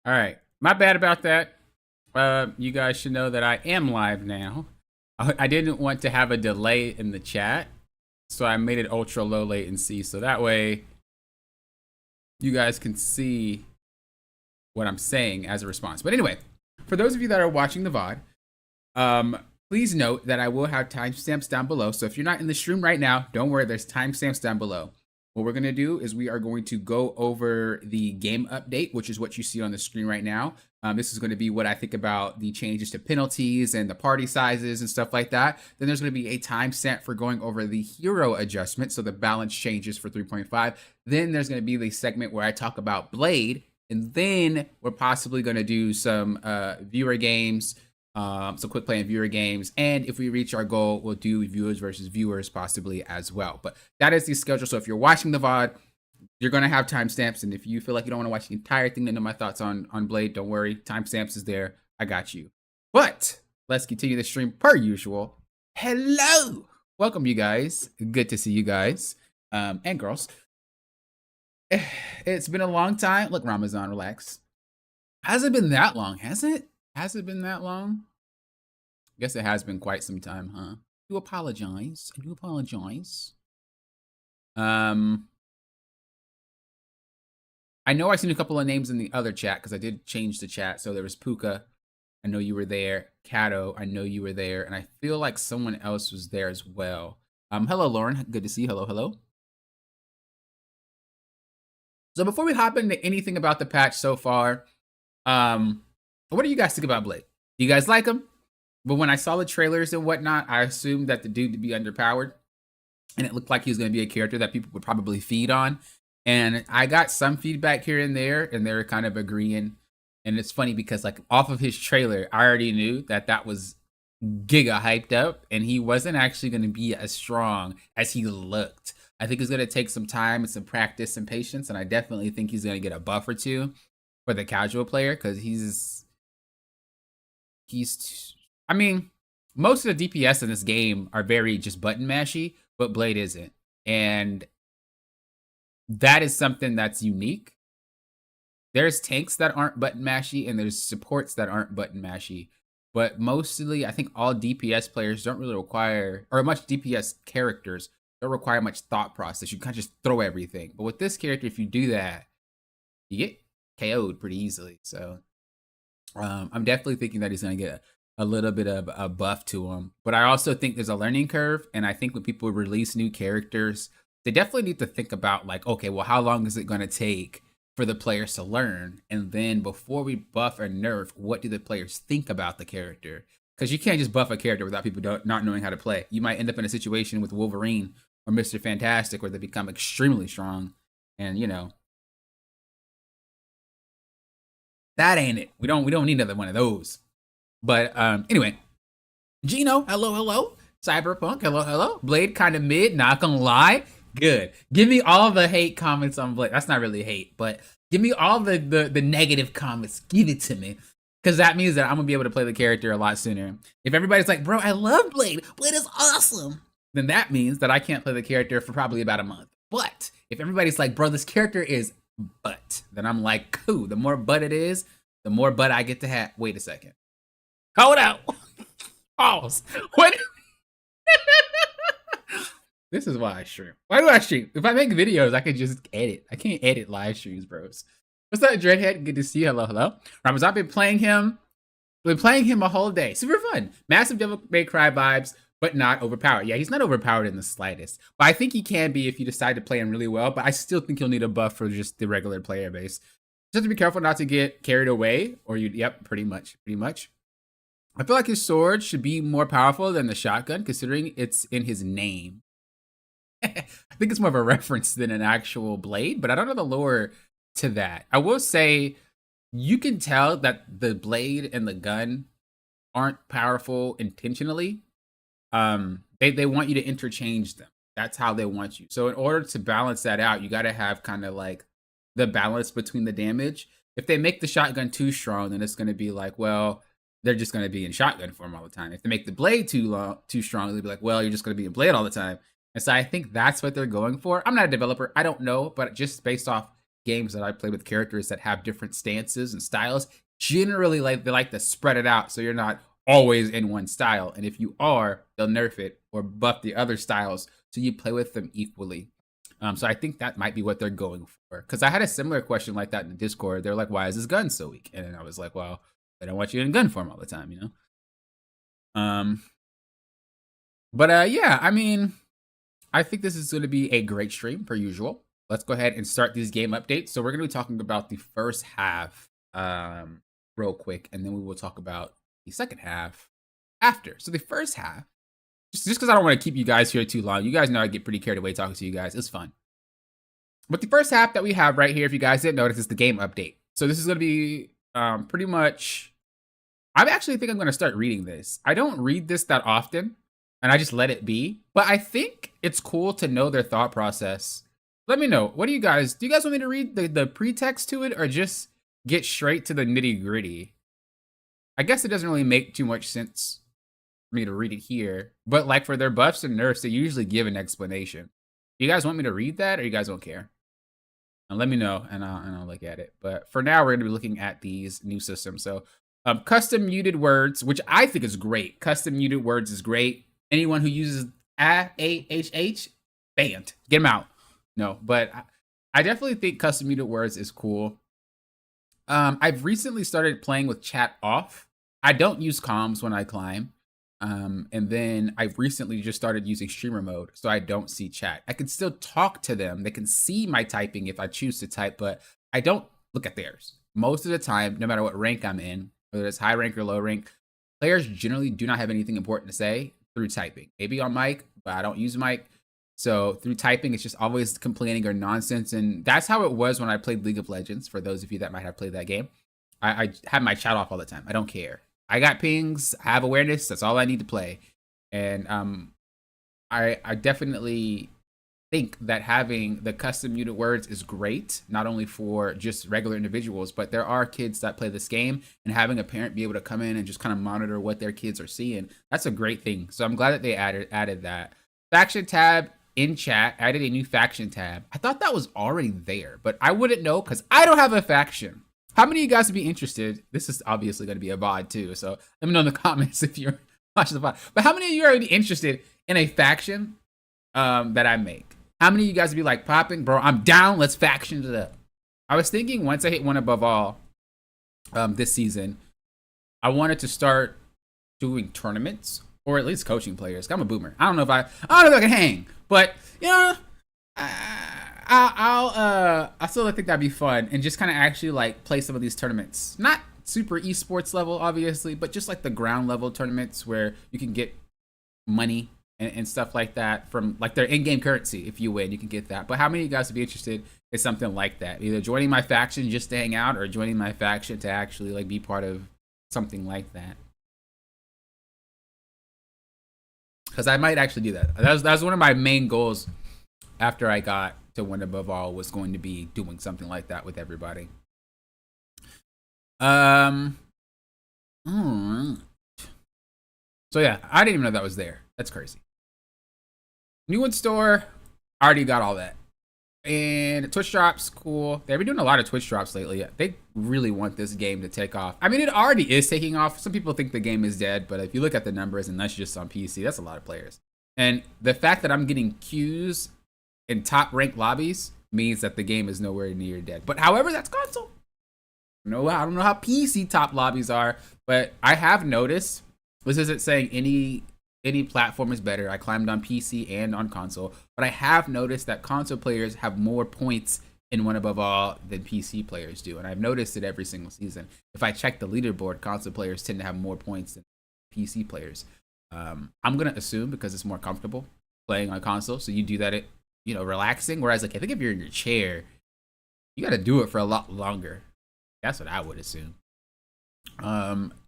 All right. My bad about that. You guys should know that I am live now. I didn't want to have a delay in the chat, so I made it ultra low latency so that way you guys can see what I'm saying as a response. But anyway, for those of you that are watching the VOD, please note that I will have timestamps down below. So if you're not in the stream right now, don't worry, there's timestamps down below. What we're going to do is we are going to go over the game update, which is what you see on the screen right now. This is going to be what I think about the changes to penalties and the party sizes and stuff like that. Then there's going to be a timestamp for going over the hero adjustment, so the balance changes for 3.5. Then there's going to be the segment where I talk about Blade, and then we're possibly going to do some viewer games, some quick play and viewer games, and if we reach our goal, we'll do viewers versus viewers possibly as well. But that is the schedule. So if you're watching the VOD, you're going to have timestamps, and if you feel like you don't want to watch the entire thing to know my thoughts on Blade, don't worry, timestamps is there. I got you. But let's continue the stream per usual. Hello, welcome you guys. Good to see you guys and girls. It's been a long time. Look, Ramazan, relax. Has it been that long? Has it? Has it been that long? I guess it has been quite some time, huh? I do apologize. I do apologize. I know I seen a couple of names in the other chat because I did change the chat. So there was Puka. I know you were there. Kato, I know you were there. And I feel like someone else was there as well. Hello, Lauren. Good to see you. Hello, hello. So before we hop into anything about the patch so far, what do you guys think about Blade? Do you guys like him? But when I saw the trailers and whatnot, I assumed that the dude would be underpowered. And it looked like he was going to be a character that people would probably feed on. And I got some feedback here and they're kind of agreeing. And it's funny because like off of his trailer, I already knew that that was giga hyped up. And he wasn't actually going to be as strong as he looked. I think it's going to take some time and some practice and patience. And I definitely think he's going to get a buff or two for the casual player. Because I mean, most of the DPS in this game are very just button mashy. But Blade isn't. And that is something that's unique. There's tanks that aren't button mashy and there's supports that aren't button mashy. But mostly, I think all DPS players don't really require, or much DPS characters don't require much thought process. You kind of just throw everything. But with this character, if you do that, you get KO'd pretty easily. So I'm definitely thinking that he's going to get a little bit of a buff to him. But I also think there's a learning curve. And I think when people release new characters, they definitely need to think about like, okay, well, how long is it going to take for the players to learn? And then before we buff or nerf, what do the players think about the character? Because you can't just buff a character without people not knowing how to play. You might end up in a situation with Wolverine or Mr. Fantastic where they become extremely strong. And, you know, that ain't it. We don't need another one of those. But anyway, Gino, hello, hello. Cyberpunk, hello, hello. Blade kind of mid, not gonna lie. Good. Give me all the hate comments on Blade. That's not really hate, but give me all the negative comments. Give it to me. Because that means that I'm going to be able to play the character a lot sooner. If everybody's like, bro, I love Blade. Blade is awesome. Then that means that I can't play the character for probably about a month. But if everybody's like, bro, this character is butt, then I'm like, cool. The more butt it is, the more butt I get to have. Wait a second. Hold out. Pause. What? This is why I stream. Why do I stream? If I make videos, I can just edit. I can't edit live streams, bros. What's up, Dreadhead? Good to see you. Hello, hello. Ramaz, I've been playing him. Been playing him a whole day. Super fun. Massive Devil May Cry vibes, but not overpowered. Yeah, he's not overpowered in the slightest. But I think he can be if you decide to play him really well. But I still think he'll need a buff for just the regular player base. Just have to be careful not to get carried away. Or you, yep, pretty much. I feel like his sword should be more powerful than the shotgun, considering it's in his name. I think it's more of a reference than an actual blade, but I don't know the lore to that. I will say you can tell that the blade and the gun aren't powerful intentionally. They want you to interchange them. That's how they want you. So in order to balance that out, you got to have kind of like the balance between the damage. If they make the shotgun too strong, then it's going to be like, well, they're just going to be in shotgun form all the time. If they make the blade too strong, they'll be like, well, you're just going to be in blade all the time. And so I think that's what they're going for. I'm not a developer. I don't know, but just based off games that I play with characters that have different stances and styles, generally they like to spread it out so you're not always in one style. And if you are, they'll nerf it or buff the other styles so you play with them equally. So I think that might be what they're going for. Because I had a similar question like that in the Discord. They're like, why is this gun so weak? And I was like, well, they don't want you in gun form all the time, you know? Yeah, I mean, I think this is going to be a great stream per usual. Let's go ahead and start these game updates. So we're going to be talking about the first half real quick, and then we will talk about the second half after. So the first half, just because I don't want to keep you guys here too long. You guys know I get pretty carried away talking to you guys. It's fun. But the first half that we have right here, if you guys didn't notice, is the game update. So this is going to be pretty much... I actually think I'm going to start reading this. I don't read this that often, and I just let it be. But I think it's cool to know their thought process. Let me know. What do you guys want me to read the pretext to it, or just get straight to the nitty gritty? I guess it doesn't really make too much sense for me to read it here. But like for their buffs and nerfs, they usually give an explanation. Do you guys want me to read that, or you guys don't care? And let me know, and I'll look at it. But for now, we're going to be looking at these new systems. So custom muted words, which I think is great. Custom muted words is great. Anyone who uses AHH, banned. Get them out. No, but I definitely think custom muted words is cool. I've recently started playing with chat off. I don't use comms when I climb. And then I've recently just started using streamer mode, so I don't see chat. I can still talk to them. They can see my typing if I choose to type, but I don't look at theirs. Most of the time, no matter what rank I'm in, whether it's high rank or low rank, players generally do not have anything important to say through typing. Maybe on mic, but I don't use mic. So through typing, it's just always complaining or nonsense. And that's how it was when I played League of Legends, for those of you that might have played that game. I have my chat off all the time. I don't care. I got pings, I have awareness, that's all I need to play. And I definitely think that having the custom muted words is great, not only for just regular individuals, but there are kids that play this game, and having a parent be able to come in and just kind of monitor what their kids are seeing, that's a great thing. So I'm glad that they added that. Faction tab in chat, added a new faction tab. I thought that was already there, but I wouldn't know because I don't have a faction. How many of you guys would be interested? This is obviously going to be a VOD too, so let me know in the comments if you're watching the VOD. But how many of you are interested in a faction that I make? How many of you guys would be like, popping, bro, I'm down, let's faction it up. I was thinking once I hit OneAboveAll this season, I wanted to start doing tournaments, or at least coaching players. I'm a boomer. I don't know if I can hang, but you know, I still think that'd be fun, and just kind of actually like play some of these tournaments. Not super esports level, obviously, but just like the ground level tournaments where you can get money and stuff like that from like their in-game currency. If you win, you can get that. But how many of you guys would be interested in something like that? Either joining my faction just to hang out, or joining my faction to actually like be part of something like that. Because I might actually do that. That was one of my main goals after I got to OneAboveAll, was going to be doing something like that with everybody. Alright. So yeah, I didn't even know that was there. That's crazy. New one store, I already got all that. And Twitch drops, cool. They've been doing a lot of Twitch drops lately. They really want this game to take off. I mean, it already is taking off. Some people think the game is dead, but if you look at the numbers, and that's just on PC, that's a lot of players. And the fact that I'm getting queues in top ranked lobbies means that the game is nowhere near dead. But however, that's console. I don't know how PC top lobbies are, but I have noticed, this isn't saying any platform is better. I climbed on PC and on console, but I have noticed that console players have more points in OneAboveAll than PC players do. And I've noticed it every single season. If I check the leaderboard, console players tend to have more points than PC players. I'm going to assume because it's more comfortable playing on console. So you do that at, you know, relaxing. Whereas like, I think if you're in your chair, you got to do it for a lot longer. That's what I would assume.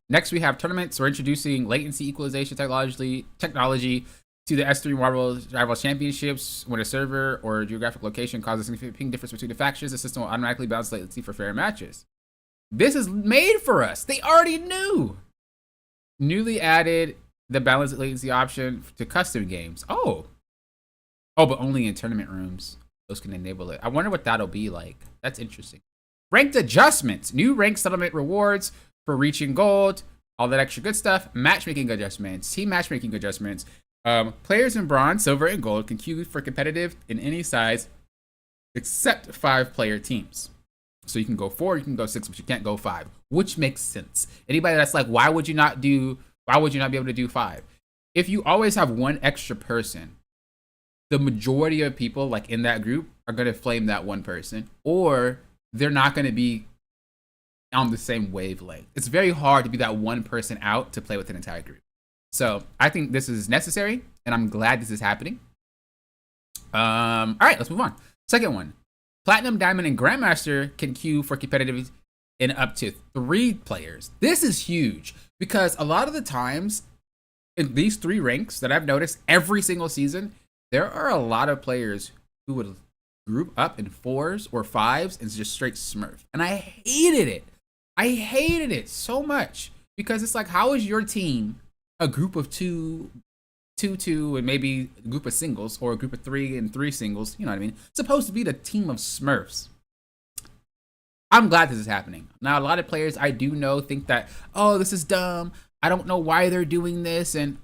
Next, we have tournaments. We're introducing latency equalization technology to the S3 Rivals Championships. When a server or geographic location causes a significant difference between the factions, the system will automatically balance latency for fair matches. This is made for us. They already knew. Newly added the balanced latency option to custom games. Oh, but only in tournament rooms. those can enable it. I wonder what that'll be like. That's interesting. Ranked adjustments. New rank settlement rewards for reaching gold. All that extra good stuff. Matchmaking adjustments. Team matchmaking adjustments. Players in bronze, silver, and gold can queue for competitive in any size except 5-player teams. So you can go 4, you can go 6, but you can't go 5, which makes sense. Anybody that's like, why would you not be able to do 5? If you always have one extra person, the majority of people like in that group are going to flame that one person, or they're not going to be on the same wavelength. It's very hard to be that one person out to play with an entire group. So I think this is necessary, and I'm glad this is happening. All right, let's move on. Second one. Platinum, Diamond, and Grandmaster can queue for competitive in up to 3 players. This is huge because a lot of the times in these 3 ranks that I've noticed every single season, there are a lot of players who would group up in 4s or 5s and just straight smurf. And I hated it. I hated it so much because it's like, how is your team a group of 2, and maybe a group of singles, or a group of 3 and 3 singles, you know what I mean? It's supposed to be the team of smurfs. I'm glad this is happening. Now, a lot of players I do know think that, oh, this is dumb. I don't know why they're doing this. And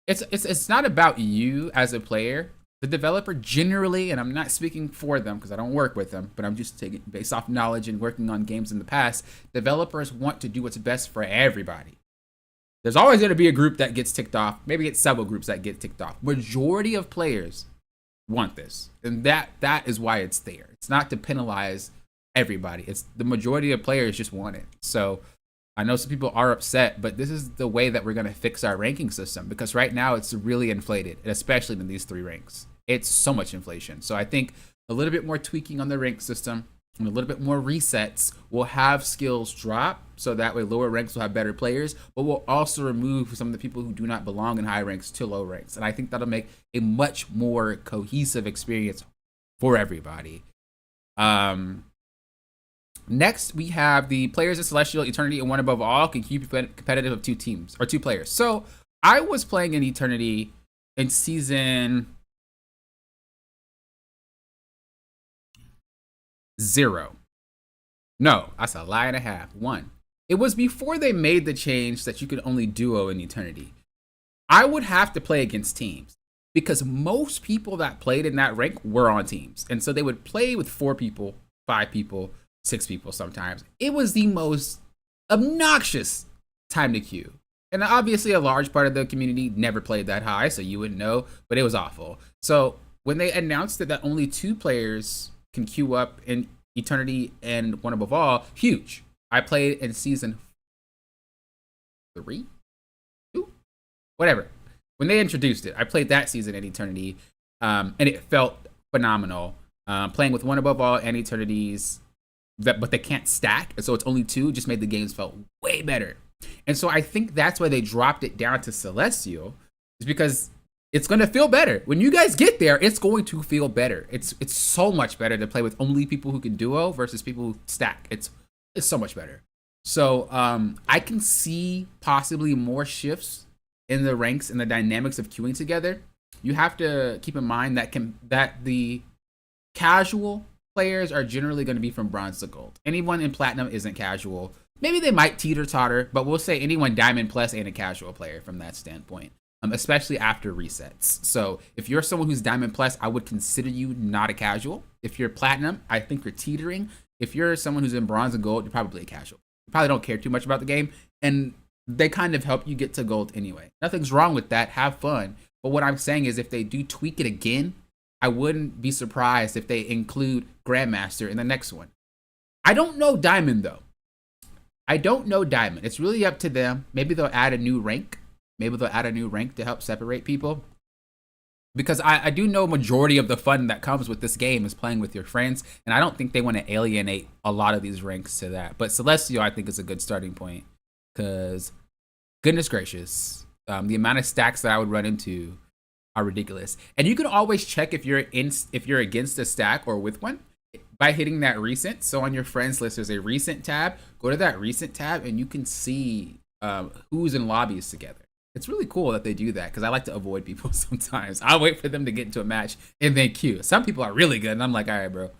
it's not about you as a player. The developer generally, and I'm not speaking for them because I don't work with them, but I'm just taking based off knowledge and working on games in the past, developers want to do what's best for everybody. There's always going to be a group that gets ticked off. Maybe it's several groups that get ticked off. Majority of players want this. And that is why it's there. It's not to penalize everybody. It's the majority of players just want it. So I know some people are upset, but this is the way that we're going to fix our ranking system, because right now it's really inflated, especially in these 3 ranks. It's so much inflation. So I think a little bit more tweaking on the rank system and a little bit more resets will have skills drop, so that way lower ranks will have better players, but we'll also remove some of the people who do not belong in high ranks to low ranks. And I think that'll make a much more cohesive experience for everybody. Next, we have the players in Celestial, Eternity, and OneAboveAll can keep competitive of 2 teams or 2 players. So I was playing in Eternity in season 0. No, that's a lie and a half. 1. It was before they made the change that you could only duo in Eternity. I would have to play against teams because most people that played in that rank were on teams. And so they would play with 4 people, 5 people, 6 people sometimes. It was the most obnoxious time to queue. And obviously a large part of the community never played that high, so you wouldn't know, but it was awful. So when they announced that only 2 players can queue up in Eternity and OneAboveAll, huge. I played in season 3, 2, whatever. When they introduced it, I played that season in Eternity, and it felt phenomenal. Playing with OneAboveAll and Eternities, but they can't stack, and so it's only 2, just made the games felt way better. And so I think that's why they dropped it down to Celestial, is because it's going to feel better. When you guys get there, it's going to feel better. It's so much better to play with only people who can duo versus people who stack. It's so much better. So I can see possibly more shifts in the ranks and the dynamics of queuing together. You have to keep in mind that the casual players are generally going to be from bronze to gold. Anyone in platinum isn't casual. Maybe they might teeter-totter, but we'll say anyone diamond plus ain't a casual player from that standpoint. Especially after resets. So if you're someone who's diamond plus, I would consider you not a casual. If you're platinum, I think you're teetering. If you're someone who's in bronze and gold, you're probably a casual. You probably don't care too much about the game, and they kind of help you get to gold anyway. Nothing's wrong with that. Have fun. But what I'm saying is if they do tweak it again, I wouldn't be surprised if they include Grandmaster in the next one. I don't know Diamond, though. I don't know Diamond. It's really up to them. Maybe they'll add a new rank. Maybe they'll add a new rank to help separate people. Because I do know majority of the fun that comes with this game is playing with your friends. And I don't think they want to alienate a lot of these ranks to that. But Celestial, I think, is a good starting point. Because, goodness gracious, the amount of stacks that I would run into are ridiculous. And you can always check if you're against a stack or with one by hitting that recent. So on your friends list, there's a recent tab. Go to that recent tab and you can see who's in lobbies together. It's really cool that they do that because I like to avoid people sometimes. I'll wait for them to get into a match and then queue. Some people are really good, and I'm like, all right, bro,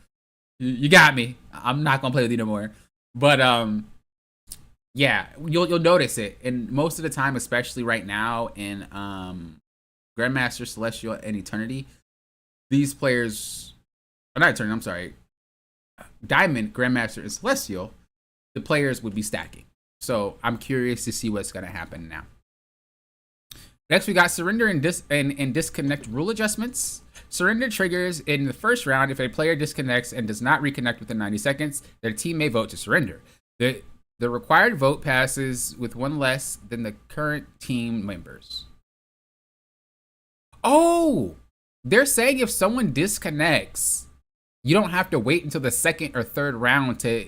you got me. I'm not gonna play with you no more. But yeah, you'll notice it, and most of the time, especially right now in Grandmaster, Celestial, and Eternity, these players, or not Eternity, I'm sorry, Diamond, Grandmaster, and Celestial, the players would be stacking. So I'm curious to see what's gonna happen now. Next, we got surrender and disconnect rule adjustments. Surrender triggers in the first round if a player disconnects and does not reconnect within 90 seconds. Their team may vote to surrender. The required vote passes with one less than the current team members. Oh, they're saying if someone disconnects, you don't have to wait until the second or third round to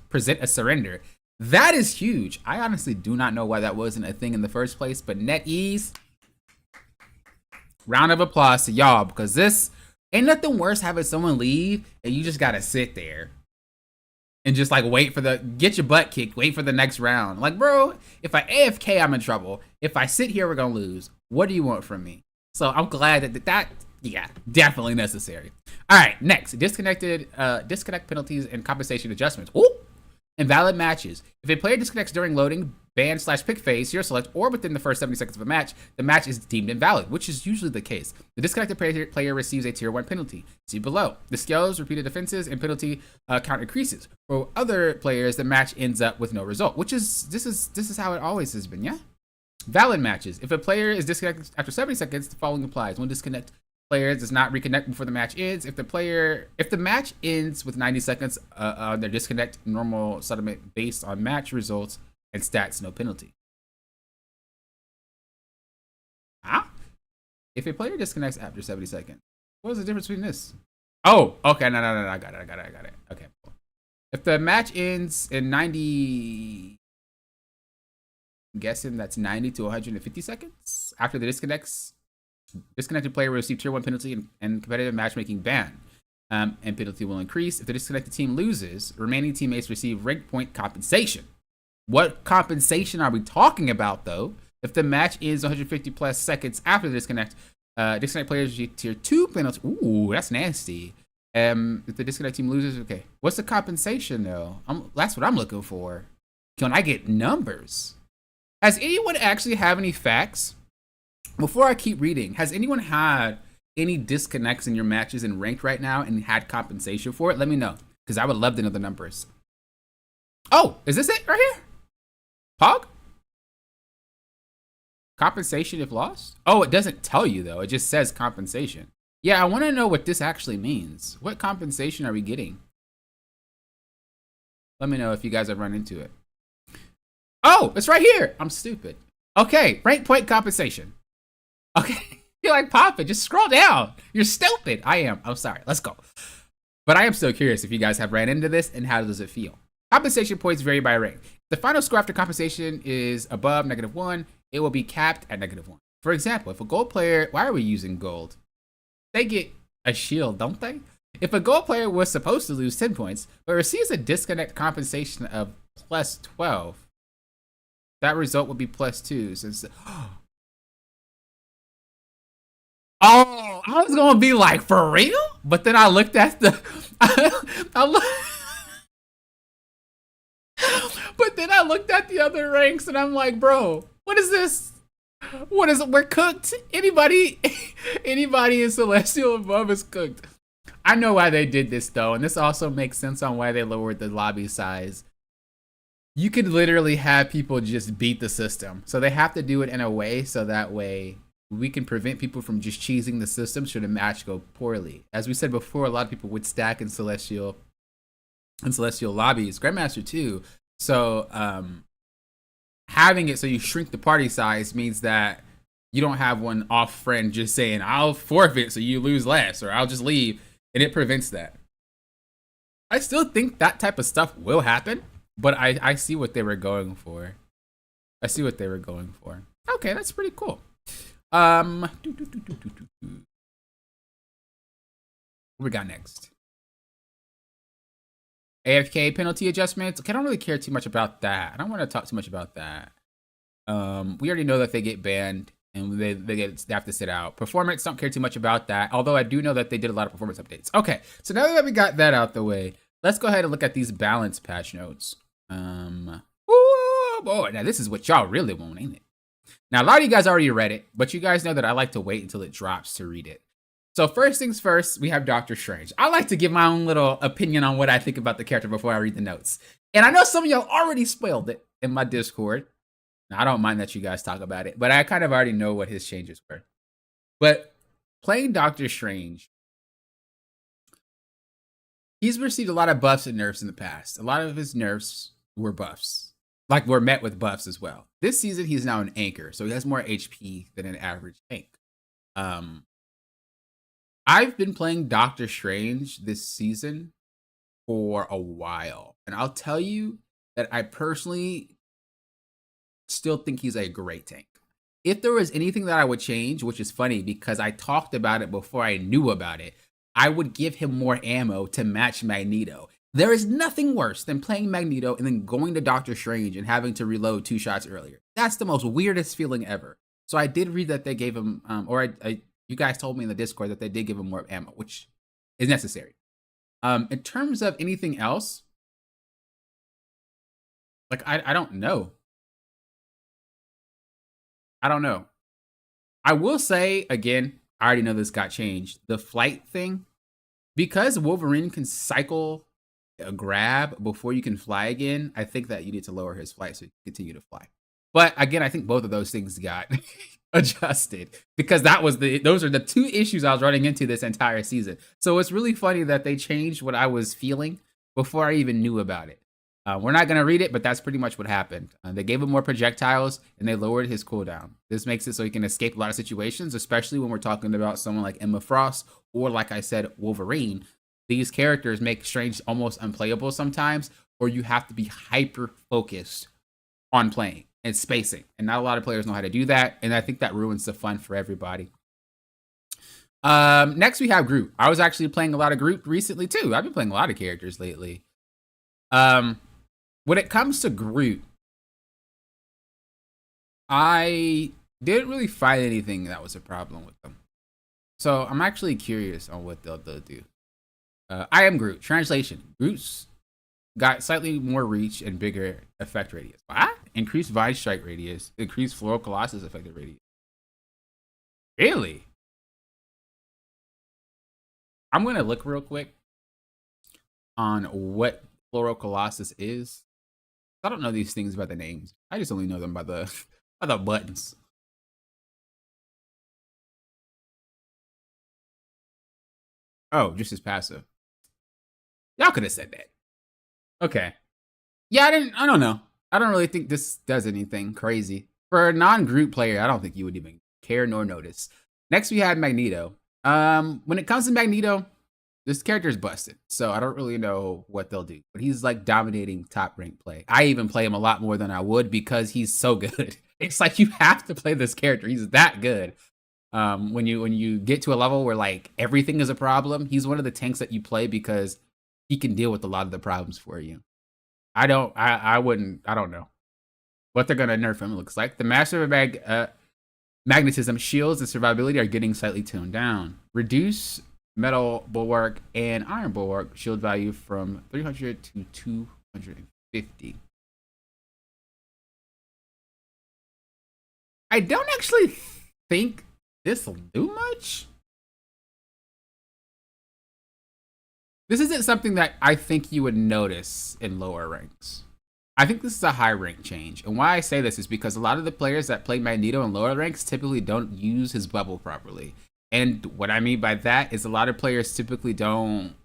present a surrender. That is huge. I honestly do not know why that wasn't a thing in the first place, but NetEase, round of applause to y'all, because this ain't nothing worse having someone leave and you just gotta sit there and just like wait for get your butt kicked, wait for the next round. Like, bro, if I AFK, I'm in trouble. If I sit here, we're gonna lose. What do you want from me? So I'm glad that yeah, definitely necessary. All right, next, disconnect penalties and compensation adjustments. Ooh. Invalid matches. If a player disconnects during loading, ban/pick phase, zero select, or within the first 70 seconds of a match, the match is deemed invalid, which is usually the case. The disconnected player receives a tier 1 penalty. See below. The skills, repeated defenses, and penalty count increases. For other players, the match ends up with no result, which is this is how it always has been, yeah? Valid matches. If a player is disconnected after 70 seconds, the following applies. When disconnect player does not reconnect before the match ends. If the match ends with 90 seconds, their disconnect normal settlement based on match results and stats, no penalty. Huh? If a player disconnects after 70 seconds, what is the difference between this? Oh, okay, no, I got it. Okay, cool. If the match ends in 90, I'm guessing that's 90 to 150 seconds after the disconnected player will receive tier 1 penalty and competitive matchmaking ban. And penalty will increase. If the disconnected team loses, remaining teammates receive rank point compensation. What compensation are we talking about, though? If the match ends 150 plus seconds after the disconnect players receive tier 2 penalty. Ooh, that's nasty. If the disconnect team loses, okay. What's the compensation, though? That's what I'm looking for. Can I get numbers? Has anyone actually have any facts? Before I keep reading, has anyone had any disconnects in your matches in ranked right now and had compensation for it? Let me know, because I would love to know the numbers. Oh, is this it right here? Pog? Compensation if lost? Oh, it doesn't tell you, though. It just says compensation. Yeah, I want to know what this actually means. What compensation are we getting? Let me know if you guys have run into it. Oh, it's right here. I'm stupid. Okay, rank point compensation. Okay, you're like, Papa, just scroll down. You're stupid. I am. I'm sorry. Let's go. But I am still curious if you guys have ran into this and how does it feel. Compensation points vary by rank. The final score after compensation is above -1. It will be capped at -1. For example, if a gold player, why are we using gold? They get a shield, don't they? If a gold player was supposed to lose 10 points, but receives a disconnect compensation of +12, that result would be +2 since. Oh, I was gonna be like, for real? But then I looked at the, but then I looked at the other ranks and I'm like, bro, what is this? What is it? We're cooked. Anybody in Celestial above is cooked. I know why they did this though, and this also makes sense on why they lowered the lobby size. You could literally have people just beat the system, so they have to do it in a way so that way we can prevent people from just cheesing the system should a match go poorly. As we said before, a lot of people would stack in Celestial lobbies, Grandmaster too. So having it so you shrink the party size means that you don't have one off friend just saying, I'll forfeit so you lose less, or I'll just leave, and it prevents that. I still think that type of stuff will happen, but I see what they were going for. Okay, that's pretty cool. What we got next? AFK penalty adjustments. Okay, I don't really care too much about that. I don't want to talk too much about that. We already know that they get banned and they have to sit out. Performance, don't care too much about that. Although I do know that they did a lot of performance updates. Okay, so now that we got that out the way, let's go ahead and look at these balance patch notes. Oh boy, now this is what y'all really want, ain't it? Now, a lot of you guys already read it, but you guys know that I like to wait until it drops to read it. So first things first, we have Doctor Strange. I like to give my own little opinion on what I think about the character before I read the notes. And I know some of y'all already spoiled it in my Discord. Now, I don't mind that you guys talk about it, but I kind of already know what his changes were. But playing Doctor Strange, he's received a lot of buffs and nerfs in the past. A lot of his nerfs were buffs. Like, were met with buffs as well. This season, he's now an anchor, so he has more HP than an average tank. I've been playing Doctor Strange this season for a while, and I'll tell you that I personally still think he's a great tank. If there was anything that I would change, which is funny because I talked about it before I knew about it, I would give him more ammo to match Magneto. There is nothing worse than playing Magneto and then going to Doctor Strange and having to reload 2 shots earlier. That's the most weirdest feeling ever. So I did read that they gave him, you guys told me in the Discord that they did give him more ammo, which is necessary. In terms of anything else, like, I don't know. I don't know. I will say, again, I already know this got changed. The flight thing, because Wolverine can cycle a grab before you can fly again, I think that you need to lower his flight so you can continue to fly. But again, I think both of those things got adjusted because those are the 2 issues I was running into this entire season. So it's really funny that they changed what I was feeling before I even knew about it. We're not going to read it, but that's pretty much what happened. They gave him more projectiles and they lowered his cooldown. This makes it so he can escape a lot of situations, especially when we're talking about someone like Emma Frost or, like I said, Wolverine. These characters make Strange almost unplayable sometimes, or you have to be hyper focused on playing and spacing. And not a lot of players know how to do that. And I think that ruins the fun for everybody. Next, we have Groot. I was actually playing a lot of Groot recently, too. I've been playing a lot of characters lately. When it comes to Groot, I didn't really find anything that was a problem with them. So I'm actually curious on what they'll do. I am Groot. Translation. Groot's got slightly more reach and bigger effect radius. What? Increased Vine Strike radius. Increased Floral Colossus effective radius. Really? I'm going to look real quick on what Floral Colossus is. I don't know these things by the names. I just only know them by the buttons. Oh, just his passive. Y'all could have said that. Okay. Yeah, I don't know. I don't really think this does anything crazy. For a non-Groot player, I don't think you would even care nor notice. Next, we have Magneto. When it comes to Magneto, this character is busted, so I don't really know what they'll do. But he's like dominating top rank play. I even play him a lot more than I would because he's so good. It's like you have to play this character. He's that good. When you get to a level where like everything is a problem, he's one of the tanks that you play because he can deal with a lot of the problems for you. I don't know what they're gonna nerf him. It looks like the Master of Magnetism, shields, and survivability are getting slightly toned down. Reduce Metal Bulwark and Iron Bulwark shield value from 300 to 250. I don't actually think this will do much. This isn't something that I think you would notice in lower ranks. I think this is a high rank change. And why I say this is because a lot of the players that play Magneto in lower ranks typically don't use his bubble properly. And what I mean by that is a lot of players typically don't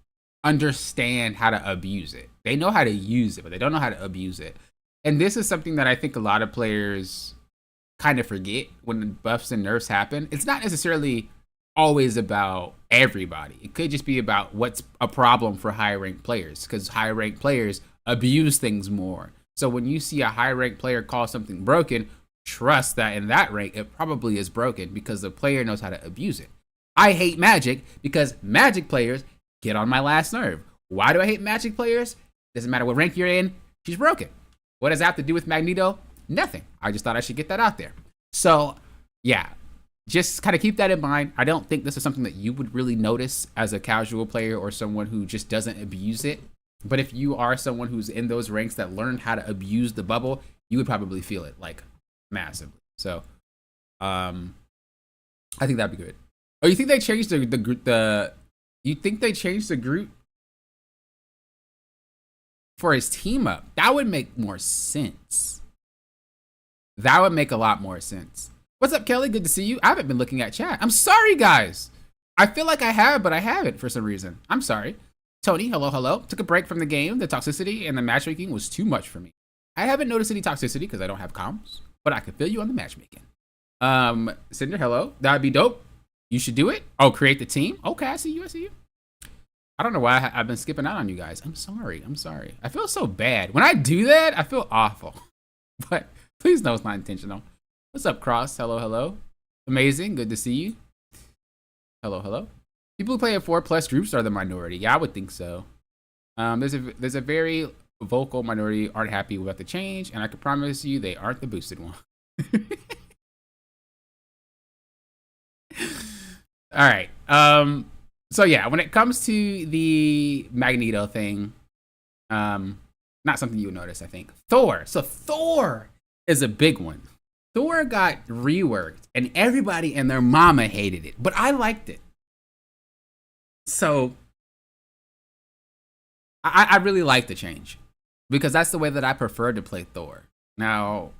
understand how to abuse it. They know how to use it, but they don't know how to abuse it. And this is something that I think a lot of players kind of forget when buffs and nerfs happen. It's not necessarily always about everybody. It could just be about what's a problem for high ranked players, because high ranked players abuse things more. So when you see a high ranked player call something broken, trust that in that rank it probably is broken because the player knows how to abuse it. I hate Magic because Magic players get on my last nerve. Why do I hate Magic players? Doesn't matter what rank you're in, she's broken. What does that have to do with Magneto? Nothing. I just thought I should get that out there. So, yeah, just kind of keep that in mind. I don't think this is something that you would really notice as a casual player or someone who just doesn't abuse it. But if you are someone who's in those ranks that learned how to abuse the bubble, you would probably feel it like massively. So, I think that'd be good. Oh, you think they changed you think they changed the group for his team up? That would make more sense. That would make a lot more sense. What's up, Kelly? Good to see you. I haven't been looking at chat. I'm sorry, guys. I feel like I have, but I haven't for some reason. I'm sorry. Tony, hello, hello. Took a break from the game. The toxicity and the matchmaking was too much for me. I haven't noticed any toxicity because I don't have comms, but I can feel you on the matchmaking. Cinder, hello. That'd be dope. You should do it. Oh, create the team. Okay, I see you. I see you. I don't know why I've been skipping out on you guys. I'm sorry. I'm sorry. I feel so bad. When I do that, I feel awful. But please know it's not intentional. What's up, Cross? Hello, hello. Amazing. Good to see you. Hello, hello. People who play at 4+ groups are the minority. Yeah, I would think so. There's a very vocal minority aren't happy with the change, and I can promise you they aren't the boosted one. All right. So yeah, when it comes to the Magneto thing, not something you would notice, I think. Thor. So Thor is a big one. Thor got reworked, and everybody and their mama hated it, but I liked it. So I really like the change because that's the way that I prefer to play Thor. Now,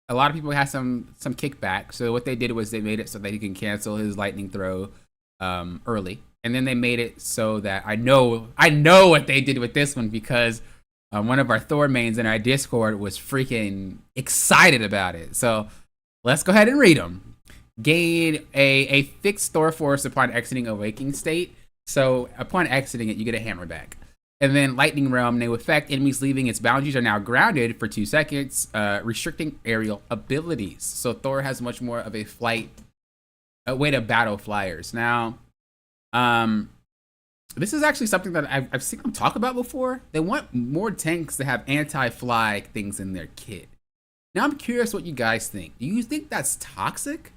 a lot of people had some kickback. So what they did was they made it so that he can cancel his lightning throw early. And then they made it so that I know what they did with this one because one of our Thor mains in our Discord was freaking excited about it. So let's go ahead and read them. Gain a fixed Thor force upon exiting a waking state. So upon exiting it, you get a hammer back. And then Lightning Realm, new effect, enemies leaving its boundaries are now grounded for 2 seconds, restricting aerial abilities. So Thor has much more of a way to battle flyers. Now, this is actually something that I've seen them talk about before. They want more tanks to have anti-fly things in their kit. Now I'm curious what you guys think. Do you think that's toxic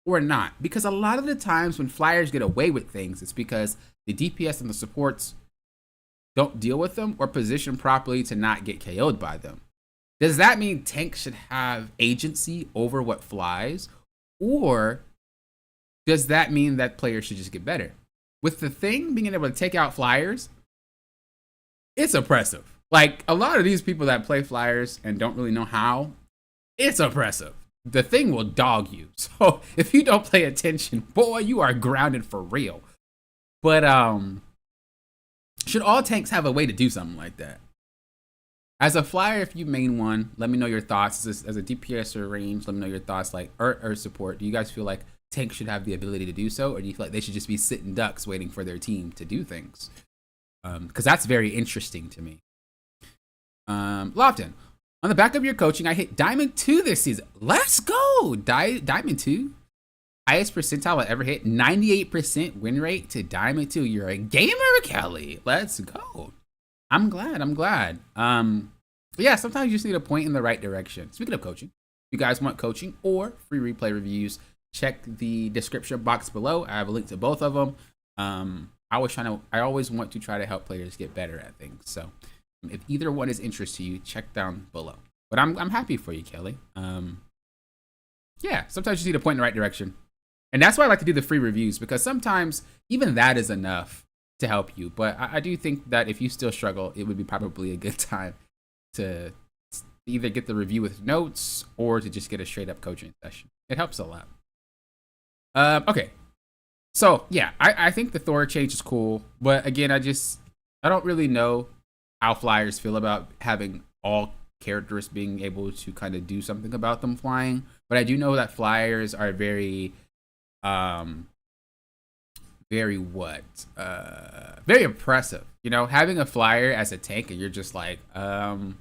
or not? Because a lot of the times when flyers get away with things, it's because the DPS and the supports don't deal with them or position properly to not get KO'd by them. Does that mean tanks should have agency over what flies? Or does that mean that players should just get better? With the thing being able to take out flyers, it's oppressive. Like a lot of these people that play flyers and don't really know how, it's oppressive. The thing will dog you. So if you don't pay attention, boy, you are grounded for real. But should all tanks have a way to do something like that? As a flyer, if you main one, let me know your thoughts. As a DPS or range, let me know your thoughts. Like or support, do you guys feel like tanks should have the ability to do so, or do you feel like they should just be sitting ducks waiting for their team to do things? Because that's very interesting to me. Lofton, on the back of your coaching, I hit Diamond 2 this season. Let's go! Diamond 2? Highest percentile I ever hit, 98% win rate to Diamond 2. You're a gamer, Kelly. Let's go. I'm glad. Yeah, sometimes you just need a point in the right direction. Speaking of coaching, if you guys want coaching or free replay reviews, check the description box below. I have a link to both of them. I always want to try to help players get better at things. So if either one is interest to you, check down below. But I'm happy for you, Kelly. Yeah, sometimes you just need a point in the right direction. And that's why I like to do the free reviews, because sometimes even that is enough to help you. But I do think that if you still struggle, it would be probably a good time to either get the review with notes or to just get a straight up coaching session. It helps a lot. Okay. So yeah, I think the Thor change is cool. But again, I don't really know how flyers feel about having all characters being able to kind of do something about them flying. But I do know that flyers are very very oppressive. You know, having a flyer as a tank and you're just like, do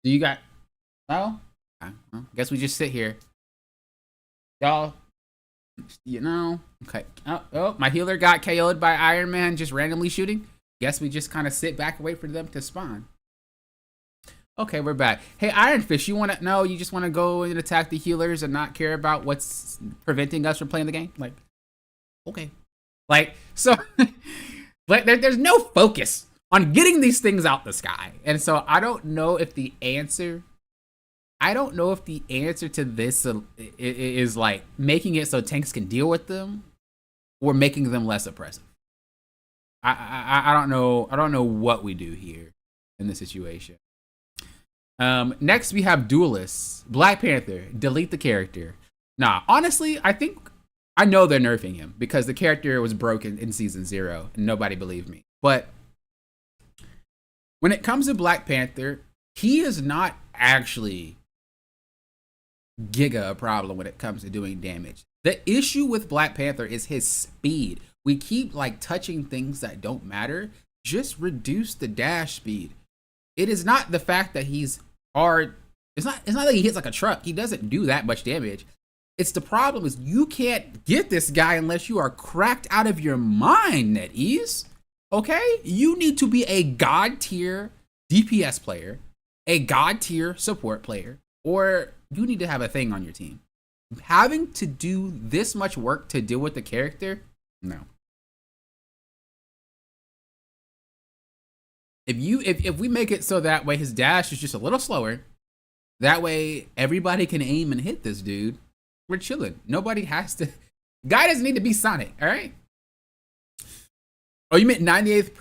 you got, well, I guess we just sit here. Y'all, you know, okay. Oh, my healer got KO'd by Iron Man just randomly shooting. Guess we just kind of sit back and wait for them to spawn. Okay, we're back. Hey, Ironfish, you want to? No, you just want to go and attack the healers and not care about what's preventing us from playing the game? Like, okay. Like, so, but there's no focus on getting these things out the sky. And so I don't know if the answer to this is like making it so tanks can deal with them or making them less oppressive. I don't know. I don't know what we do here in this situation. Next we have Duelists. Black Panther. Delete the character. Nah, honestly, I know they're nerfing him because the character was broken in season 0 and nobody believed me. But when it comes to Black Panther, he is not actually giga a problem when it comes to doing damage. The issue with Black Panther is his speed. We keep like touching things that don't matter. Just reduce the dash speed. It is not the fact that he's hard. It's not like he hits like a truck. He doesn't do that much damage. It's the problem is you can't get this guy unless you are cracked out of your mind, NetEase. Okay? You need to be a god tier DPS player, a god tier support player, or you need to have a thing on your team. Having to do this much work to deal with the character, no. If we make it so that way his dash is just a little slower, that way everybody can aim and hit this dude, we're chilling. Nobody has to. Guy doesn't need to be Sonic, all right? Oh, you meant 98th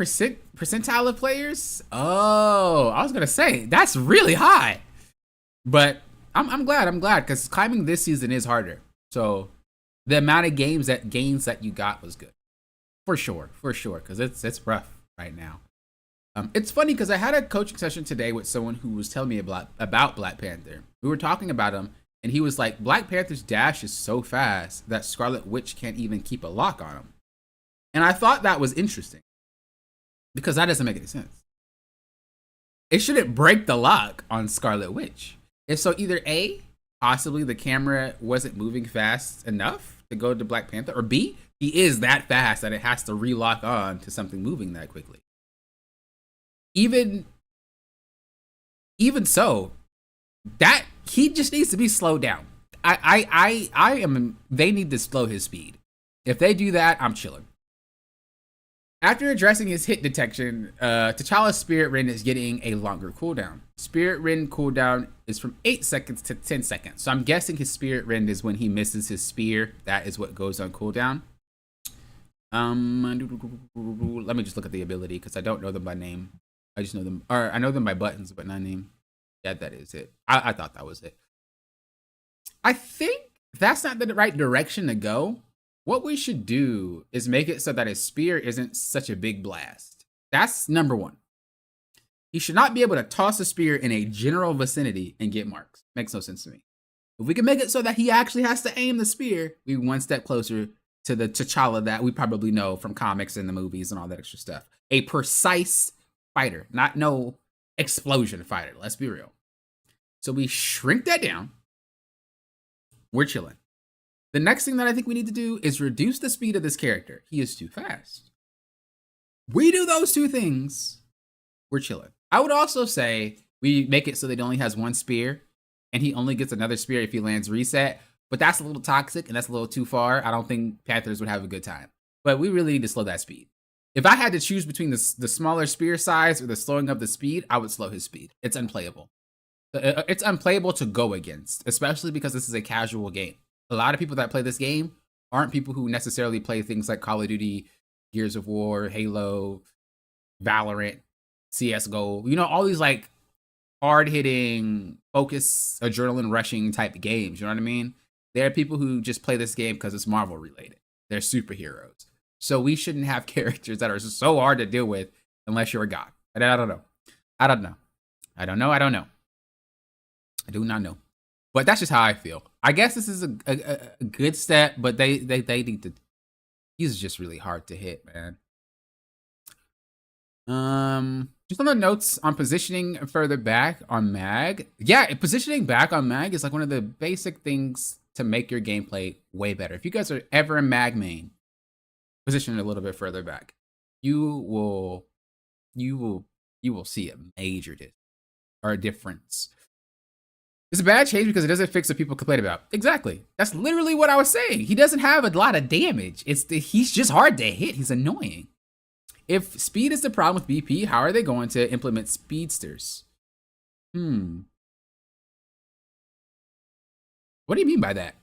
percentile of players? Oh, I was gonna say that's really high, but I'm glad because climbing this season is harder. So the amount of gains that you got was good, for sure, because it's rough right now. It's funny because I had a coaching session today with someone who was telling me about Black Panther. We were talking about him, and he was like, Black Panther's dash is so fast that Scarlet Witch can't even keep a lock on him. And I thought that was interesting because that doesn't make any sense. It shouldn't break the lock on Scarlet Witch. If so, either A, possibly the camera wasn't moving fast enough to go to Black Panther, or B, he is that fast that it has to relock on to something moving that quickly. Even so, that he just needs to be slowed down. They need to slow his speed. If they do that, I'm chilling. After addressing his hit detection, T'Challa's Spirit Rend is getting a longer cooldown. Spirit Rend cooldown is from 8 seconds to 10 seconds. So I'm guessing his Spirit Rend is when he misses his spear. That is what goes on cooldown. Let me just look at the ability because I don't know them by name. I just know them, or I know them by buttons, but not name. Yeah, that is it. I thought that was it. I think that's not the right direction to go. What we should do is make it so that his spear isn't such a big blast. That's number one. He should not be able to toss a spear in a general vicinity and get marks. Makes no sense to me. If we can make it so that he actually has to aim the spear, we're one step closer to the T'Challa that we probably know from comics and the movies and all that extra stuff. A precise fighter, not no explosion fighter. Let's be real. So we shrink that down. We're chilling. The next thing that I think we need to do is reduce the speed of this character. He is too fast. We do those two things, we're chilling. I would also say we make it so that he only has one spear and he only gets another spear if he lands reset, but that's a little toxic and that's a little too far. I don't think Panthers would have a good time, but we really need to slow that speed. If I had to choose between the smaller spear size or the slowing of the speed, I would slow his speed. It's unplayable. It's unplayable to go against, especially because this is a casual game. A lot of people that play this game aren't people who necessarily play things like Call of Duty, Gears of War, Halo, Valorant, CSGO. You know, all these like hard-hitting, focus, adrenaline rushing type games. You know what I mean? There are people who just play this game because it's Marvel related. They're superheroes. So we shouldn't have characters that are so hard to deal with unless you're a god. And I don't know. I do not know. But that's just how I feel. I guess this is a good step, but they need to. He's just really hard to hit, man. Just on the notes on positioning further back on Mag. Yeah, positioning back on Mag is like one of the basic things to make your gameplay way better. If you guys are ever a Mag main, position it a little bit further back. You will see a major difference. or a difference. It's a bad change because it doesn't fix what people complain about. Exactly. That's literally what I was saying. He doesn't have a lot of damage. He's just hard to hit. He's annoying. If speed is the problem with BP, how are they going to implement speedsters? What do you mean by that?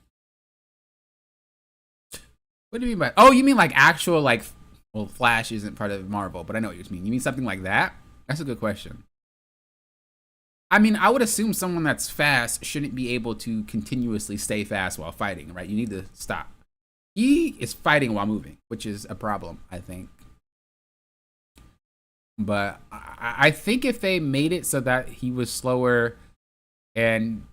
What do you mean by? Oh, you mean like actual like? Well, Flash isn't part of Marvel, but I know what you mean. You mean something like that? That's a good question. I mean, I would assume someone that's fast shouldn't be able to continuously stay fast while fighting, right? You need to stop. He is fighting while moving, which is a problem, I think. But I think if they made it so that he was slower, and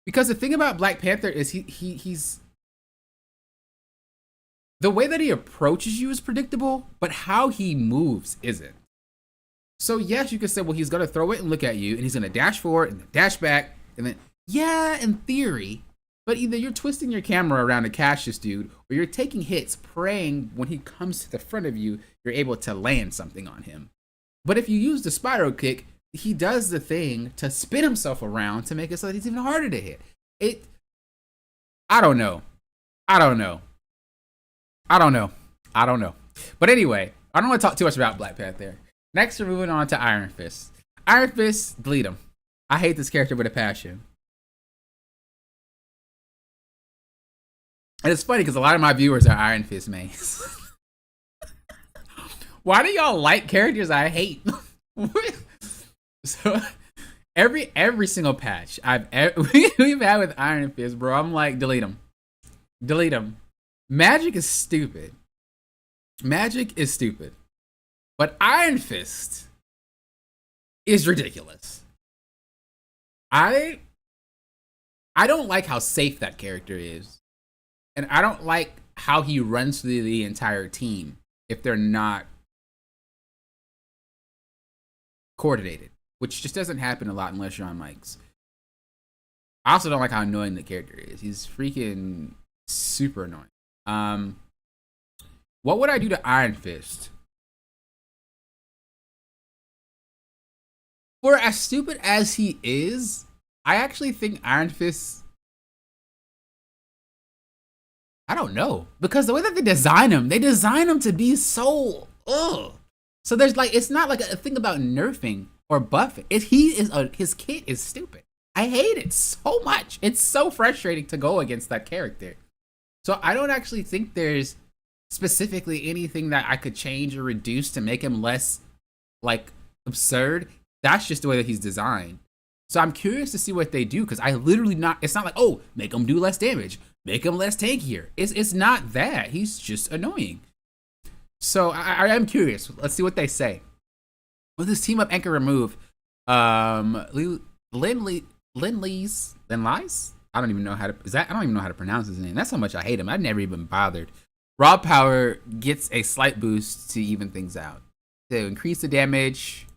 because the thing about Black Panther is he's the way that he approaches you is predictable, but how he moves isn't. So yes, you could say, well, he's gonna throw it and look at you, and he's gonna dash forward and dash back, and then yeah, in theory, but either you're twisting your camera around to catch this dude, or you're taking hits, praying when he comes to the front of you, you're able to land something on him. But if you use the spiral kick, he does the thing to spin himself around to make it so that he's even harder to hit. I don't know. But anyway, I don't want to talk too much about Black Panther. Next, we're moving on to Iron Fist. Iron Fist, delete him. I hate this character with a passion. And it's funny because a lot of my viewers are Iron Fist mains. Why do y'all like characters I hate? So every single patch we've had with Iron Fist, bro, I'm like, delete him. Delete him. Magic is stupid. But Iron Fist is ridiculous. I don't like how safe that character is. And I don't like how he runs through the entire team if they're not coordinated, which just doesn't happen a lot unless you're on mics. I also don't like how annoying the character is. He's freaking super annoying. What would I do to Iron Fist? For as stupid as he is, I actually think Iron Fist, I don't know, because the way that they design him to be so ugh. So there's like, it's not like a thing about nerfing or buffing. His kit is stupid. I hate it so much. It's so frustrating to go against that character. So I don't actually think there's specifically anything that I could change or reduce to make him less like absurd. That's just the way that he's designed. So I'm curious to see what they do, because I literally it's not like, oh, make him do less damage, make him less tankier. It's not that. He's just annoying. So I am curious. Let's see what they say. With this team up anchor remove, Lin Lies? I don't even know how to pronounce his name. That's how much I hate him. I've never even bothered. Raw power gets a slight boost to even things out. To increase the damage,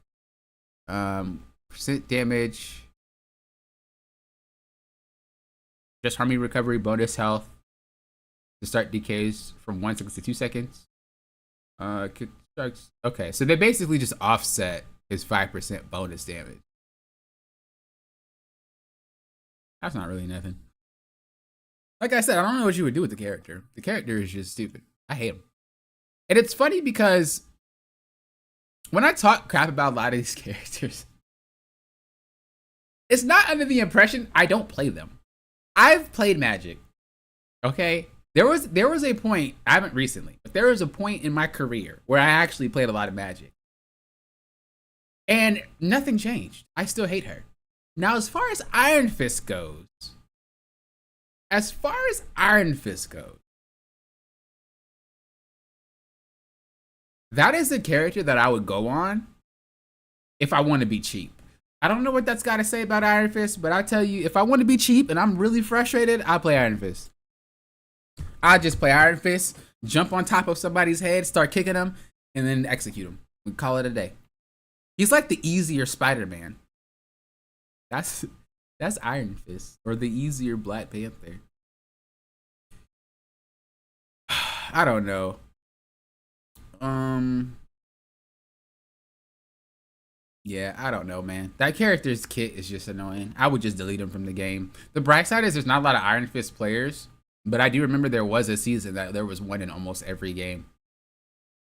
percent damage, just harmony recovery, bonus health to start decays from 1 second to 2 seconds. Okay, so they basically just offset his 5% bonus damage. That's not really nothing. Like I said, I don't know what you would do with the character. The character is just stupid. I hate him. And it's funny because when I talk crap about a lot of these characters, it's not under the impression I don't play them. I've played Magic. Okay? There was a point, I haven't recently, but there was a point in my career where I actually played a lot of Magic. And nothing changed. I still hate her. Now, as far as Iron Fist goes, that is the character that I would go on if I want to be cheap. I don't know what that's got to say about Iron Fist, but I tell you, if I want to be cheap and I'm really frustrated, I'll play Iron Fist. I just play Iron Fist, jump on top of somebody's head, start kicking them, and then execute them. We call it a day. He's like the easier Spider-Man. That's Iron Fist, or the easier Black Panther. I don't know. Yeah, I don't know, man. That character's kit is just annoying. I would just delete him from the game. The bright side is there's not a lot of Iron Fist players, but I do remember there was a season that there was one in almost every game.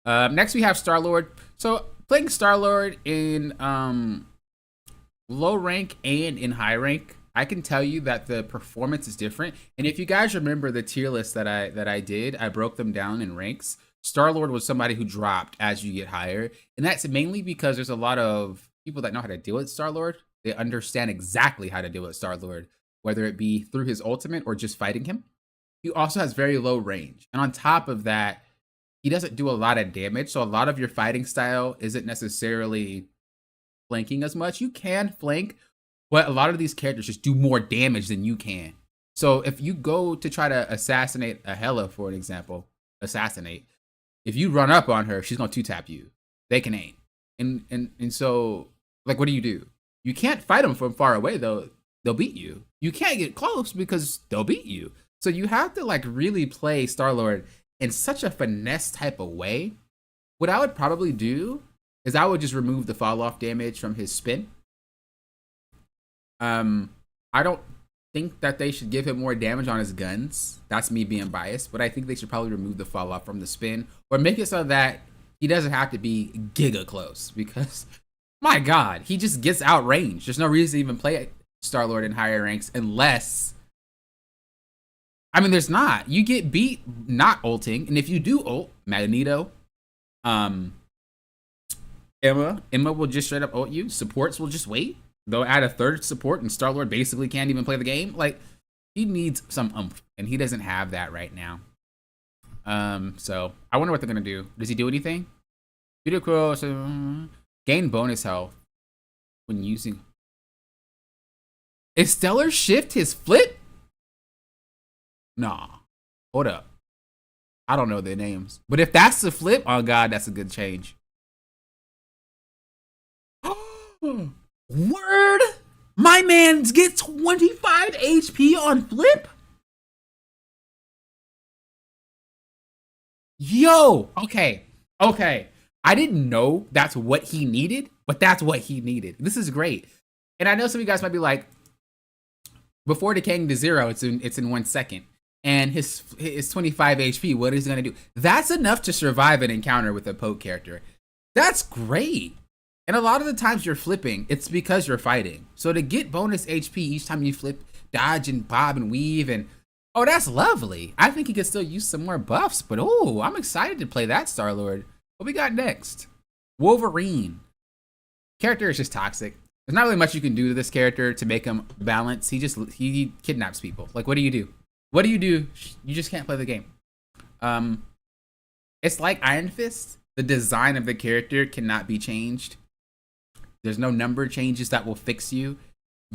Next we have Star-Lord. So playing Star-Lord in low rank and in high rank, I can tell you that the performance is different. And if you guys remember the tier list that I did, I broke them down in ranks. Star-Lord was somebody who dropped as you get higher, and that's mainly because there's a lot of people that know how to deal with Star-Lord. They understand exactly how to deal with Star-Lord, whether it be through his ultimate or just fighting him. He also has very low range, and on top of that, he doesn't do a lot of damage, so a lot of your fighting style isn't necessarily flanking as much. You can flank, but a lot of these characters just do more damage than you can. So if you go to try to assassinate a Hela, for an example, if you run up on her, she's gonna 2-tap you. They can aim. And so, like, what do? You can't fight them from far away, though. They'll beat you. You can't get close because they'll beat you. So you have to, like, really play Star-Lord in such a finesse type of way. What I would probably do is I would just remove the fall-off damage from his spin. I don't think that they should give him more damage on his guns. That's me being biased, but I think they should probably remove the fall off from the spin or make it so that he doesn't have to be giga close, because my God, he just gets outranged. There's no reason to even play Star-Lord in higher ranks unless, I mean, there's not. You get beat not ulting, and if you do ult, Magneto, Emma will just straight up ult you. Supports will just wait. They'll add a third support, and Star-Lord basically can't even play the game. Like, he needs some oomph, and he doesn't have that right now. So I wonder what they're gonna do. Does he do anything? Gain bonus health when using. Is Stellar Shift his flip? Nah, hold up. I don't know their names, but if that's the flip, oh God, that's a good change. Word! My man gets 25 HP on flip? Yo! Okay. I didn't know that's what he needed, but that's what he needed. This is great. And I know some of you guys might be like, before decaying to 0, it's in 1 second. And his 25 HP, what is he gonna do? That's enough to survive an encounter with a poke character. That's great. And a lot of the times you're flipping, it's because you're fighting. So to get bonus HP each time you flip, dodge and bob and weave, and oh, that's lovely. I think he could still use some more buffs, but oh, I'm excited to play that Star-Lord. What we got next? Wolverine. Character is just toxic. There's not really much you can do to this character to make him balance. He kidnaps people. Like, what do you do? What do? You just can't play the game. It's like Iron Fist. The design of the character cannot be changed. There's no number changes that will fix you.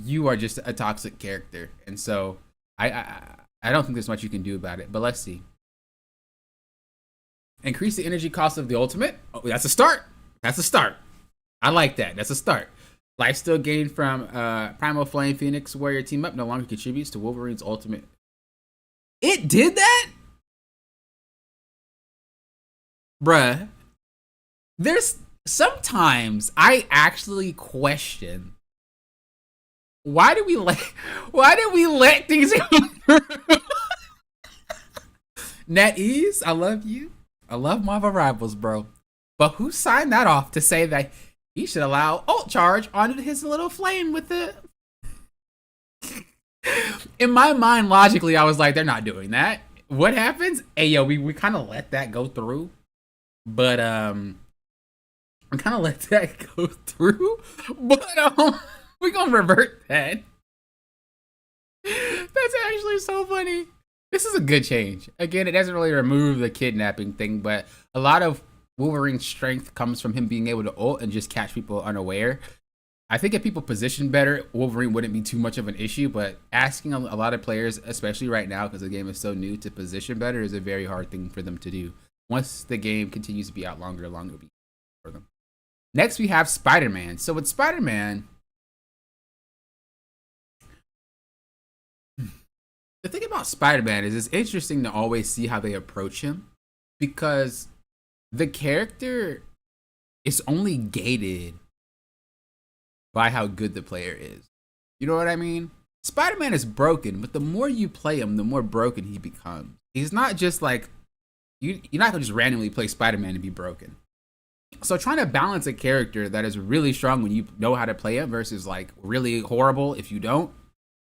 You are just a toxic character. And so I don't think there's much you can do about it, but let's see. Increase the energy cost of the ultimate. Oh, that's a start. That's a start. I like that. That's a start. Life steal gained from Primal Flame Phoenix Warrior team up no longer contributes to Wolverine's ultimate. It did that? Bruh. There's sometimes I actually question, why did we let things go? NetEase, I love you. I love Marvel Rivals, bro. But who signed that off to say that he should allow ult charge onto his little flame with the... In my mind, logically, I was like, they're not doing that. What happens? Hey, yo, we kind of let that go through. But, we kind of let that go through. But, we're going to revert that. That's actually so funny. This is a good change. Again, it doesn't really remove the kidnapping thing, but a lot of Wolverine's strength comes from him being able to ult and just catch people unaware. I think if people position better, Wolverine wouldn't be too much of an issue, but asking a lot of players, especially right now because the game is so new, to position better is a very hard thing for them to do. Once the game continues to be out longer will be for them. Next, we have Spider-Man. So with Spider-Man, the thing about Spider-Man is it's interesting to always see how they approach him, because the character is only gated by how good the player is. You know what I mean? Spider-Man is broken, but the more you play him, the more broken he becomes. He's not just like, you're not gonna just randomly play Spider-Man and be broken. So trying to balance a character that is really strong when you know how to play it versus like really horrible if you don't,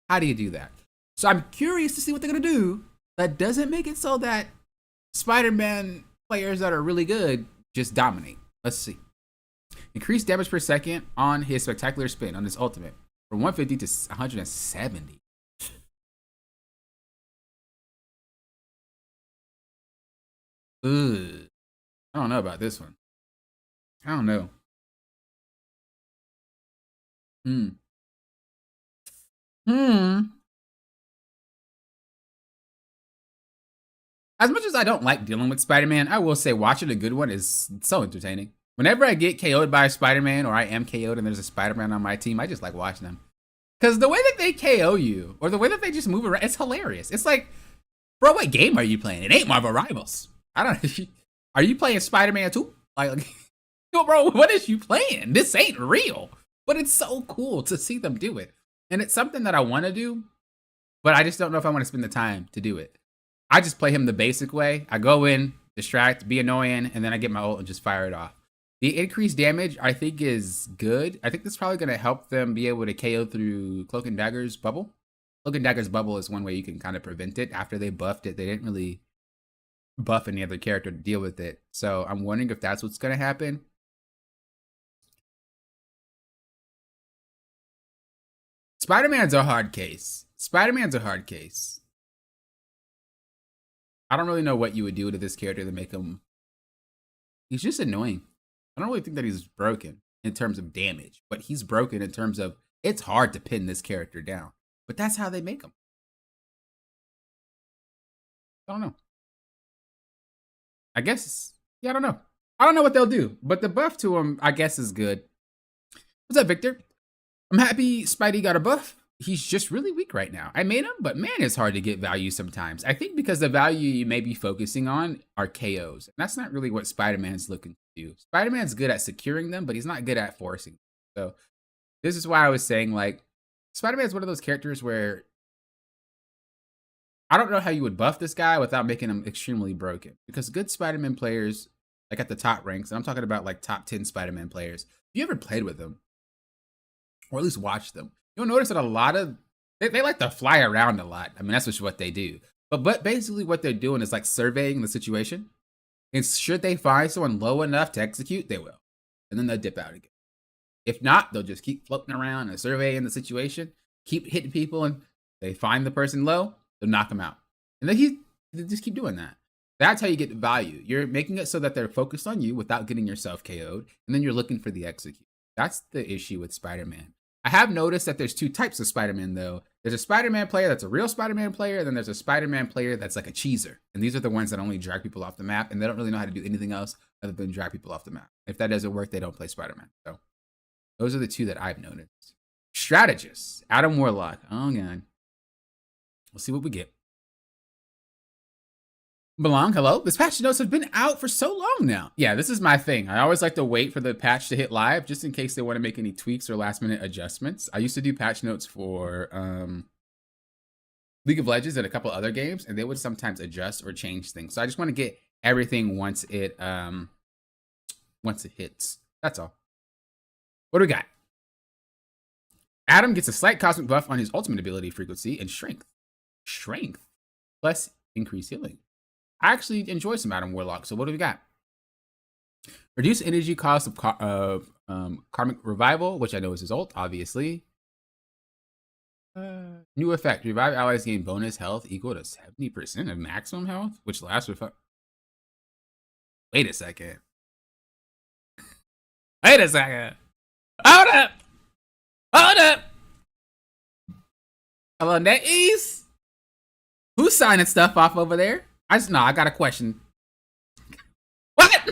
how do you do that? So I'm curious to see what they're gonna do that doesn't make it so that Spider-Man players that are really good just dominate. Let's see. Increased damage per second on his spectacular spin on his ultimate from 150 to 170. Ugh. I don't know about this one. I don't know. As much as I don't like dealing with Spider-Man, I will say watching a good one is so entertaining. Whenever I get KO'd by a Spider-Man or I am KO'd and there's a Spider-Man on my team, I just like watching them. Because the way that they KO you or the way that they just move around, it's hilarious. It's like, bro, what game are you playing? It ain't Marvel Rivals. I don't know. Are you playing Spider-Man 2? Like, yo, bro, what is you playing? This ain't real. But it's so cool to see them do it. And it's something that I want to do, but I just don't know if I want to spend the time to do it. I just play him the basic way. I go in, distract, be annoying, and then I get my ult and just fire it off. The increased damage, I think, is good. I think this is probably going to help them be able to KO through Cloak and Dagger's bubble. Cloak and Dagger's bubble is one way you can kind of prevent it. After they buffed it, they didn't really buff any other character to deal with it. So I'm wondering if that's what's going to happen. Spider-Man's a hard case. Spider-Man's a hard case. I don't really know what you would do to this character to make him... He's just annoying. I don't really think that he's broken in terms of damage, but he's broken in terms of it's hard to pin this character down. But that's how they make him. I don't know. I guess, yeah, I don't know. I don't know what they'll do, but the buff to him, I guess, is good. What's up, Victor? I'm happy Spidey got a buff. He's just really weak right now. I made him, but man, it's hard to get value sometimes. I think because the value you may be focusing on are KOs. And that's not really what Spider-Man's looking to do. Spider-Man's good at securing them, but he's not good at forcing them. So this is why I was saying, like, Spider-Man's one of those characters where I don't know how you would buff this guy without making him extremely broken. Because good Spider-Man players, like at the top ranks, and I'm talking about like top 10 Spider-Man players, if you ever played with them, or at least watched them, you'll notice that a lot of, they like to fly around a lot. I mean, that's just what they do. But basically what they're doing is like surveying the situation. And should they find someone low enough to execute, they will. And then they'll dip out again. If not, they'll just keep floating around and surveying the situation, keep hitting people, and they find the person low, they'll knock them out. And then they just keep doing that. That's how you get value. You're making it so that they're focused on you without getting yourself KO'd, and then you're looking for the execute. That's the issue with Spider-Man. I have noticed that there's two types of Spider-Man, though. There's a Spider-Man player that's a real Spider-Man player, and then there's a Spider-Man player that's like a cheeser. And these are the ones that only drag people off the map, and they don't really know how to do anything else other than drag people off the map. If that doesn't work, they don't play Spider-Man. So those are the two that I've noticed. Strategists. Adam Warlock. Oh, God. We'll see what we get. Belong, hello. This patch notes have been out for so long now. Yeah, this is my thing. I always like to wait for the patch to hit live just in case they want to make any tweaks or last minute adjustments. I used to do patch notes for League of Legends and a couple other games, and they would sometimes adjust or change things. So I just want to get everything once it hits. That's all. What do we got? Adam gets a slight cosmic buff on his ultimate ability frequency and strength. Strength plus increased healing. I actually enjoy some Adam Warlock. So what do we got? Reduce energy cost of Karmic Revival, which I know is his ult, obviously. New effect. Revive allies gain bonus health equal to 70% of maximum health, which lasts for... Wait a second. Wait a second. Hold up. Hold up. Hello, NetEase? Who's signing stuff off over there? I got a question. What?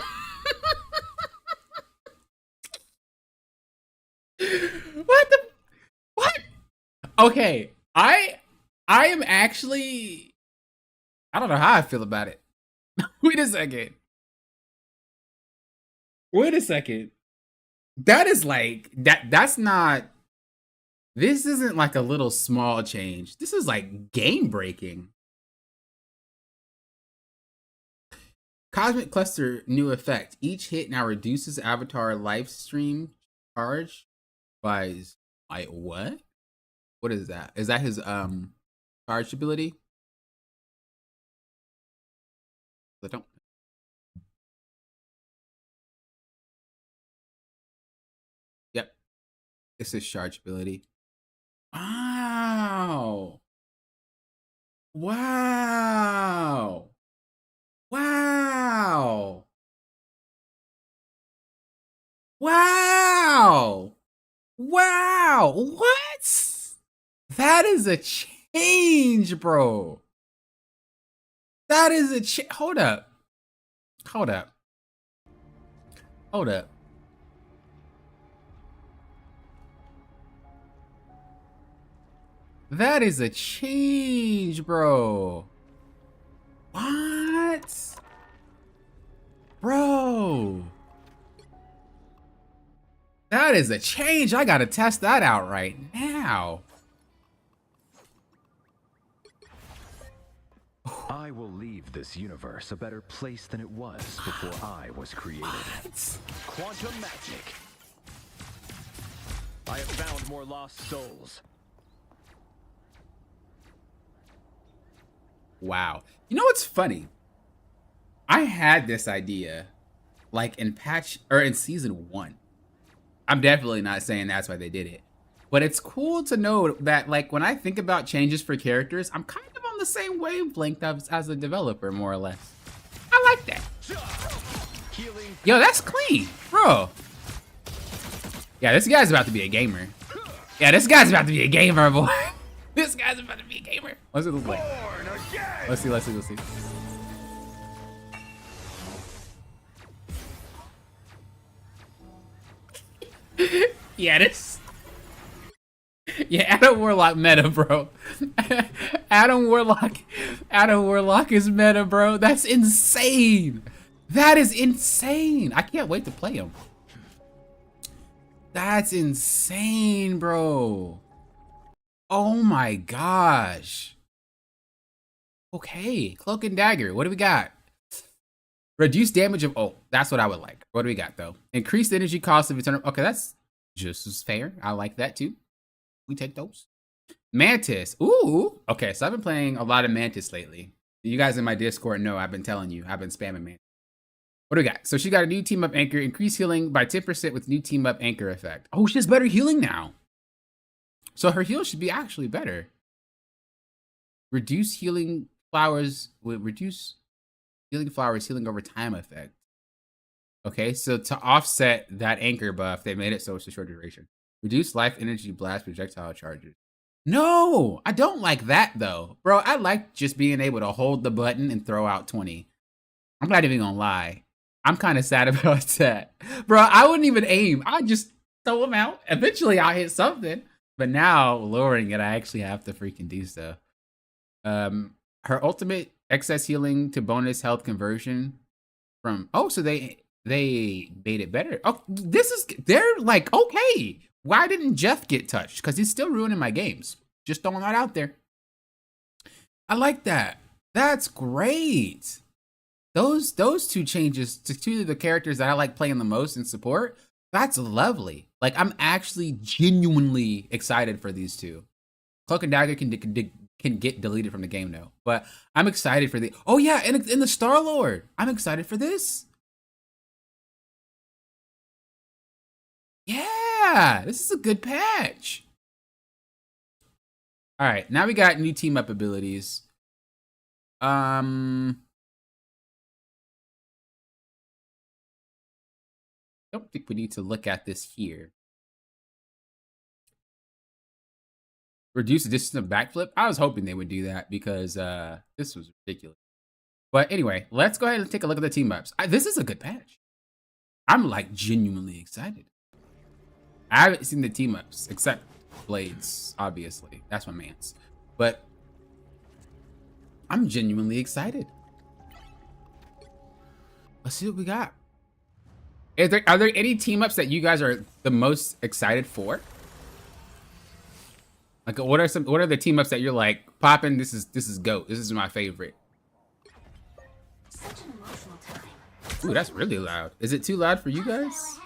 What? Okay, I am actually, I don't know how I feel about it. Wait a second. That is like that's not, this isn't like a little small change. This is like game breaking. Cosmic Cluster new effect. Each hit now reduces avatar life stream charge by like what? What is that? Is that his charge ability? I don't. Yep. It's his charge ability. Wow. Wow. Wow. Wow. Wow. What? That is a change, bro. That is a change. Hold up. Hold up. Hold up. That is a change, bro. What? Bro. That is a change. I gotta test that out right now. I will leave this universe a better place than it was before I was created. What? Quantum magic. I have found more lost souls. Wow. You know what's funny? I had this idea like in season 1. I'm definitely not saying that's why they did it. But it's cool to know that like when I think about changes for characters, I'm kind of on the same wavelength as a developer, more or less. I like that. Yo, that's clean, bro. Yeah, this guy's about to be a gamer. Yeah, this guy's about to be a gamer, boy. This guy's about to be a gamer. What's it look like? Let's see. Yeah, yeah, Adam Warlock meta, bro. Adam Warlock is meta, bro. That's insane. That is insane. I can't wait to play him. That's insane, bro. Oh my gosh. Okay, Cloak and Dagger. What do we got? Reduce damage of, oh, that's what I would like. What do we got though? Increased energy cost of eternal. Okay, that's just as fair. I like that too. We take those. Mantis. Ooh. Okay, so I've been playing a lot of Mantis lately. You guys in my Discord know I've been telling you. I've been spamming Mantis. What do we got? So she got a new team up anchor. Increase healing by 10% with new team up anchor effect. Oh, she has better healing now. So her heal should be actually better. Reduce healing flowers. Reduce healing flowers healing over time effect. Okay, so to offset that anchor buff, they made it so it's a short duration. Reduce life energy blast projectile charges. No, I don't like that though. Bro, I like just being able to hold the button and throw out 20. I'm not even gonna lie. I'm kind of sad about that. Bro, I wouldn't even aim. I'd just throw them out. Eventually I'll hit something. But now lowering it, I actually have to freaking do so. Her ultimate excess healing to bonus health conversion from, oh, so they made it better. Oh, they're like, okay. Why didn't Jeff get touched? Because he's still ruining my games. Just throwing that out there. I like that. That's great. Those two changes to two of the characters that I like playing the most in support, that's lovely. Like, I'm actually genuinely excited for these two. Cloak and Dagger can get deleted from the game now, but I'm excited for the, oh yeah, and in the Star-Lord, I'm excited for this. Yeah, this is a good patch. All right, now we got new team up abilities. Don't think we need to look at this here. Reduce the distance of backflip. I was hoping they would do that because this was ridiculous. But anyway, let's go ahead and take a look at the team ups. This is a good patch. I'm like genuinely excited. I haven't seen the team ups except Blades, obviously. That's my man's. But I'm genuinely excited. Let's see what we got. Are there any team ups that you guys are the most excited for? Like, what are the team ups that you're like, popping? This is GOAT. This is my favorite. Such an emotional time. Ooh, that's really loud. Is it too loud for you guys?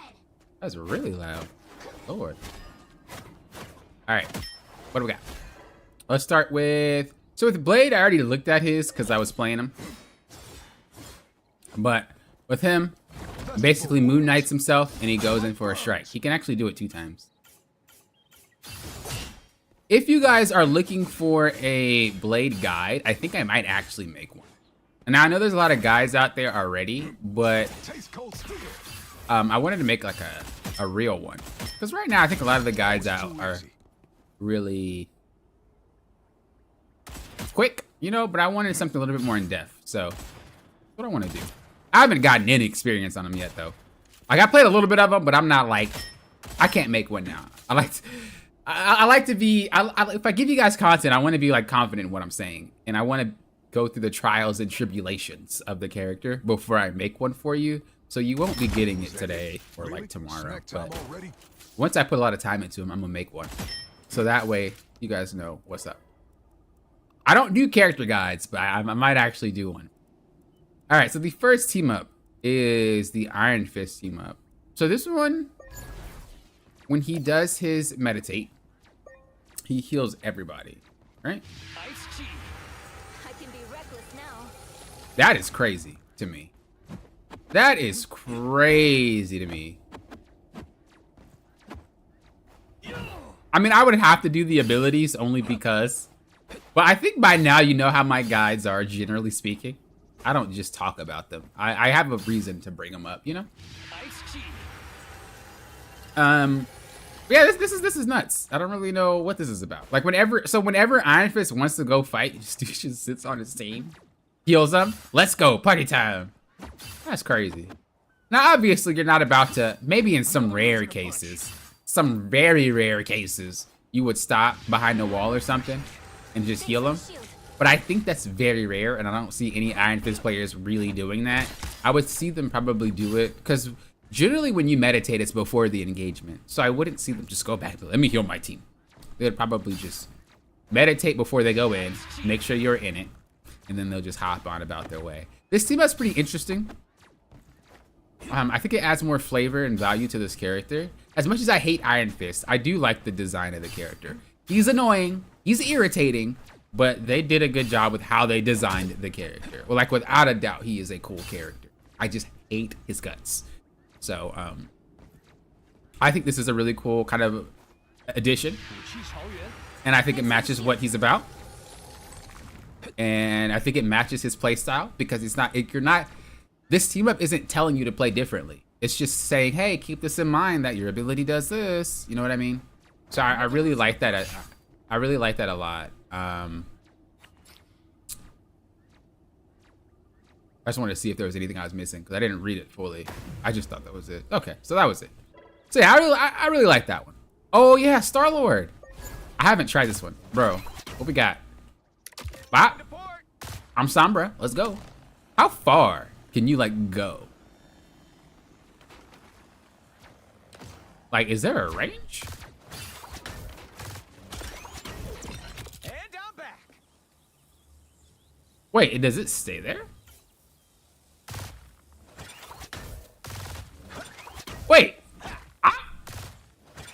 That's really loud. Lord. All right, what do we got? Let's start with, so with Blade, I already looked at his because I was playing him. But with him, basically Moon Knights himself and he goes in for a strike. He can actually do it 2 times. If you guys are looking for a Blade guide, I think I might actually make one. Now I know there's a lot of guides out there already, but I wanted to make like a real one. Because right now I think a lot of the guides out are really quick, you know, but I wanted something a little bit more in depth. So that's what I want to do. I haven't gotten any experience on them yet though. Like I played a little bit of them, but I'm not like, I can't make one now. I like to be, if I give you guys content, I want to be like confident in what I'm saying. And I want to go through the trials and tribulations of the character before I make one for you. So you won't be getting it today or like tomorrow. But once I put a lot of time into them, I'm gonna make one. So that way you guys know what's up. I don't do character guides, but I might actually do one. All right, so the first team up is the Iron Fist team up. So this one, when he does his meditate, he heals everybody, right? I can be reckless now. That is crazy to me. That is crazy to me. I mean, I would have to do the abilities only because, but I think by now you know how my guides are, generally speaking. I don't just talk about them. I have a reason to bring them up, you know? Yeah, this is nuts. I don't really know what this is about. Like whenever Iron Fist wants to go fight, he just sits on his team, heals them. Let's go, party time. That's crazy. Now, obviously, you're not about to, maybe in some rare cases, some very rare cases, you would stop behind a wall or something and just heal them. But I think that's very rare, and I don't see any Iron Fist players really doing that. I would see them probably do it, because generally when you meditate, it's before the engagement. So I wouldn't see them just go back to, let me heal my team. They'd probably just meditate before they go in, make sure you're in it, and then they'll just hop on about their way. This team is pretty interesting. I think it adds more flavor and value to this character. As much as I hate Iron Fist, I do like the design of the character. He's annoying, he's irritating, but they did a good job with how they designed the character. Well, like without a doubt, he is a cool character. I just hate his guts. So I think this is a really cool kind of addition. And I think it matches what he's about. And I think it matches his play style because it's not, this team up isn't telling you to play differently. It's just saying, hey, keep this in mind that your ability does this. You know what I mean? So I really like that. I really like that a lot. I just wanted to see if there was anything I was missing because I didn't read it fully. I just thought that was it. Okay, so that was it. So yeah, I really like that one. Oh yeah, Star-Lord. I haven't tried this one, bro. What we got? Bop. I'm Sombra. Let's go. How far can you like go? Like, is there a range? Wait, does it stay there? Wait. Ah.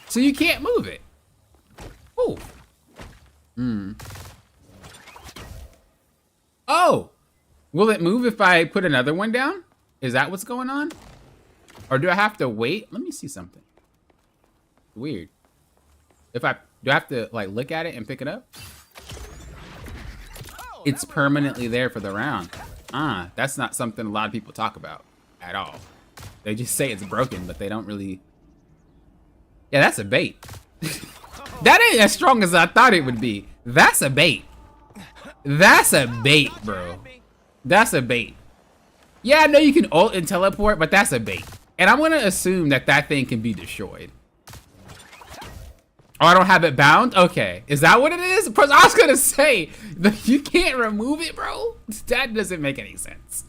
So you can't move it. Oh. Oh. Will it move if I put another one down? Is that what's going on? Or do I have to wait? Let me see something. Weird. Do I have to like look at it and pick it up? It's permanently there for the round. That's not something a lot of people talk about at all. They just say it's broken, but they don't really. Yeah, that's a bait. That ain't as strong as I thought it would be. That's a bait. That's a bait, bro. That's a bait. Yeah, I know you can ult and teleport, but that's a bait. And I'm gonna assume that that thing can be destroyed. Oh, I don't have it bound? Okay. Is that what it is? I was gonna say, you can't remove it, bro? That doesn't make any sense.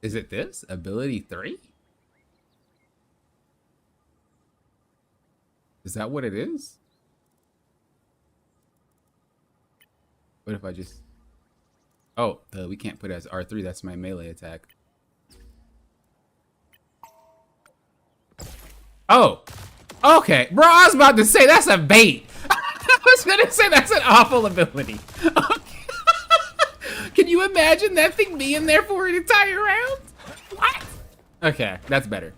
Is it this? Ability 3? Is that what it is? What if I just... Oh, we can't put it as R3. That's my melee attack. Oh, okay. Bro, I was about to say that's a bait. I was going to say that's an awful ability. Can you imagine that thing being there for an entire round? What? Okay, that's better.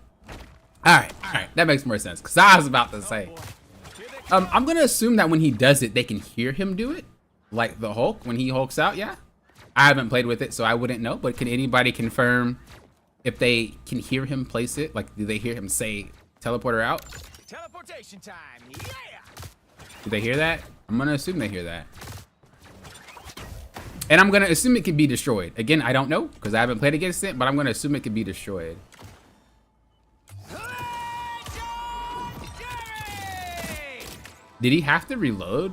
All right. That makes more sense because I was about to say. I'm going to assume that when he does it, they can hear him do it. Like the Hulk, when he hulks out, yeah. I haven't played with it, so I wouldn't know. But can anybody confirm if they can hear him place it? Like, do they hear him say, teleporter out? Teleportation time, yeah! Do they hear that? I'm going to assume they hear that. And I'm going to assume it can be destroyed. Again, I don't know, because I haven't played against it, but I'm going to assume it can be destroyed. Did he have to reload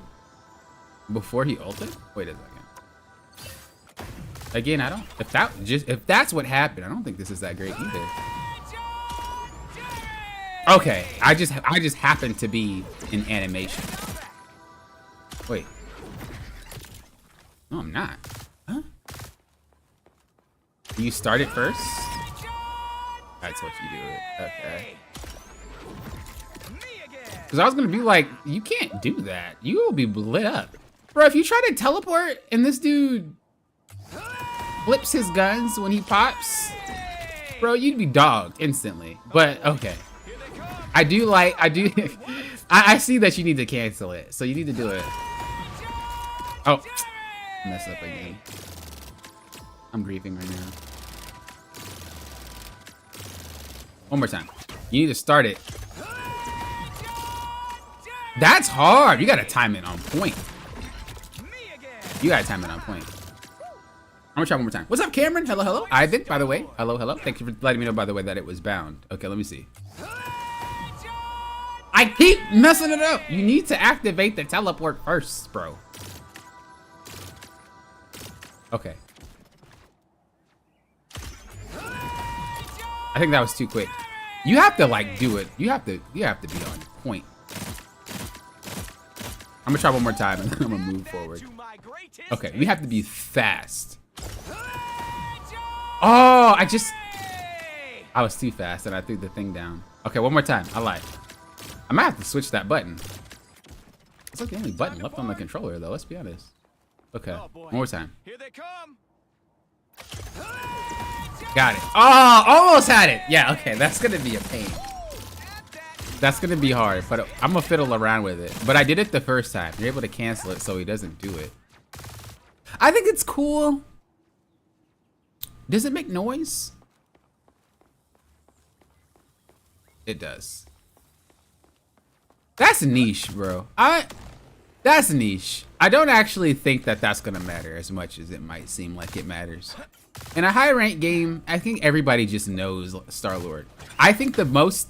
before he ulted? Wait a second. Again, I don't. If that's what happened, I don't think this is that great either. Okay, I just happened to be in animation. Wait. No, I'm not. Huh? You start it first? That's what you do it. Okay. Because I was going to be like, you can't do that. You will be lit up. Bro, if you try to teleport and this dude flips his guns when he pops, bro, you'd be dogged instantly. But, okay. I see that you need to cancel it. So you need to do it. Oh. Mess up again. I'm grieving right now. One more time. You need to start it. That's hard. You gotta time it on point. You gotta time it on point. I'm gonna try one more time. What's up, Cameron? Hello, hello. Ivan, by the way. Hello, hello. Thank you for letting me know, by the way, that it was bound. Okay, let me see. I keep messing it up. You need to activate the teleport first, bro. Okay. I think that was too quick. You have to like do it. You have to be on point. I'm gonna try one more time and then I'm gonna move forward. Okay, we have to be fast. Oh, I was too fast and I threw the thing down. Okay, one more time. I lied. I might have to switch that button. It's like the only button left on the controller though, let's be honest. Okay, one more time. Here they come. Got it. Oh, almost had it. Yeah, okay, that's gonna be a pain. That's gonna be hard, but I'm gonna fiddle around with it. But I did it the first time. You're able to cancel it so he doesn't do it. I think it's cool. Does it make noise? It does. That's niche, bro. That's niche. I don't actually think that that's gonna matter as much as it might seem like it matters. In a high rank game, I think everybody just knows Star-Lord. I think the most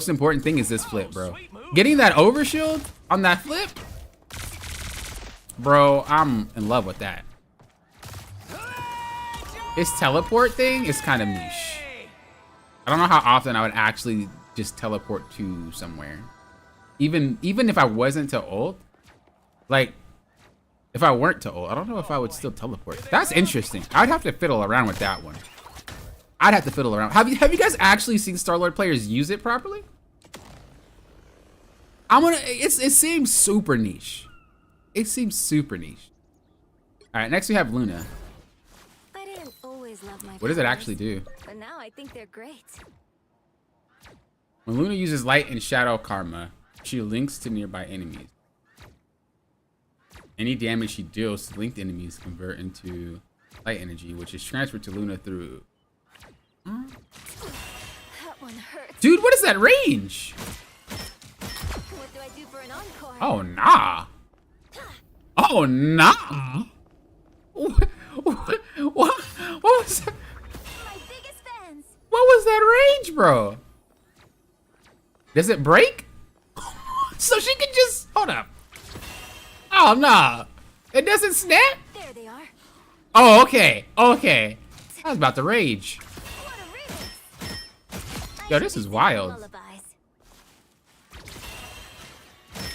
important thing is this flip, bro. Getting that overshield on that flip, bro, I'm in love with that. His teleport thing is kind of niche. I don't know how often I would actually just teleport to somewhere. Even if I wasn't to ult, like, if I weren't to ult, I don't know if I would still teleport. That's interesting. I'd have to fiddle around with that one. I'd have to fiddle around. Have you guys actually seen Star-Lord players use it properly? It seems super niche. It seems super niche. All right, next we have Luna. I didn't always love my What does it powers, actually do? but now I think they're great. When Luna uses light and shadow karma, she links to nearby enemies. Any damage she deals to linked enemies convert into light energy, which is transferred to Luna through. That one hurts. Dude, what is that range? What do I do for an encore? Oh, nah. Oh, nah. What was that? My biggest fans. What was that range, bro? Does it break? So she can just, hold up. Oh, nah. It doesn't snap? There they are. Oh, okay. Okay. I was about to rage. Yo, this is wild. Lullabies.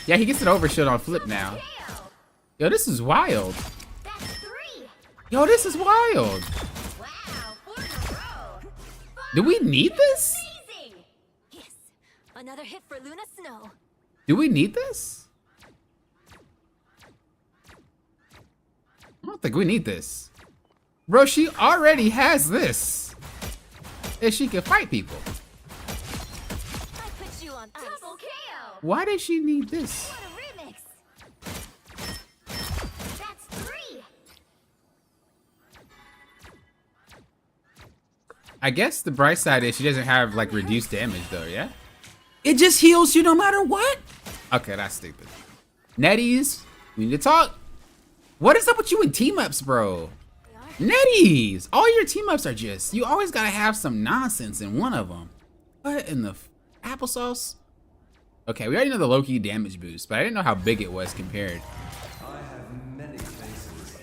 Yeah, he gets an overshield on flip now. Yo, this is wild. That's 3. Yo, this is wild. Wow, 4 in a row. Do we need this? Amazing. Yes, another hit for Luna Snow. Do we need this? I don't think we need this. Bro, she already has this. And she can fight people. I put you on ice. Double KO. Why does she need this? What a remix. That's 3. I guess the bright side is she doesn't have like reduced damage though, yeah? It just heals you no matter what? Okay, that's stupid. Netties, we need to talk. What is up with you in team-ups, bro? Netties! All your team-ups are just, you always gotta have some nonsense in one of them. What in the applesauce? Okay, we already know the low-key damage boost, but I didn't know how big it was compared. I have many faces.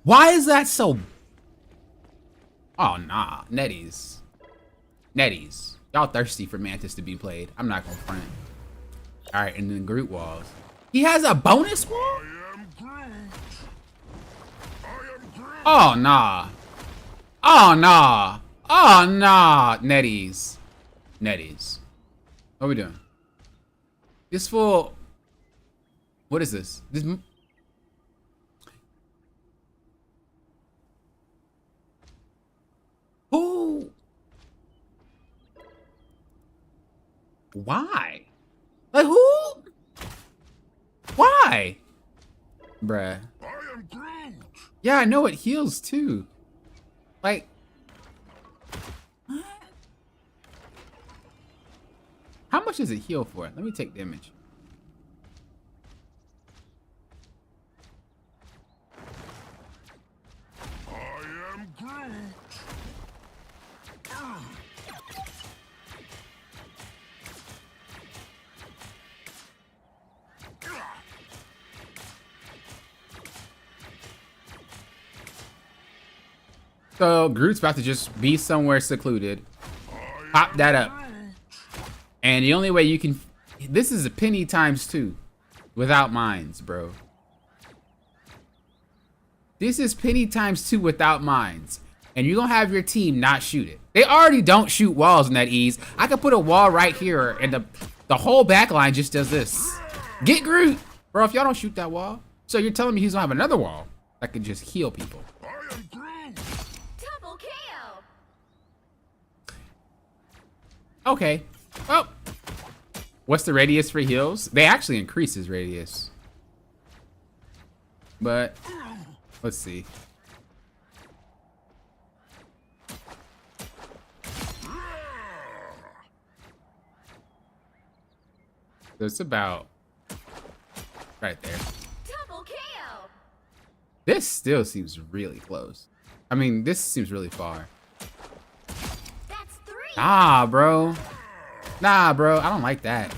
Why is that so? Oh, nah, Netties. Netties. Y'all thirsty for Mantis to be played. I'm not gonna front. All right, and then Groot walls. He has a bonus wall? Oh, nah. Oh, nah. Oh, nah. Netties. Netties. What are we doing? This fool. What is this? This. Who? Why? Like who? Why? Bruh. Yeah, I know it heals too. Like, what? How much does it heal for? Let me take damage. So Groot's about to just be somewhere secluded. Pop that up. And the only way you can, this is a penny times 2 without mines, bro. This is penny times 2 without mines. And you're gonna have your team not shoot it. They already don't shoot walls in that ease. I could put a wall right here and the whole back line just does this. Get Groot! Bro, if y'all don't shoot that wall, so you're telling me he's gonna have another wall that can just heal people. Double KO. Okay. Well, what's the radius for heals? They actually increase his radius. But let's see. It's about right there. Double KO. This still seems really close. I mean, this seems really far. That's 3. Nah, bro. Nah, bro. I don't like that.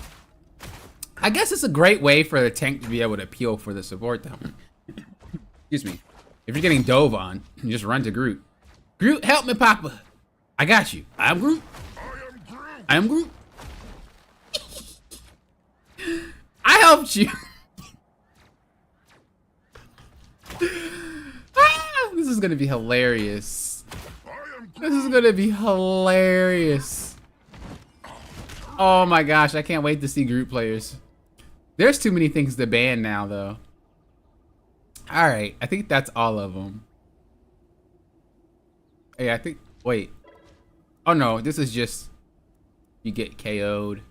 I guess it's a great way for the tank to be able to peel for the support, though. Excuse me. If you're getting dove on, you just run to Groot. Groot, help me, Papa. I got you. I'm Groot. I am Groot. I helped you. This is gonna be hilarious. This is gonna be hilarious. Oh my gosh, I can't wait to see Groot players. There's too many things to ban now, though. All right, I think that's all of them. Yeah, I think, wait. Oh no, this is just, you get KO'd.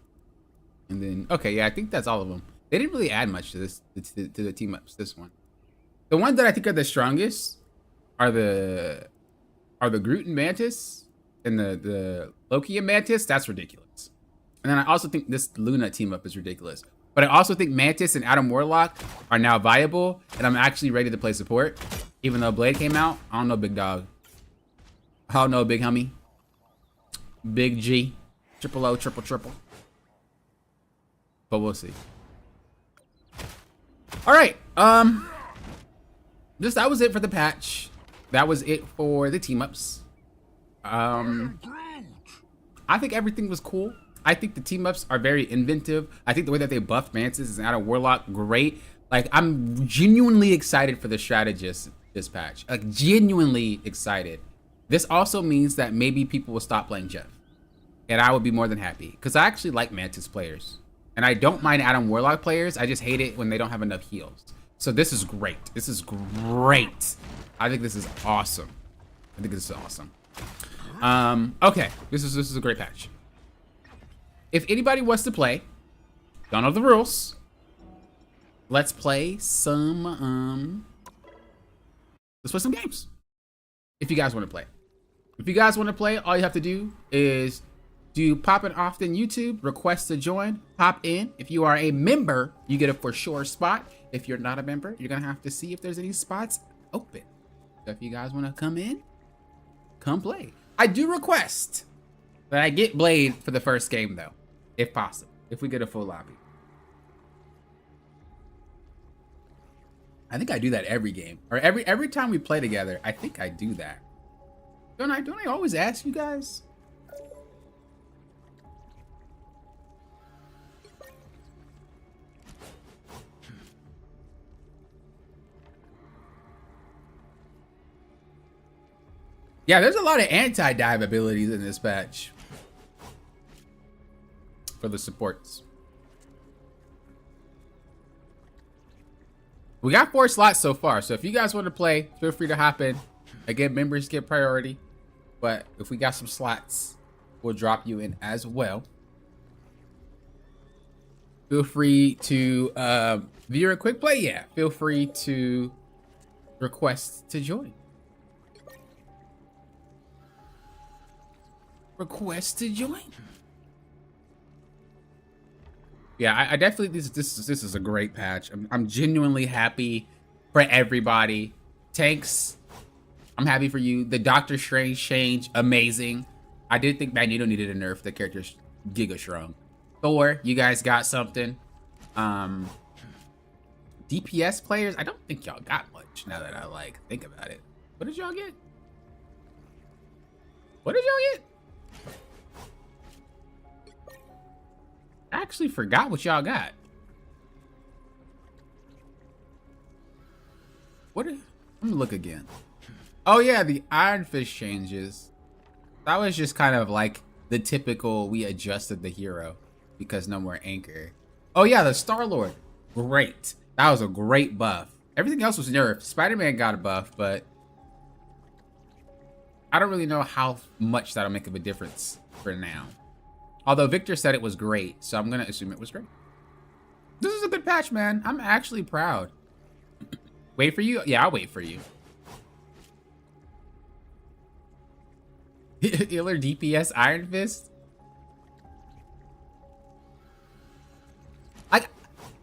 And then, okay, yeah, I think that's all of them. They didn't really add much to this, to the team ups, this one. The ones that I think are the strongest are the Groot and Mantis and the Loki and Mantis. That's ridiculous. And then I also think this Luna team up is ridiculous. But I also think Mantis and Adam Warlock are now viable, and I'm actually ready to play support. Even though Blade came out, I don't know, big dog. I don't know, big homie. Big G. Triple O, triple. But we'll see. All right, that was it for the patch. That was it for the team ups. I think everything was cool. I think the team ups are very inventive. I think the way that they buffed Mantis is out of Warlock, great. Like, I'm genuinely excited for the strategist this patch. Like, genuinely excited. This also means that maybe people will stop playing Jeff. And I would be more than happy. Because I actually like Mantis players. And I don't mind Adam Warlock players. I just hate it when they don't have enough heals. So this is great. This is great. I think this is awesome. I think this is awesome. Okay. This is a great patch. If anybody wants to play, don't know the rules. Let's play some games. If you guys want to play. If you guys want to play, all you have to do is do Poppin' Often YouTube, request to join, pop in. If you are a member, you get a for sure spot. If you're not a member, you're gonna have to see if there's any spots open. So if you guys want to come in, come play. I do request that I get Blade for the first game though, if possible, if we get a full lobby. I think I do that every game, or every time we play together. I think I do that. Don't I always ask you guys? Yeah, there's a lot of anti-dive abilities in this patch for the supports. We got 4 slots so far, so if you guys want to play, feel free to hop in. Again, members get priority, but if we got some slots, we'll drop you in as well. Feel free to view a quick play. Yeah, feel free to request to join. Request to join. Yeah, I definitely this is a great patch. I'm genuinely happy for everybody. Tanks, I'm happy for you. The Doctor Strange change, amazing. I did think Magneto needed a nerf. The character's giga strong. Thor, you guys got something. DPS players, I don't think y'all got much now that I like think about it. What did y'all get? What did y'all get? I actually forgot what y'all got. Let me look again. Oh yeah, the Iron Fist changes. That was just kind of like the typical, we adjusted the hero because no more anchor. Oh yeah, the Star-Lord. Great. That was a great buff. Everything else was nerfed. Spider-Man got a buff, but I don't really know how much that'll make of a difference for now. Although Victor said it was great, so I'm gonna assume it was great. This is a good patch, man. I'm actually proud. Wait for you? Yeah, I'll wait for you. Iller DPS Iron Fist? I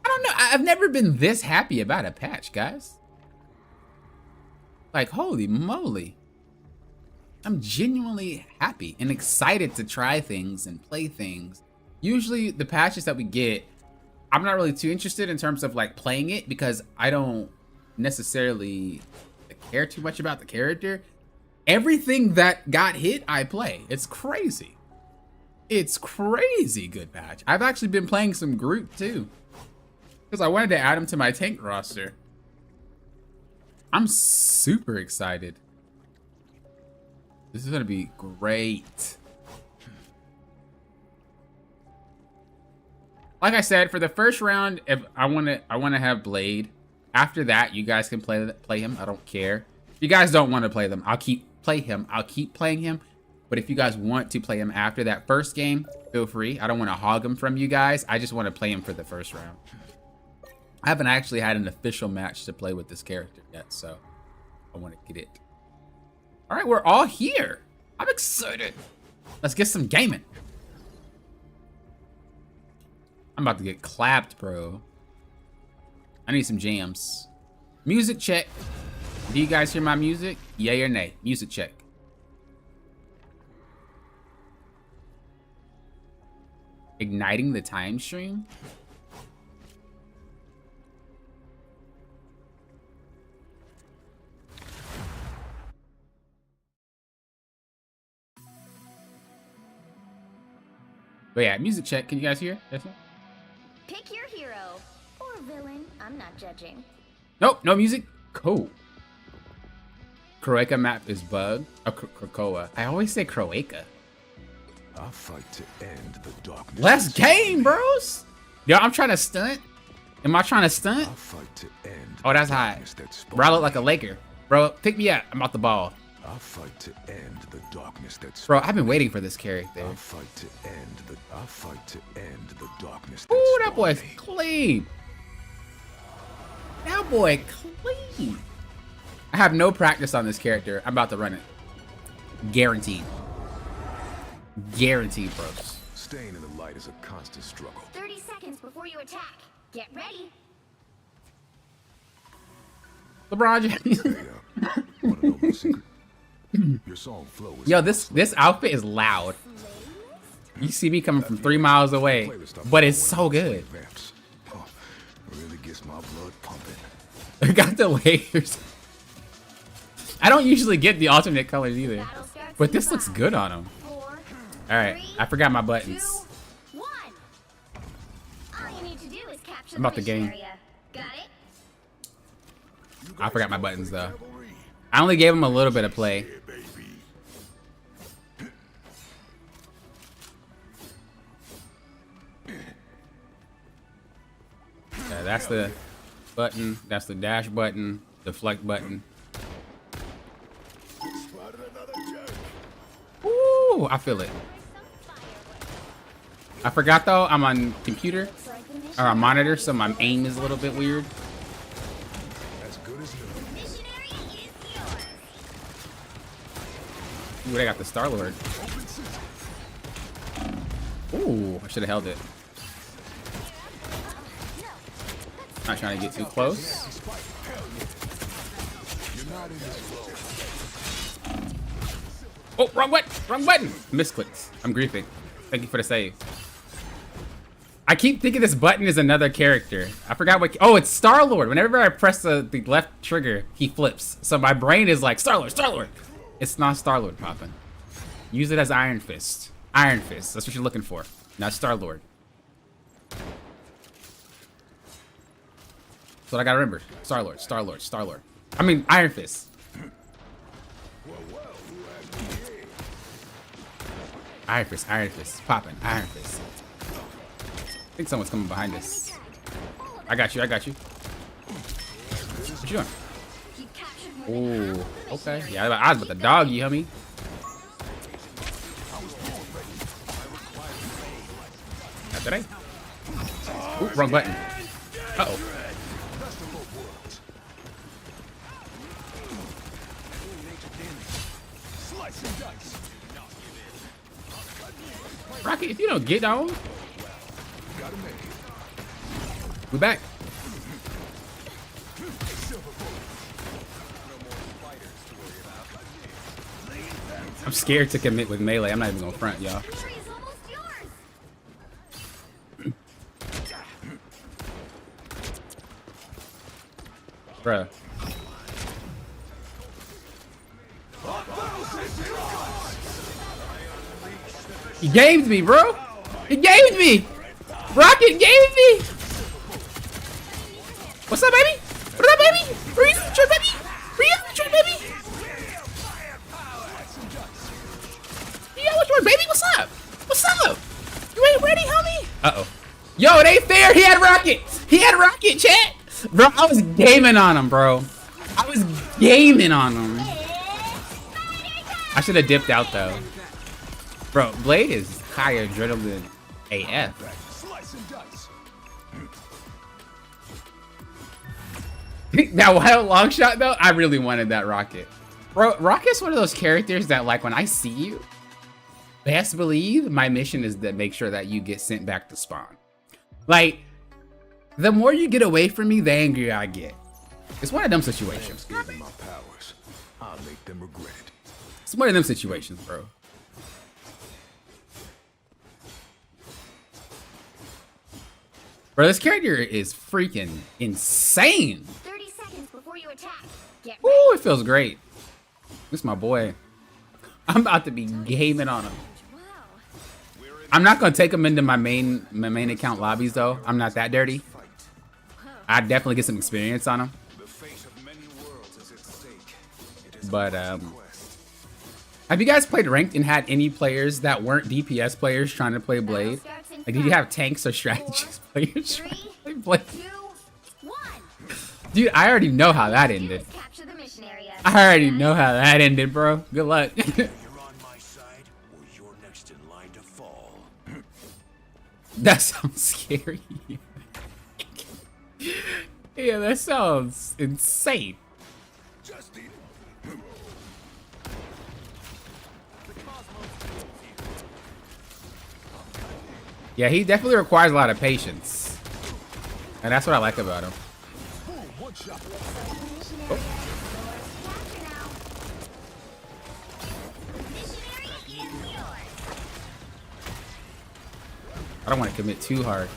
don't know. I've never been this happy about a patch, guys. Like, holy moly. I'm genuinely happy and excited to try things and play things. Usually the patches that we get, I'm not really too interested in terms of like playing it because I don't necessarily care too much about the character. Everything that got hit, I play. It's crazy. It's crazy good patch. I've actually been playing some Groot too because I wanted to add him to my tank roster. I'm super excited. This is gonna be great. Like I said, for the first round, if I wanna have Blade. After that, you guys can play him. I don't care. If you guys don't want to play them, I'll keep playing him. But if you guys want to play him after that first game, feel free. I don't want to hog him from you guys. I just want to play him for the first round. I haven't actually had an official match to play with this character yet, so I want to get it. All right, we're all here. I'm excited. Let's get some gaming. I'm about to get clapped, bro. I need some jams. Music check. Do you guys hear my music? Yay or nay? Music check. Igniting the time stream? But yeah, music check. Can you guys hear? Yes, no? Pick your hero. Or villain. I'm not judging. Nope, no music. Cool. Croaca map is bug. Oh, Krakoa. I always say Croaca. I fight to end the darkness. Let's game, bros. Yo, I'm trying to stunt. Am I trying to stunt? I fight to end Oh, that's the hot. darkness that spawned Bro, I look like a me. Laker. Bro, pick me up. I'm out the ball. I fight to end the darkness that Bro, spawned I've been me. waiting for this character. I fight to end the darkness that Ooh, that spawned boy's me. clean. That boy clean. I have no practice on this character. I'm about to run it. Guaranteed. Guaranteed, bros. Staying in the light is a constant struggle. 30 seconds before you attack. Get ready. LeBron James. Hey, wanna know my secret? Your song flow is Yo, this outfit is loud. You see me coming from 3 miles away, but it's so good. Vamps. Oh, really gets my blood pumping. I got the layers. I don't usually get the alternate colors either, Battle starts but in this looks 5, good on him. 4, All right, 3, I forgot my 2, buttons. 1. All you need to do is capture I'm about the mission game. area. Got it? I forgot my buttons though. I only gave him a little bit of play. Yeah, that's the button. That's the dash button. Deflect button. Ooh, I feel it. I forgot though, I'm on computer or on monitor, so my aim is a little bit weird. As good as new. Mission area is yours. Ooh, they got the Star-Lord. Ooh, I should have held it. Not trying to get too close. Oh, wrong button! Wrong button! Misclicks. I'm griefing. Thank you for the save. I keep thinking this button is another character. I forgot what. Oh, it's Star-Lord. Whenever I press the left trigger, he flips. So my brain is like, Star-Lord, Star-Lord. It's not Star-Lord popping. Use it as Iron Fist. Iron Fist. That's what you're looking for. Not Star-Lord. That's what I gotta remember. Star-Lord, Star-Lord, Star-Lord. I mean, Iron Fist. Iron Fist, popping, Iron Fist. I think someone's coming behind us. I got you. What you doing? You captured more than half Ooh, of the mission okay. area. Yeah, I was about to dog you, homie. Not today. Ooh, wrong button. Uh-oh. Rocket, if you don't get on, we back. I'm scared to commit with melee. I'm not even gonna front, y'all. Glory is almost yours. Bruh. He gamed me, bro. He gamed me. Rocket gamed me. What's up, baby? What up, baby? Breathe, trip, baby. Breathe, trip, baby. Yeah, what's your baby? What's up? What's up? You ain't ready, homie? Uh-oh. Yo, it ain't fair. He had rocket. He had rocket, chat. Bro, I was gaming on him, bro. I was gaming on him. I should have dipped out, though. Bro, Blade is high adrenaline AF. Slice and dice. That wild long shot, though, I really wanted that rocket. Bro, Rocket's one of those characters that, like, when I see you, best believe my mission is to make sure that you get sent back to spawn. Like, the more you get away from me, the angrier I get. It's one of them situations. Gave them my powers. I'll make them regret it. It's one of them situations, bro. Bro, this character is freaking insane. 30 seconds before you attack. Get ready. Ooh, it feels great. This is my boy. I'm about to be gaming on him. Wow. We're in I'm not gonna take him into my main account lobbies though. I'm not that dirty. I'd definitely get some experience on him. But have you guys played ranked and had any players that weren't DPS players trying to play Blade? Like, did you have tanks or strategist players trying to play Blade? Dude, I already know how that ended. I already know how that ended, bro. Good luck. You're on my side, or you're next in line to fall. That sounds scary. Yeah, that sounds insane. Yeah, he definitely requires a lot of patience. And that's what I like about him. Oh. I don't want to commit too hard.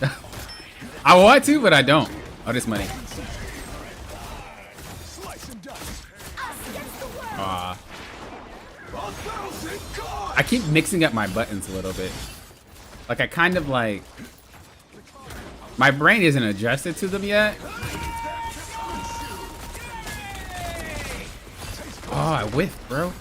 I want to, but I don't. Oh, this money. I keep mixing up my buttons a little bit. Like, I kind of like... My brain isn't adjusted to them yet. Oh, I whiffed, bro.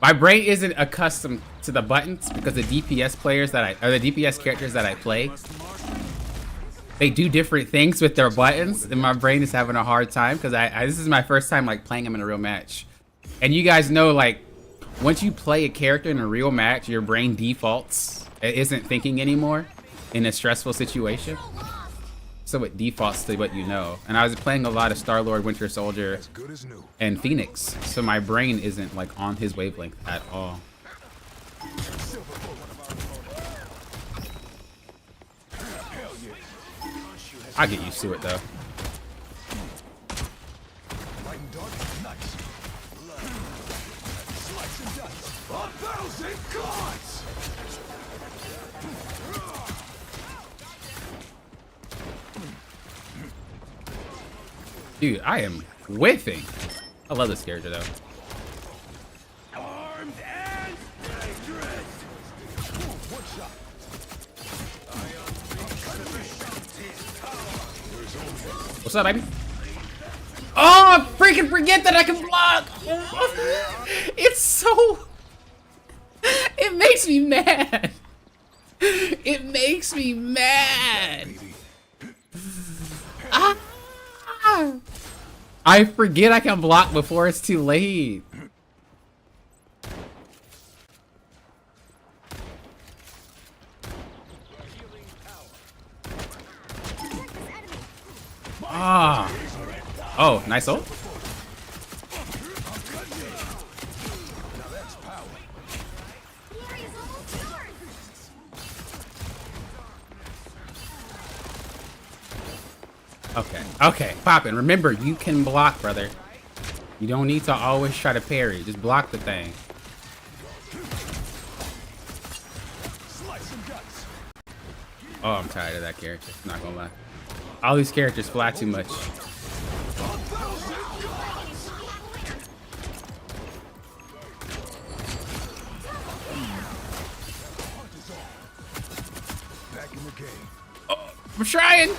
My brain isn't accustomed to the buttons because the DPS players that the DPS characters that I play, they do different things with their buttons, and my brain is having a hard time because this is my first time like playing them in a real match. And you guys know, like, once you play a character in a real match, your brain defaults. It isn't thinking anymore in a stressful situation. So it defaults to what you know. And I was playing a lot of Star-Lord, Winter Soldier, and Phoenix. So my brain isn't like on his wavelength at all. I'll get used to it though. Dude, I am whiffing. I love this character though. Armed and dangerous. What's up, baby? Oh, I freaking forget that I can block. It's so... It makes me mad. It makes me mad. Ah. I forget I can block before it's too late. Ah. Oh, nice ult. Okay, okay, poppin'. Remember, you can block, brother. You don't need to always try to parry. Just block the thing. Oh, I'm tired of that character. Not gonna lie. All these characters fly too much. Oh, I'm trying.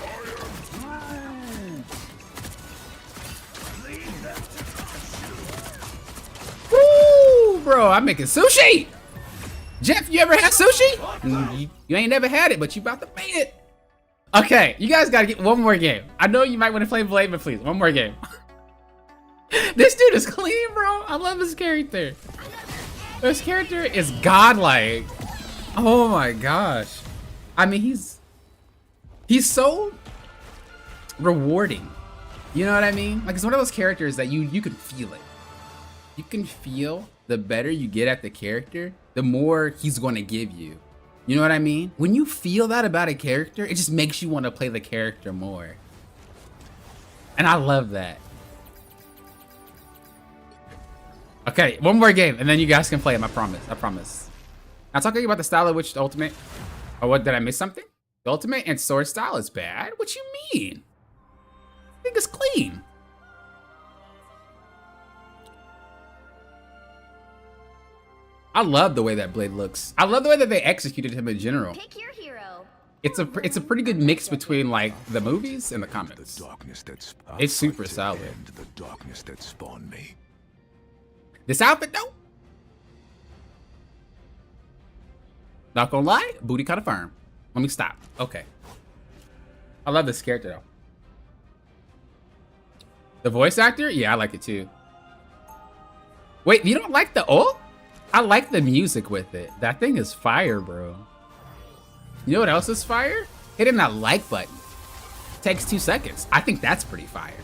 Woo, bro, I'm making sushi. Jeff, you ever had sushi? You ain't never had it, but you about to make it. Okay, you guys gotta get one more game. I know you might want to play Blade, but please, one more game. This dude is clean, bro. I love his character. This character is godlike. Oh my gosh. I mean, he's so rewarding. You know what I mean? Like, it's one of those characters that you can feel it. You can feel the better you get at the character, the more he's going to give you. You know what I mean? When you feel that about a character, it just makes you want to play the character more. And I love that. Okay, one more game, and then you guys can play him. I promise. I promise. Now, talking about the style of which the ultimate... Oh, what? Did I miss something? The ultimate and sword style is bad? What you mean? I think it's clean. I love the way that Blade looks. I love the way that they executed him in general. Pick your hero. It's a pretty good mix between like the movies and the comics. Darkness that's It's super solid. the darkness that spawned me. This outfit though, not gonna lie, booty kind of firm. Let me stop. Okay. I love this character though. The voice actor, yeah, I like it too. Wait, you don't like the ult? I like the music with it. That thing is fire, bro. You know what else is fire? Hitting that like button. Takes 2 seconds. I think that's pretty fire.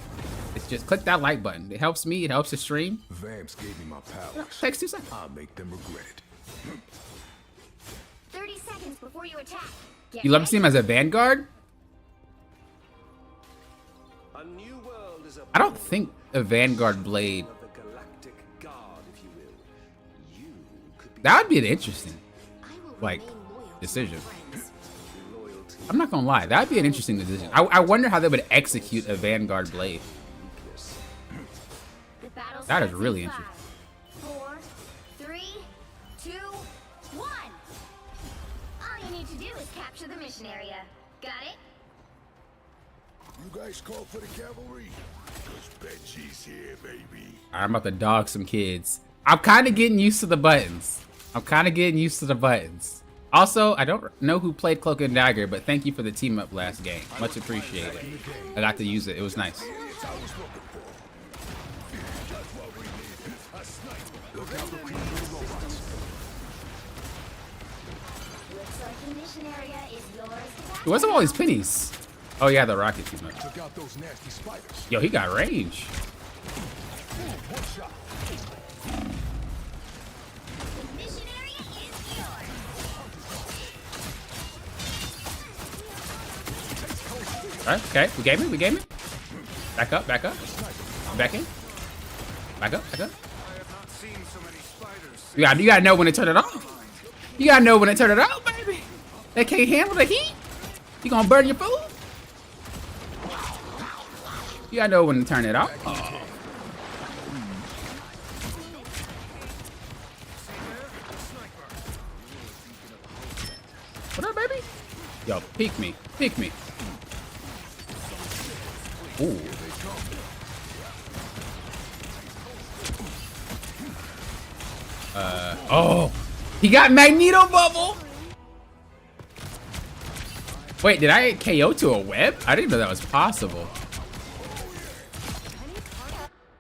It's just click that like button. It helps me, it helps the stream. Vamps gave me my powers. Takes 2 seconds. I'll make them regret it. 30 seconds before you attack. Get You love to ready. see him as a vanguard? A new world is I don't think a vanguard blade. of the galactic guard, if you will. You could be That would be an interesting I will like remain loyal to decision. my friends. loyalty. I'm not gonna lie, that'd be an interesting decision. I wonder how they would execute a vanguard blade. The battle That is starts really in interesting. 5, 4, 3, 2, 1. All you need to do is capture the mission area. Got it? You guys call for the cavalry? Cause Benji's here, baby. I'm about to dog some kids. I'm kind of getting used to the buttons. Also, I don't know who played Cloak and Dagger, but thank you for the team up last game. Much appreciated. I got to use it. It was nice. Looks like the mission area is yours to capture. What's up with all these pennies? Oh yeah, the rocket team up. Took out those nasty spiders. Yo, he got range. One shot. The mission area is yours. All right, okay, we game it. Back up. Back in. Back up. You gotta know when to turn it off. You gotta know when to turn it off, baby. They can't handle the heat. You gonna burn your food. You gotta know when to turn it off. What up, baby? Yo, peek me. Ooh. Oh, he got Magneto Bubble. Wait, did I KO to a web? I didn't know that was possible.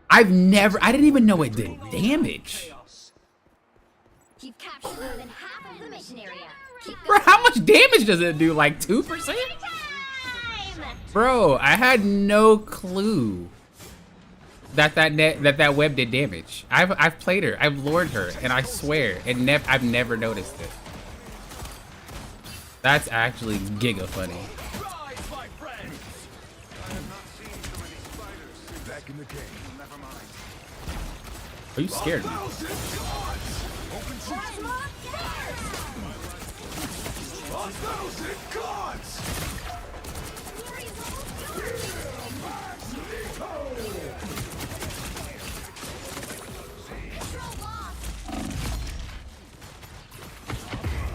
I didn't even know it did damage. You've captured more than half of the mission area. Keep Bro, how much damage does it do? Like 2%? time! Bro, I had no clue that web did damage. I've played her, I've lured her, and I swear, I've never noticed it. That's actually giga funny. Rise, my friends! Back in the game. Never mind. Are you scared of me?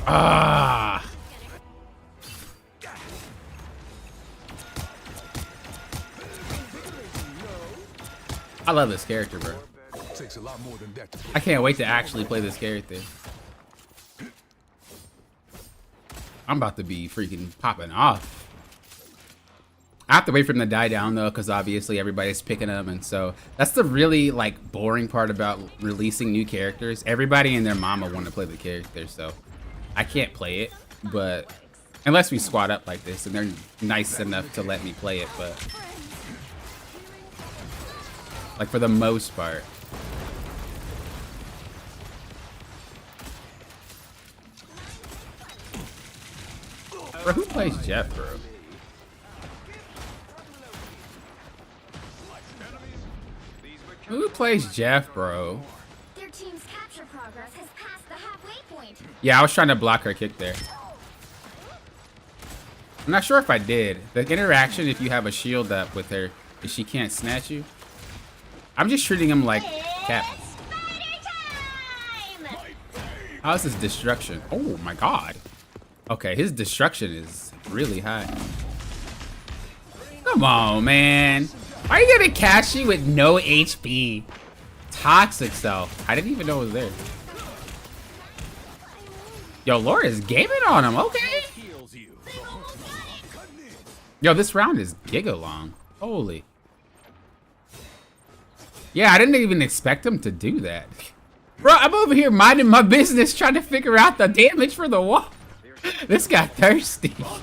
Ah! I love this character, bro. Takes a lot more than that to I can't wait to actually play this character. I'm about to be freaking popping off. I have to wait for them to die down though, because obviously everybody's picking them, and so that's the really like boring part about releasing new characters. Everybody and their mama want to play the character, so I can't play it. But unless we squad up like this, and they're nice enough to let me play it, but like for the most part. Bro, who plays Jeff, bro? Who plays Jeff, bro? Their team's capture progress has passed the halfway point. Yeah, I was trying to block her kick there. I'm not sure if I did. The interaction, if you have a shield up with her, if she can't snatch you. I'm just treating him like cap. Spider time! How's his destruction? Oh my god. Okay, his destruction is really high. Come on, man. Why are you gonna catch you with no HP? Toxic self. I didn't even know it was there. Yo, Laura is gaming on him. Okay. Heals you. Yo, this round is giga long. Holy. Yeah, I didn't even expect him to do that. Bro, I'm over here minding my business trying to figure out the damage for the wall. This guy thirsty. I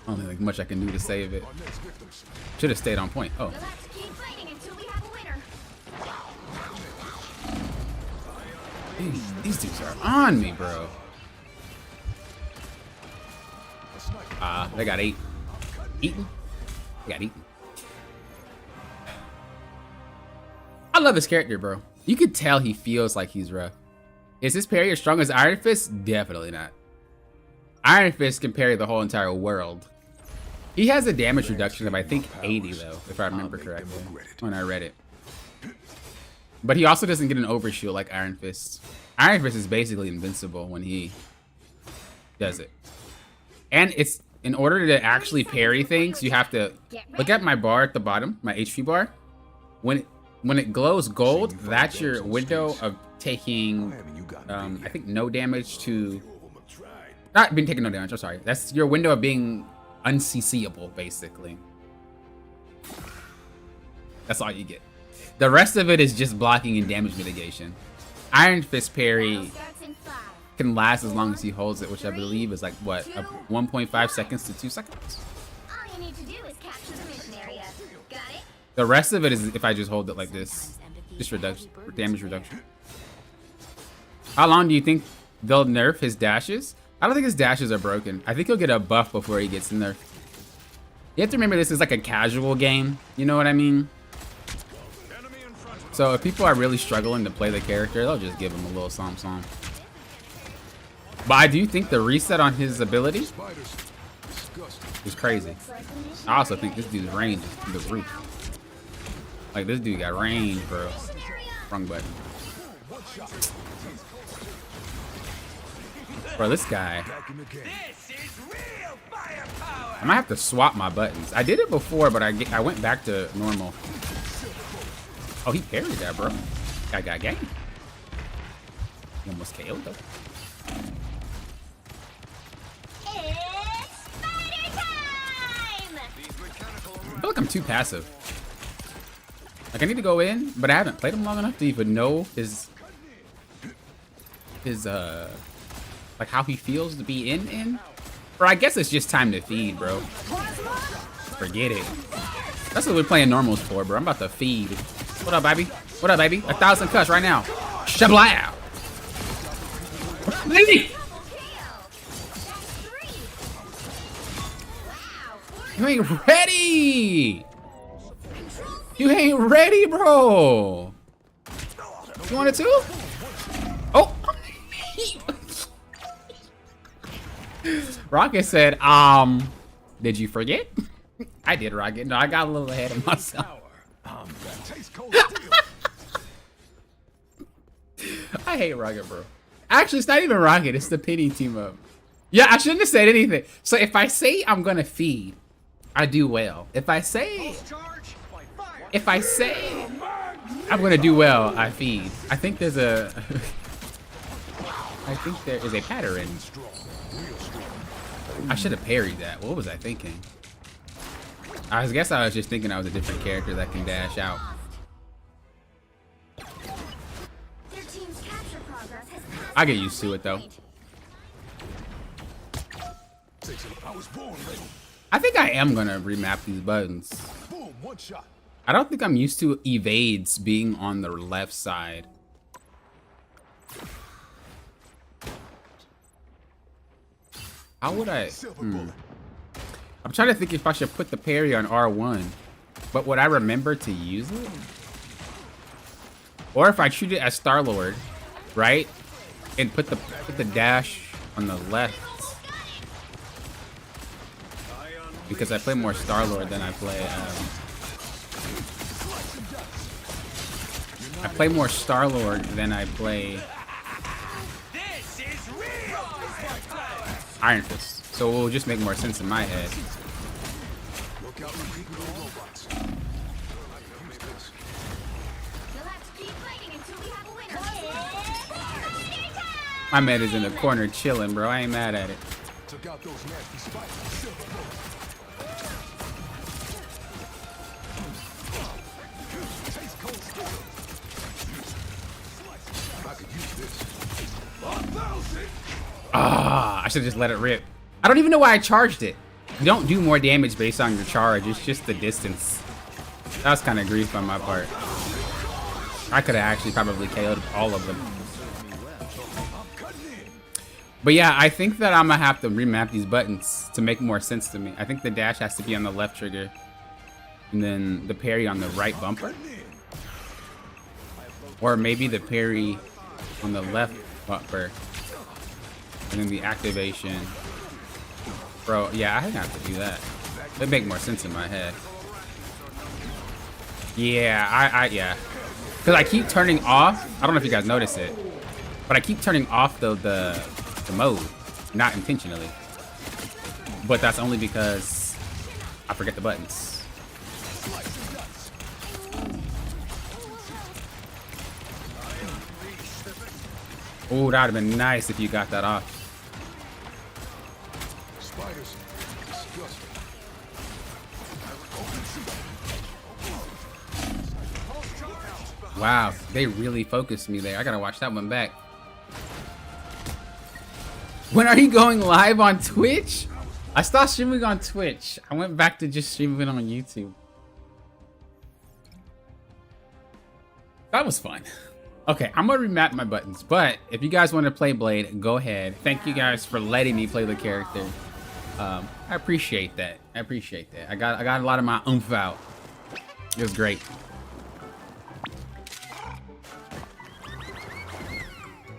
don't think like much I can do to save it. Should have stayed on point. Oh. You'll have to keep fighting until we have a winner. These dudes are on me, bro. They got eaten. They got eaten. I love his character, bro. You could tell he feels like he's rough. Is his parry as strong as Iron Fist? Definitely not. Iron Fist can parry the whole entire world. He has a damage reduction of, I think, 80, though, if I remember correctly, when I read it. But he also doesn't get an overshield like Iron Fist. Iron Fist is basically invincible when he does it. And it's, in order to actually parry things, you have to look at my bar at the bottom, my HP bar. When it glows gold, that's your window of taking, I think, no damage to... Not being taken no damage, I'm sorry. That's your window of being unCCable, basically. That's all you get. The rest of it is just blocking and damage mitigation. Iron Fist parry can last as long as he holds it, which I believe is like, what, 1.5 seconds to 2 seconds? All you need to do is capture the mission area. Got it? The rest of it is if I just hold it like this. Just damage reduction. How long do you think they'll nerf his dashes? I don't think his dashes are broken. I think he'll get a buff before he gets nerfed. You have to remember this is like a casual game. You know what I mean? So if people are really struggling to play the character, they'll just give him a little something. But I do think the reset on his ability is crazy. I also think this dude's range is through the roof. Like, this dude got range, bro. Wrong button. Bro, this guy. I might have to swap my buttons. I did it before, but I went back to normal. Oh, he parried that, bro. Guy got game. He almost KO'd though. It's spider time! I feel like I'm too passive. Like, I need to go in, but I haven't played him long enough to even know his like how he feels to be in. Bro, I guess it's just time to feed, bro. Forget it. That's what we're playing normals for, bro. I'm about to feed. What up, baby? What up, baby? 1,000 cuts right now. Shablow. Baby! You ain't ready! You ain't ready, bro! You want it too? Oh! Rocket said, did you forget? I did, Rocket. No, I got a little ahead of myself. I hate Rocket, bro. Actually, it's not even Rocket. It's the pity team up. Yeah, I shouldn't have said anything. So if I say I'm gonna feed, I do well. If I say I'm gonna do well, I feed. I think there is a pattern. I should have parried that. What was I thinking? I guess I was just thinking I was a different character that can dash out. Their team's capture progress has passed I get used to it though. I think I am gonna remap these buttons. I don't think I'm used to evades being on the left side. How would I? I'm trying to think if I should put the parry on R1, but would I remember to use it? Or if I treat it as Star-Lord, right? And put the dash on the left. Because I play more Star-Lord than I play I play more Star-Lord than I play This is real. Iron Fist. So it will just make more sense in my head. Look out for people and robots. You'll have to keep fighting until we have a winner. My man is in the corner chilling, bro. I ain't mad at it. Took out those nasty spikes. Silver bullet. Taste cold steel. I could use this. 1,000. Ah, I should just let it rip. I don't even know why I charged it. You don't do more damage based on your charge. It's just the distance. That was kind of grief on my part. I could have actually probably KO'd all of them. But yeah, I think that I'm gonna have to remap these buttons to make more sense to me. I think the dash has to be on the left trigger, and then the parry on the right bumper. Or maybe the parry on the left bumper, and then the activation. Bro, yeah, I think I have to do that. It'd make more sense in my head. Yeah, yeah. Because I keep turning off, I don't know if you guys notice it, but I keep turning off the mode, not intentionally. But that's only because I forget the buttons. Oh, that would have been nice if you got that off. Spiders. Disgusting. Wow, they really focused me there. I gotta watch that one back. When are you going live on Twitch? I stopped streaming on Twitch. I went back to just streaming on YouTube. That was fun. Okay, I'm gonna remap my buttons, but if you guys want to play Blade, go ahead. Thank you guys for letting me play the character. I appreciate that. I appreciate that. I got a lot of my oomph out. It was great.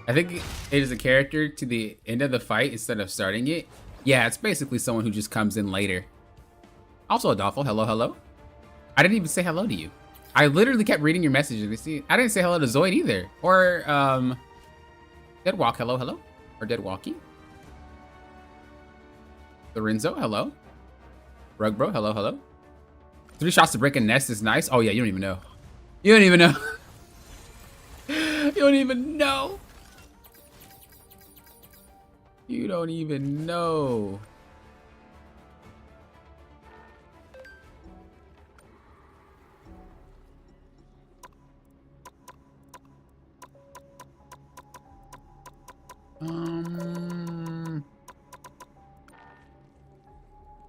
I think it is a character to the end of the fight instead of starting it. Yeah, it's basically someone who just comes in later. Also, Adolfo, hello, hello. I didn't even say hello to you. I literally kept reading your messages. You see, I didn't say hello to Zoid either. Or, Deadwalk, hello, hello. Or Deadwalkie. Lorenzo, hello. Rugbro, hello, hello. 3 shots to break a nest is nice. Oh yeah, you don't even know. You don't even know. You don't even know. You don't even know.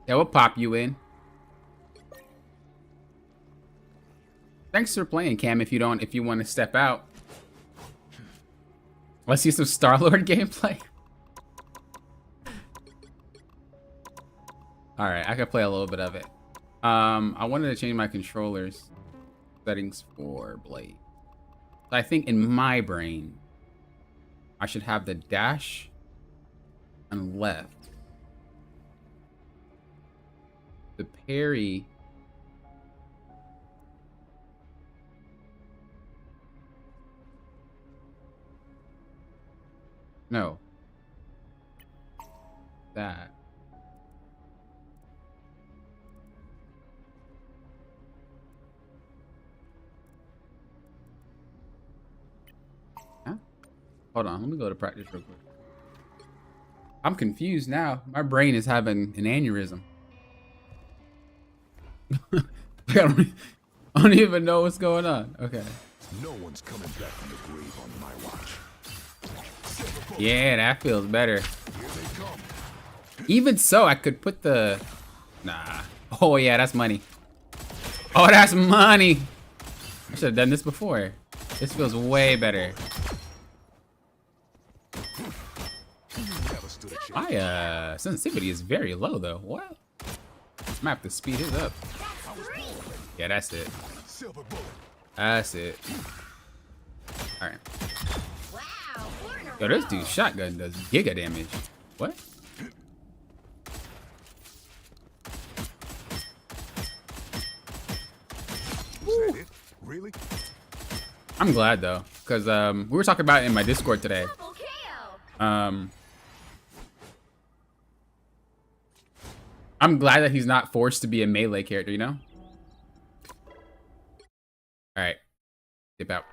Yeah, we'll pop you in. Thanks for playing, Cam. If you want to step out, let's see some Star-Lord gameplay. All right, I can play a little bit of it. I wanted to change my controllers settings for Blade. So I think in my brain, I should have the dash on left. The parry no. That. Huh? Hold on, let me go to practice real quick. I'm confused now. My brain is having an aneurysm. I don't even know what's going on. Okay. No one's coming back from the grave on my watch. Yeah, that feels better. Here they come. Even so, I could put the... Nah. Oh, yeah, that's money. Oh, that's money. I should have done this before. This feels way better. My sensitivity is very low, though. What? I'm gonna have to speed his up. Yeah, that's it. Silver bullet. That's it. All right. Wow, we're in a Yo, this row. dude's shotgun does giga damage. What? Was that it? Really? I'm glad though, because we were talking about it in my Discord today. Double KO. I'm glad that he's not forced to be a melee character, you know? Alright. Dip out.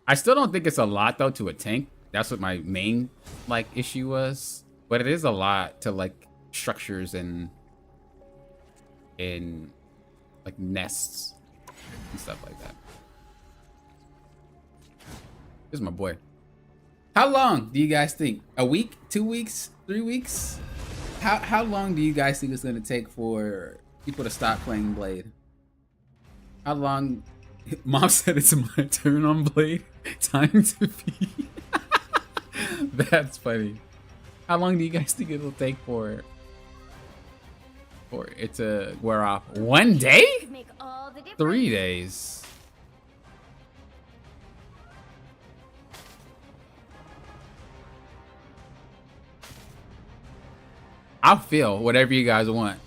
I still don't think it's a lot though to a tank. That's what my main like issue was. But it is a lot to like structures and like nests and stuff like that. This is my boy. How long do you guys think? A week? 2 weeks? 3 weeks? How long do you guys think it's gonna take for people to stop playing Blade? How long? Mom said it's my turn on Blade. Time to be. That's funny. How long do you guys think it'll take for it to wear off? 1 day? Make all the difference. 3 days. I'll feel whatever you guys want.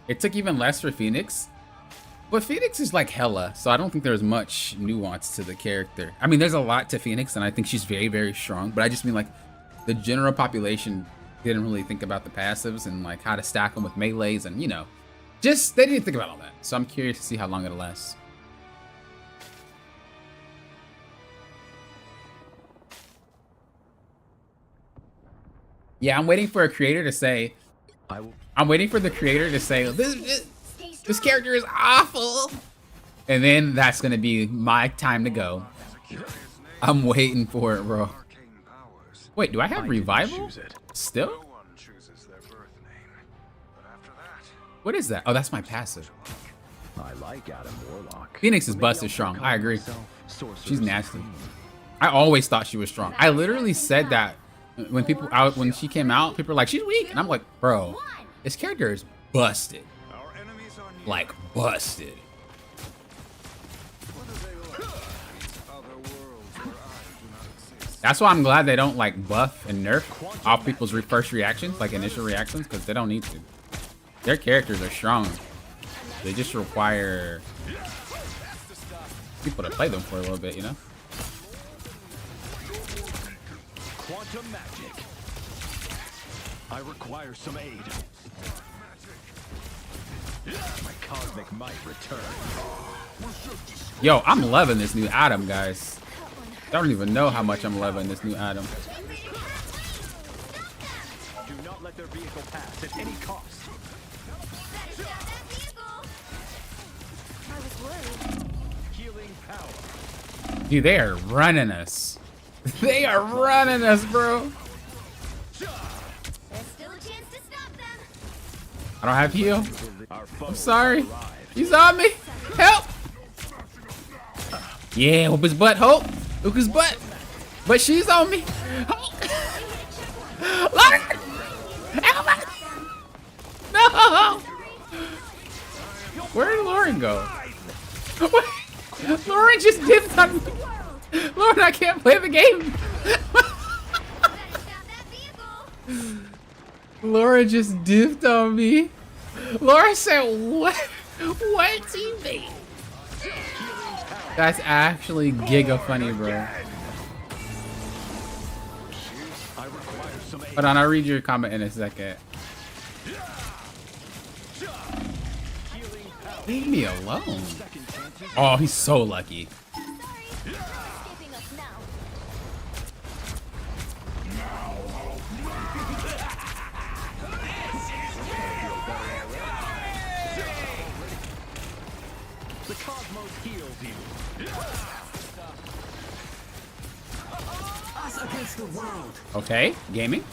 It took even less for Phoenix. But Phoenix is like hella, so I don't think there's much nuance to the character. I mean, there's a lot to Phoenix, and I think she's very, very strong. But I just mean like the general population didn't really think about the passives and like how to stack them with melees and, you know, just they didn't think about all that. So I'm curious to see how long it'll last. Yeah, I'm waiting for a creator to say, I'm waiting for the creator to say, this character is awful. And then that's going to be my time to go. I'm waiting for it, bro. Wait, do I have revival? Still? What is that? Oh, that's my passive. I like Adam Warlock. Phoenix is busted strong. I agree. She's nasty. I always thought she was strong. I literally said that when when she came out, people were like, she's weak. And I'm like, bro, this character is busted. Like busted. That's why I'm glad they don't like buff and nerf off people's first reactions, like initial reactions, because they don't need to. Their characters are strong. They just require people to play them for a little bit, you know? Quantum magic. I require some aid. My cosmic might return. Yo, I'm loving this new Adam, guys. I don't even know how much I'm loving this new Adam. Do not let their vehicle pass at any cost. I was worried. Healing power. Dude, they are running us. They are running us, bro. There's still a chance to stop them. I don't have heal. Our foe I'm sorry. arrived. He's on me. Help. Yeah, whoop his butt, Hope. Whoop his butt. But she's on me. Lauren. No. Where did Lauren go? Lauren just dipped on me. Lauren, I can't play the game. Laura just dipped on me. Laura said, what? What teammate? That's actually giga funny, bro. Hold on, I'll read your comment in a second. Leave me alone. Oh, he's so lucky. Escaping us now. The cosmos heals you. Us against the world. Okay, gaming.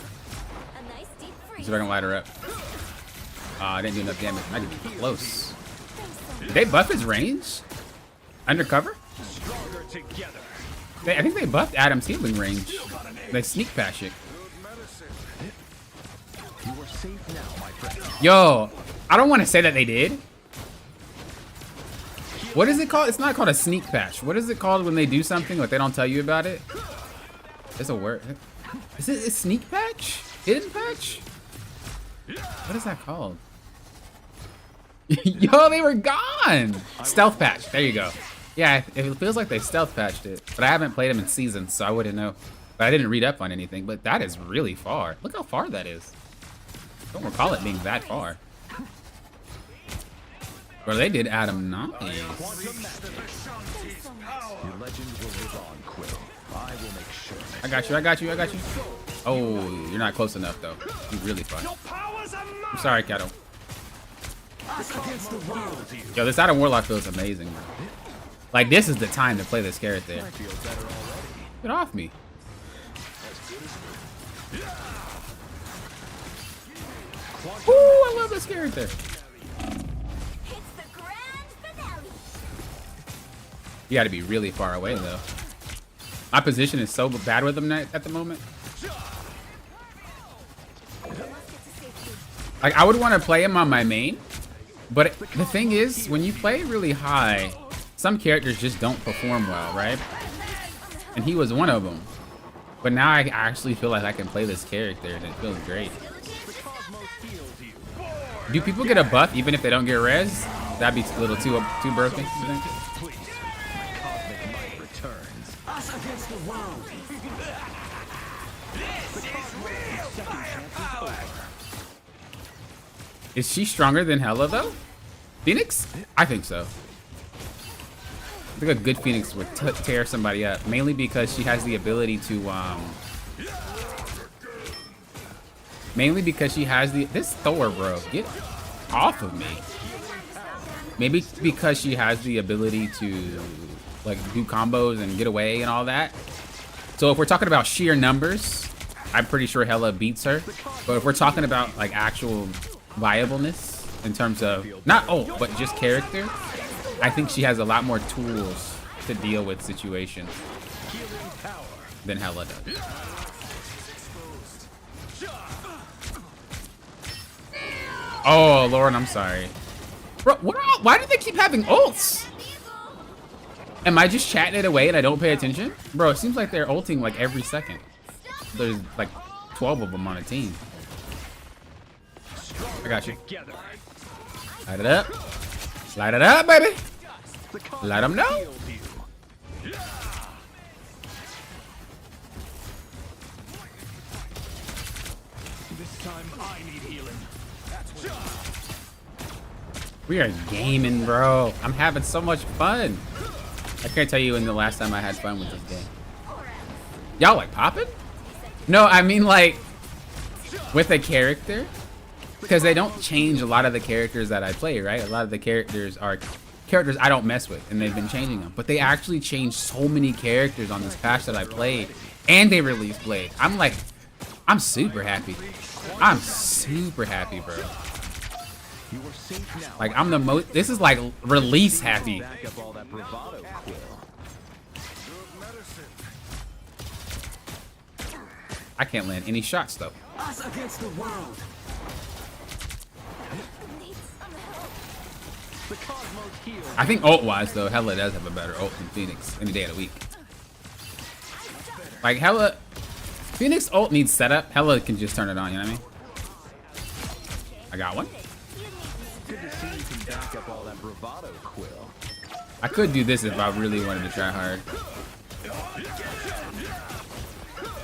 A nice deep See freeze. if I can light her up. I didn't do enough damage. I did close. Did they buff his range? Undercover? Stronger together. I think they buffed Adam's healing range. They sneak past it. You are safe now, my friend. Yo, I don't want to say that they did. What is it called? It's not called a sneak patch. What is it called when they do something but they don't tell you about it? It's a word. Is it a sneak patch? Hidden patch? What is that called? Yo, they were gone. Stealth patch. There you go. Yeah, it feels like they stealth patched it, but I haven't played them in seasons, so I wouldn't know. But I didn't read up on anything. But that is really far. Look how far that is. Don't recall it being that far. Bro, they did add them nice. Your legend will live on, Quill. I will make sure. I got you, I got you, I got you. Oh, you're not close enough, though. You're really far. I'm sorry, Kato. Yo, this Adam Warlock feels amazing, bro. Like, this is the time to play this character. Get off me. Ooh, I love this character. It's the grand finale. You gotta be really far away, though. My position is so bad with him at the moment. Like, I would want to play him on my main, but the thing is, when you play really high, some characters just don't perform well, right? And he was one of them. But now I actually feel like I can play this character, and it feels great. Do people get a buff even if they don't get res? That'd be a little too broken, you think? Us against the world. Is she stronger than Hela, though? Phoenix? I think so. I think a good Phoenix would tear somebody up, mainly because she has the ability to, this Thor, bro, get off of me. Maybe because she has the ability to, like, do combos and get away and all that. So if we're talking about sheer numbers, I'm pretty sure Hela beats her. But if we're talking about, like, actual viableness in terms of, not ult, but just character, I think she has a lot more tools to deal with situations than Hela does. Oh, Lord, I'm sorry. Bro, why do they keep having ults? Am I just chatting it away and I don't pay attention? Bro, it seems like they're ulting like every second. There's like 12 of them on a team. I got you. Light it up. Light it up, baby. Let them know. This time I need healing. We are gaming, bro. I'm having so much fun. I can't tell you when the last time I had fun with this game. Y'all like popping? No, I mean like with a character. Because they don't change a lot of the characters that I play, right? A lot of the characters are characters I don't mess with, and they've been changing them. But they actually changed so many characters on this patch that I played, and they released Blade. I'm like, I'm super happy. I'm super happy, bro. Like, I'm the most, this is like release happy. I can't land any shots though. Us against the world. I think ult-wise though, Hela does have a better ult than Phoenix any day of the week. Like Hela, Phoenix ult needs setup. Hela can just turn it on, you know what I mean? I got one. Good to see you can back up all that bravado, Quill. I could do this if I really wanted to try hard.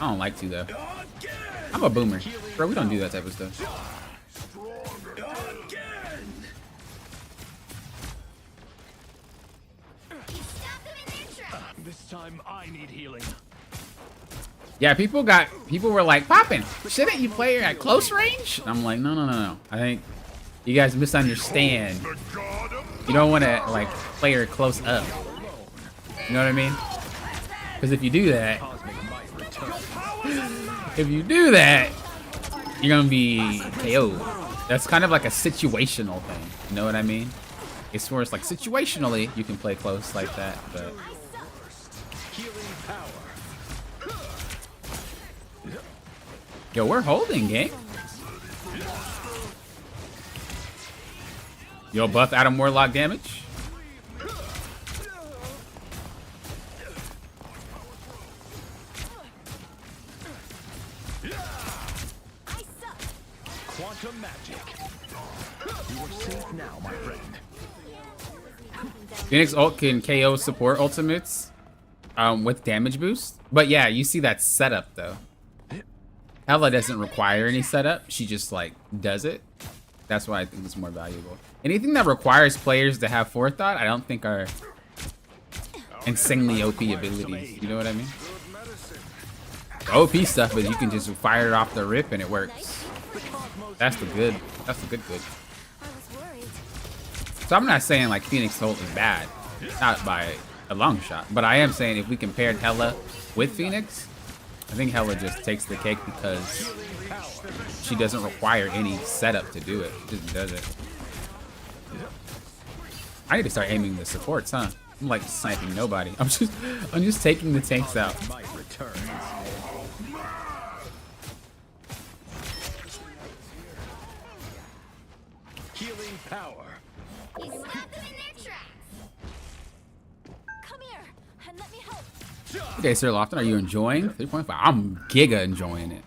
I don't like to though. I'm a boomer. Bro, we don't do that type of stuff. This time I need healing. Yeah, people were like, poppin', shouldn't you play her at close range? And I'm like, no. I think you guys misunderstand. You don't want to like play her close up. You know what I mean? Because if you do that, you're gonna be KO'd. That's kind of like a situational thing. You know what I mean? It's where it's like situationally you can play close like that, but. Yo, we're holding, gang. Yo, buff Adam Warlock damage. quantum magic. You are safe now, my friend. Phoenix ult can KO support ultimates with damage boost. But yeah, you see that setup though. Ella doesn't require any setup. She just like does it. That's why I think it's more valuable. Anything that requires players to have forethought, I don't think are insanely OP abilities. You know what I mean? The OP stuff is you can just fire it off the rip and it works. That's the good. That's the good. I was worried. So I'm not saying like Phoenix ult is bad, not by a long shot. But I am saying if we compared Hella with Phoenix, I think Hella just takes the cake because she doesn't require any setup to do it. She just does it. I need to start aiming the supports, huh? I'm like sniping nobody. I'm just taking the tanks out. Might return. Healing power. He stopped them in their tracks. Come here and let me help. Okay, Sir Lofton, are you enjoying 3.5? I'm giga enjoying it.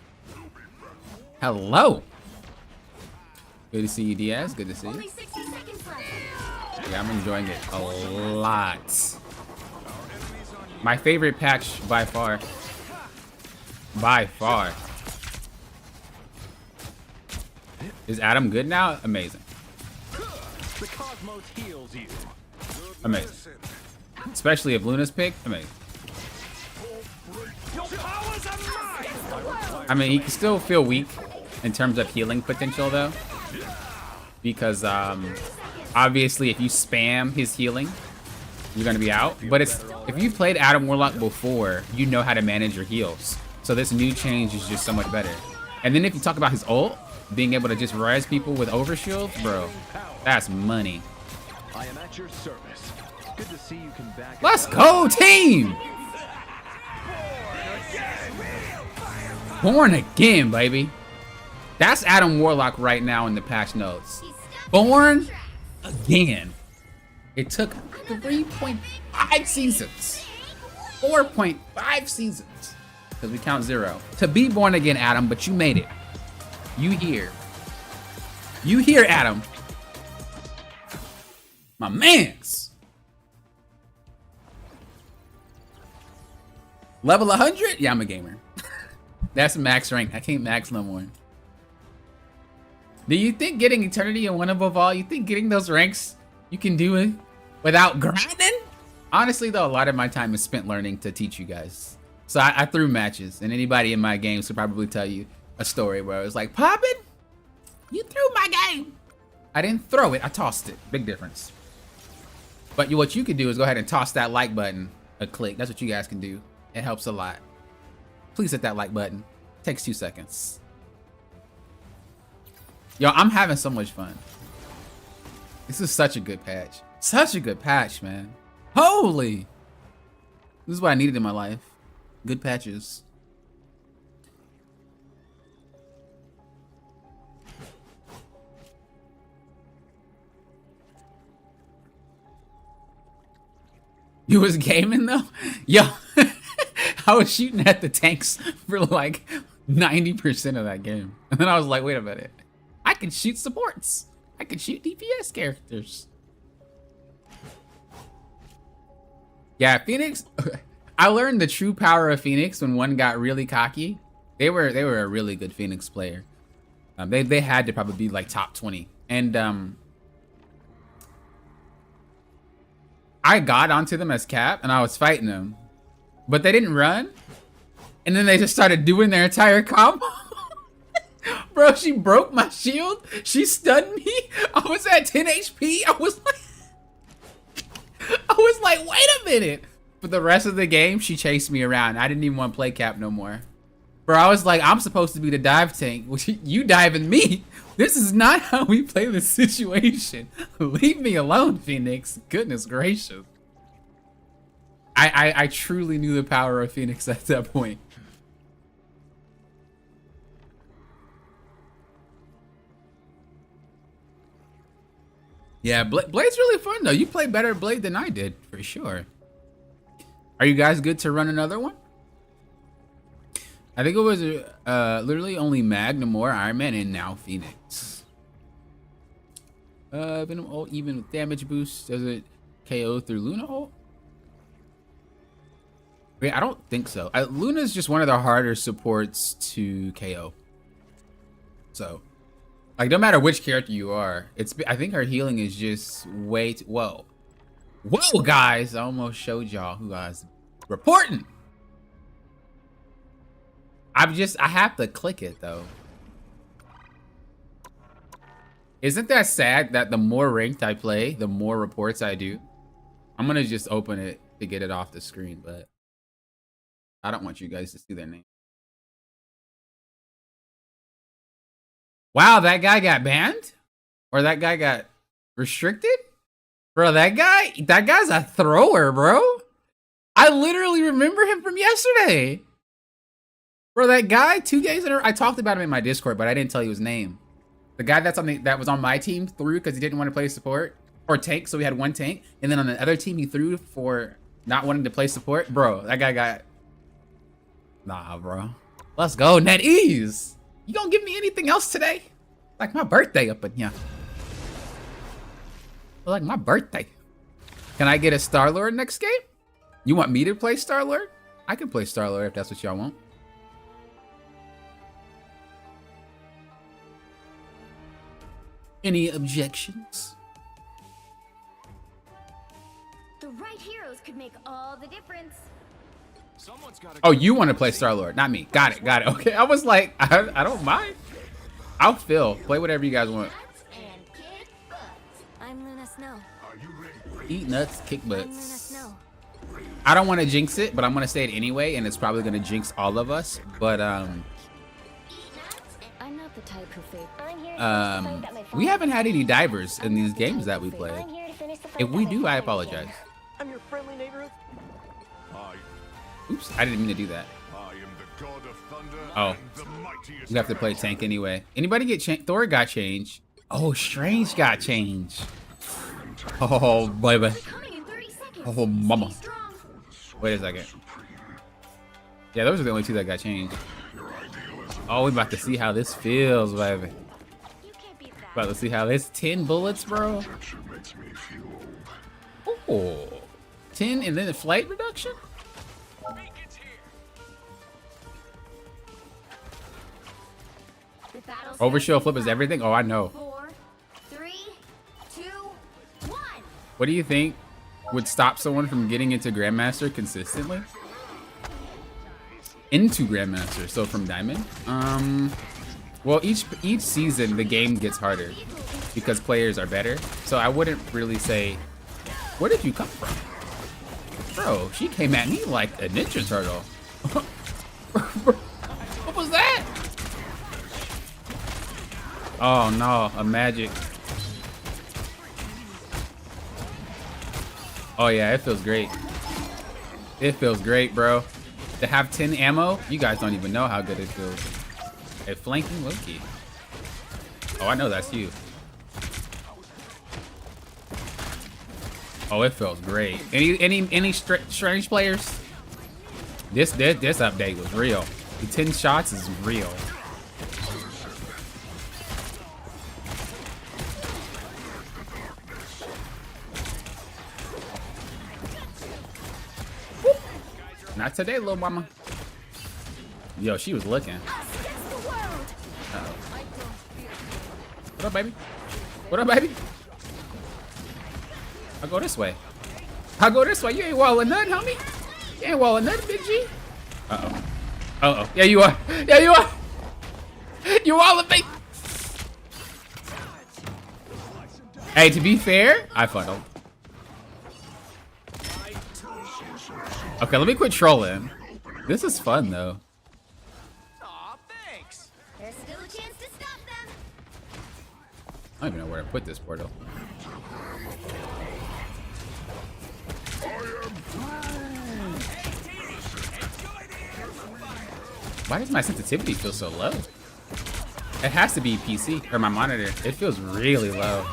Hello. Good to see you, Diaz. Good to see you. Only 60 seconds left. Yeah, I'm enjoying it a lot. My favorite patch by far. By far. Is Adam good now? Amazing. The cosmos heals you. Amazing. Especially if Luna's picked. Amazing. I mean, he can still feel weak in terms of healing potential, though. Because, obviously, if you spam his healing, you're going to be out. But it's if you've played Adam Warlock before, you know how to manage your heals. So this new change is just so much better. And then if you talk about his ult, being able to just res people with overshields, bro, that's money. I am at your service. Good to see you can back. Let's go, team! Born again, baby. That's Adam Warlock right now in the patch notes. Born again. It took 3.5 seasons. 4.5 seasons. Because we count 0. To be born again, Adam, but you made it. You here. You here, Adam. My mans. Level 100? Yeah, I'm a gamer. That's max rank. I can't max no more. Do you think getting Eternity and OneAboveAll, you think getting those ranks, you can do it without grinding? Honestly, though, a lot of my time is spent learning to teach you guys. So I threw matches, and anybody in my games could probably tell you a story where it was like, Poppin', you threw my game. I didn't throw it, I tossed it. Big difference. But what you could do is go ahead and toss that like button a click. That's what you guys can do. It helps a lot. Please hit that like button. Takes 2 seconds. Yo, I'm having so much fun. This is such a good patch. Such a good patch, man. Holy! This is what I needed in my life. Good patches. You was gaming though? Yo, I was shooting at the tanks for like 90% of that game. And then I was like, wait a minute. I can shoot supports. I can shoot DPS characters. Yeah, Phoenix. I learned the true power of Phoenix when one got really cocky. They were a really good Phoenix player. They had to probably be like top 20. And I got onto them as cap and I was fighting them, but they didn't run. And then they just started doing their entire combo. Bro, she broke my shield. She stunned me. I was at 10 HP. I was like, wait a minute. For the rest of the game, she chased me around. I didn't even want to play cap no more. Bro, I was like, I'm supposed to be the dive tank. You diving me. This is not how we play this situation. Leave me alone, Phoenix. Goodness gracious. I truly knew the power of Phoenix at that point. Yeah, Blade's really fun though. You play better Blade than I did, for sure. Are you guys good to run another one? I think it was literally only Mag, Namor, Iron Man, and now Phoenix. Venom ult even with damage boost doesn't KO through Luna ult? Wait, I don't think so. Luna's just one of the harder supports to KO. So, like, no matter which character you are, I think her healing is just way too, whoa. Whoa, guys! I almost showed y'all who I was reporting. I have to click it though. Isn't that sad that the more ranked I play, the more reports I do? I'm gonna just open it to get it off the screen, but I don't want you guys to see their name. Wow, that guy got banned? Or that guy got restricted? Bro, that guy's a thrower, bro. I literally remember him from yesterday. Bro, that guy, 2 games in a row, I talked about him in my Discord, but I didn't tell you his name. The guy that was on my team threw because he didn't want to play support or tank, so we had 1 tank. And then on the other team, he threw for not wanting to play support. Bro, that guy got... Nah, bro. Let's go, NetEase. You gonna give me anything else today? Like my birthday up in here. Like my birthday. Can I get a Star-Lord next game? You want me to play Star-Lord? I can play Star-Lord if that's what y'all want. Any objections? The right heroes could make all the difference. Oh, you want to play Star-Lord, not me. Got it. Okay, I was like, I don't mind. I'll fill. Play whatever you guys want. And kick butts. I'm Luna Snow. Eat nuts, kick I'm Luna butts. Snow. I don't want to jinx it, but I'm going to say it anyway, and it's probably going to jinx all of us. But, I'm not the type who favors. we haven't had any divers in these games that we played. If we do, I apologize. I'm your friendly neighborhood. Oops, I didn't mean to do that. I am the god of thunder Oh. and the mightiest. We have to play tank anyway. Anybody get changed? Thor got changed. Oh, Strange got changed. Oh, baby. Coming in 30 seconds. Oh, mama. Stay strong. Wait a second. Yeah, those are the only 2 that got changed. Oh, we about to see how this feels, baby. You can't beat that. About to see how this 10 bullets, bro. Oh, 10 and then the flight reduction? The battle's Overshield flip is everything? Oh, I know. 4, 3, 2, 1. What do you think would stop someone from getting into Grandmaster consistently? Into Grandmaster, so from Diamond? Well, each season the game gets harder because players are better. So I wouldn't really say, where did you come from? Bro, she came at me like a Ninja Turtle. What was that? Oh no, a magic. Oh yeah, it feels great. It feels great, bro. To have 10 ammo, you guys don't even know how good it feels. A flanking Loki. Oh, I know that's you. Oh, it feels great. Any strange players? This update was real. The 10 shots is real. Not today, little mama. Yo, she was looking. Uh-oh. What up, baby? What up, baby? I'll go this way. I'll go this way. You ain't walling nothing, homie. You ain't walling nothing, Big G. Uh-oh. Uh-oh. Yeah, you are. Yeah, you are. You walling, baby. Hey, to be fair, I funneled. Okay, let me quit trolling. This is fun, though. Aw, thanks. There's still a chance to stop them. I don't even know where to put this portal. Why does my sensitivity feel so low? It has to be PC or my monitor. It feels really low.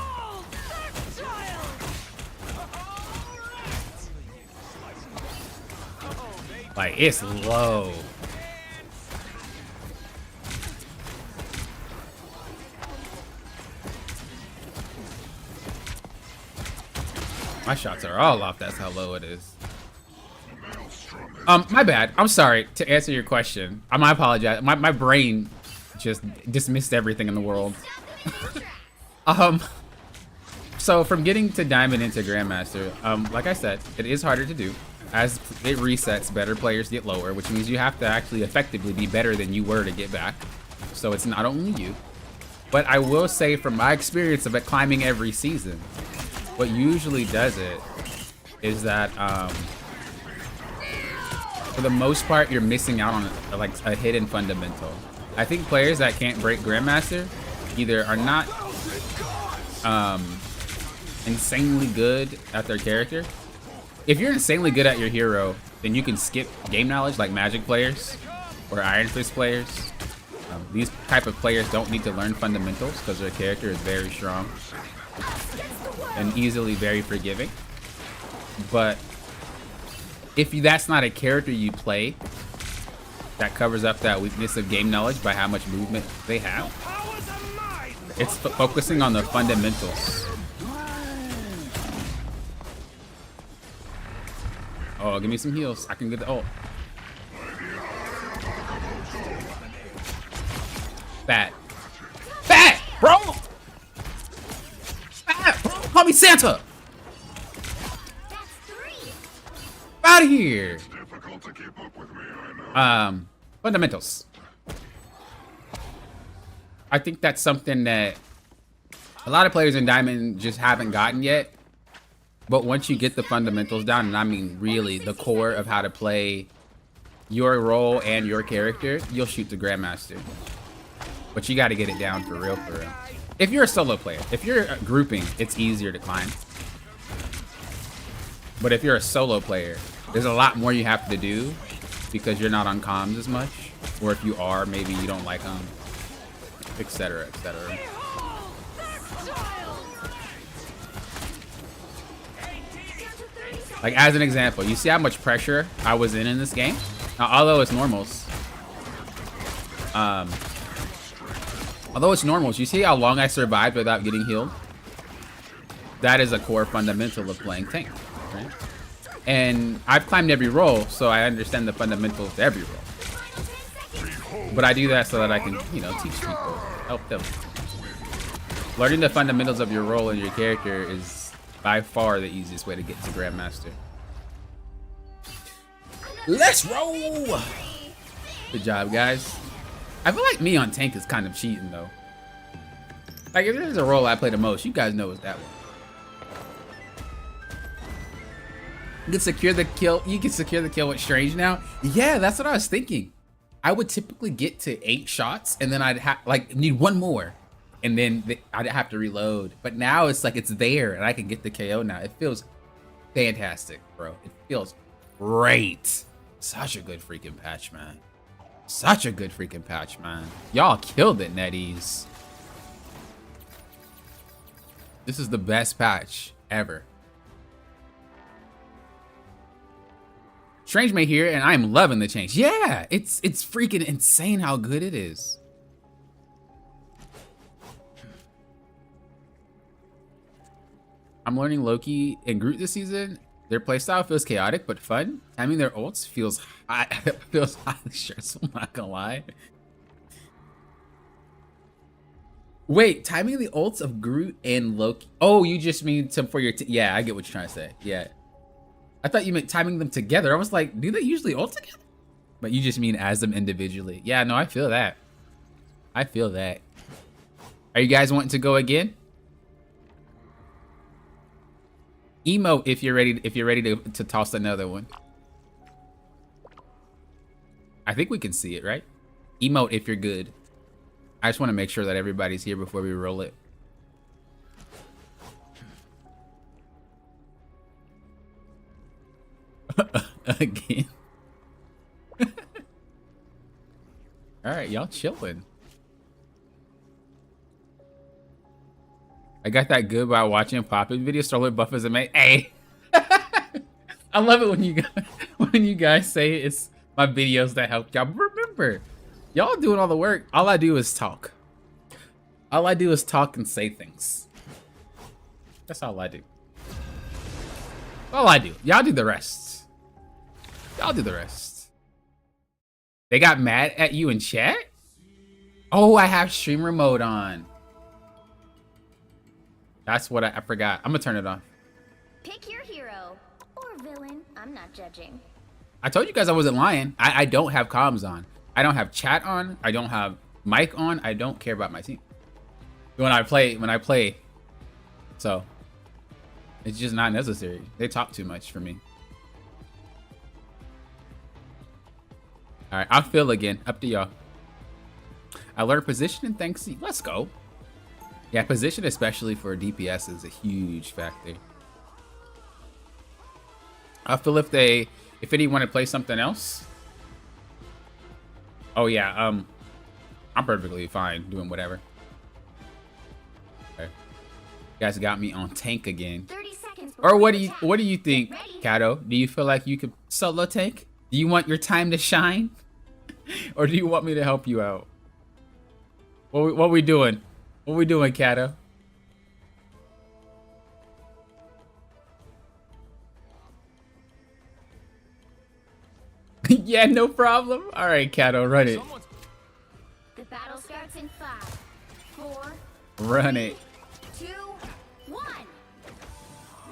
Like, it's low. My shots are all off. That's how low it is. My bad. I'm sorry to answer your question. I apologize. My brain just dismissed everything in the world. So from getting to Diamond into Grandmaster, like I said, it is harder to do. As it resets, better players get lower, which means you have to actually effectively be better than you were to get back. So it's not only you. But I will say from my experience of it climbing every season, what usually does it is that for the most part, you're missing out on like a hidden fundamental. I think players that can't break Grandmaster either are not insanely good at their character. If you're insanely good at your hero, then you can skip game knowledge like Magic players or Iron Fist players. These type of players don't need to learn fundamentals because their character is very strong and easily very forgiving. But if that's not a character you play that covers up that weakness of game knowledge by how much movement they have, it's focusing on the fundamentals. Oh, give me some heals. I can get the ult. Fat. Fat, bro! Fat, bro! Call me Santa! Out of here! Fundamentals. I think that's something that a lot of players in Diamond just haven't gotten yet. But once you get the fundamentals down, and I mean really the core of how to play your role and your character, you'll shoot the Grandmaster. But you got to get it down for real, for real. If you're a solo player, if you're grouping, it's easier to climb. But if you're a solo player, there's a lot more you have to do because you're not on comms as much. Or if you are, maybe you don't like them, etc., etc. Like as an example, you see how much pressure I was in this game? Now, although it's normals, you see how long I survived without getting healed? That is a core fundamental of playing tank, right? And I've climbed every role, so I understand the fundamentals to every role. But I do that so that I can, you know, teach people, help them. Learning the fundamentals of your role and your character is by far the easiest way to get to Grandmaster. Let's roll! Good job, guys. I feel like me on tank is kind of cheating, though. Like, if there's a role I play the most, you guys know it's that one. You can secure the kill. You can secure the kill with Strange now. Yeah, that's what I was thinking. I would typically get to 8 shots, and then I'd have like need one more, and then I'd have to reload. But now it's like it's there, and I can get the KO now. It feels fantastic, bro. It feels great. Such a good freaking patch, man. Such a good freaking patch, man. Y'all killed it, NetEase. This is the best patch ever. Strange May here, and I am loving the change. Yeah, it's freaking insane how good it is. I'm learning Loki and Groot this season. Their playstyle feels chaotic but fun. I mean, their ults feels highly stressful, I'm not gonna lie. Wait, timing the ults of Groot and Loki. Oh, you just mean for your yeah, I get what you're trying to say. Yeah. I thought you meant timing them together. I was like, do they usually ult together? But you just mean as them individually. Yeah, no, I feel that. I feel that. Are you guys wanting to go again? Emote if you're ready to toss another one. I think we can see it, right? Emote if you're good. I just want to make sure that everybody's here before we roll it. Again. All right, y'all chilling. I got that good by watching Poppin video. Stroller buff is amazing. Hey, I love it when you guys say it's my videos that help y'all. Remember, y'all doing all the work. All I do is talk. All I do is talk and say things. That's all I do. All I do. Y'all do the rest. Y'all do the rest. They got mad at you in chat? Oh, I have streamer mode on. That's what I forgot. I'm gonna turn it on. Pick your hero or villain. I'm not judging. I told you guys I wasn't lying. I don't have comms on. I don't have chat on. I don't have mic on. I don't care about my team. When I play. So it's just not necessary. They talk too much for me. All right, I'll fill again. Up to y'all. I learned position and thanks. Let's go. Yeah, position, especially for DPS, is a huge factor. I'll feel if any want to play something else. Oh yeah, I'm perfectly fine doing whatever. Okay. You guys got me on tank again. 30 seconds. Or what do you think, Kato? Do you feel like you could solo tank? Do you want your time to shine? Or do you want me to help you out? What we doing? What we doing, Kato? Yeah, no problem. All right, Kato, run it. The battle starts in 5, 4, Run it. 2, 1.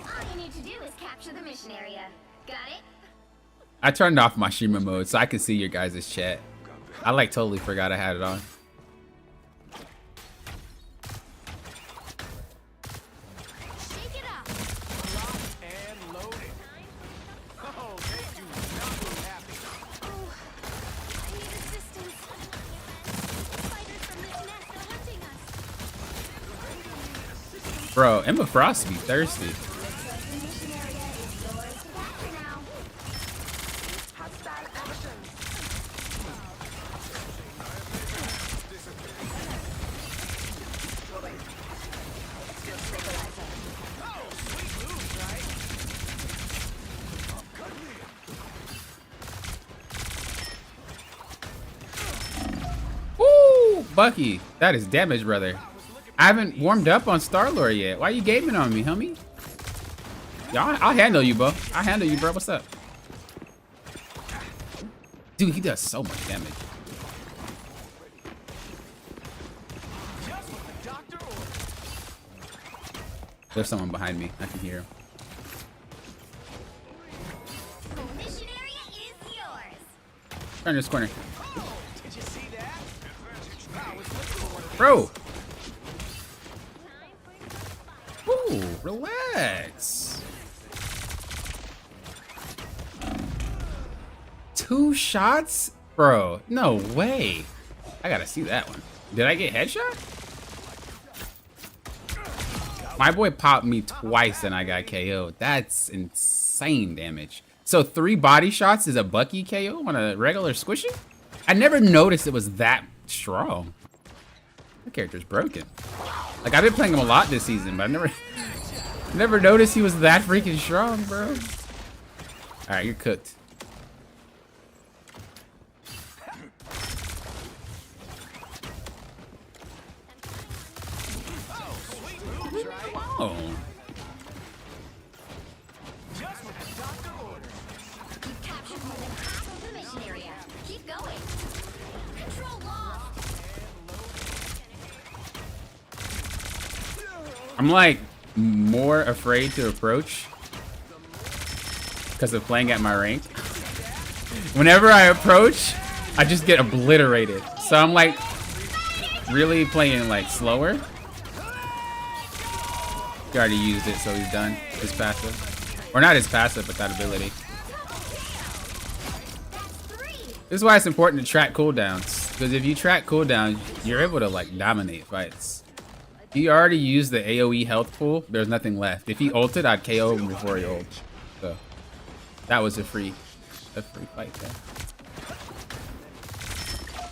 All you need to do is capture the mission area. Got it? I turned off my streamer mode so I can see your guys' chat. I like totally forgot I had it on. Shake it up. And loaded. Oh, they do not look happy. Oh, I need assistance. Fighters from this nest are hunting us. Bro, Emma Frost be thirsty. The mission area is yours to capture now. Hostile action. Woo! Bucky, that is damage, brother. I haven't warmed up on Star-Lord yet. Why you gaming on me, homie? Y'all, I'll handle you, bro. I'll handle you, bro. What's up? Dude, he does so much damage. Just what the doctor ordered. There's someone behind me. I can hear him. The mission area is yours. Turn this corner. Did you see that? I was looking for one of Bro! Ooh, relax. 2 shots? Bro, no way. I gotta see that one. Did I get headshot? My boy popped me twice and I got KO'd. That's insane damage. So 3 body shots is a Bucky KO on a regular squishy? I never noticed it was that strong. My character's broken. Like, I've been playing him a lot this season, but I never noticed he was that freaking strong, bro. All right, you're cooked. Oh. just what the doctor ordered. You've captured more than half of the mission area. Keep going. Control lost. I'm like more afraid to approach because of playing at my rank. Whenever I approach, I just get obliterated. So I'm like really playing like slower. He already used it, so he's done. His passive. Or not his passive, but that ability. This is why it's important to track cooldowns. Because if you track cooldowns, you're able to like dominate fights. He already used the AoE health pool. There's nothing left. If he ulted, I'd KO him before he ulted. So that was a free fight there.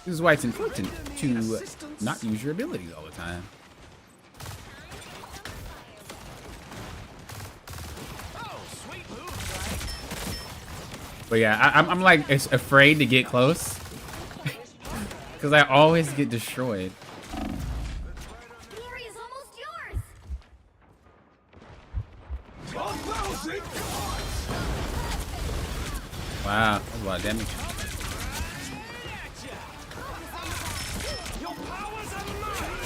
This is why it's important to not use your abilities all the time. Oh, sweet moves, right? But yeah, I'm like afraid to get close. Because I always get destroyed. The area's almost yours. 1,000 God! Wow, that's a lot of damage. Your powers are mine!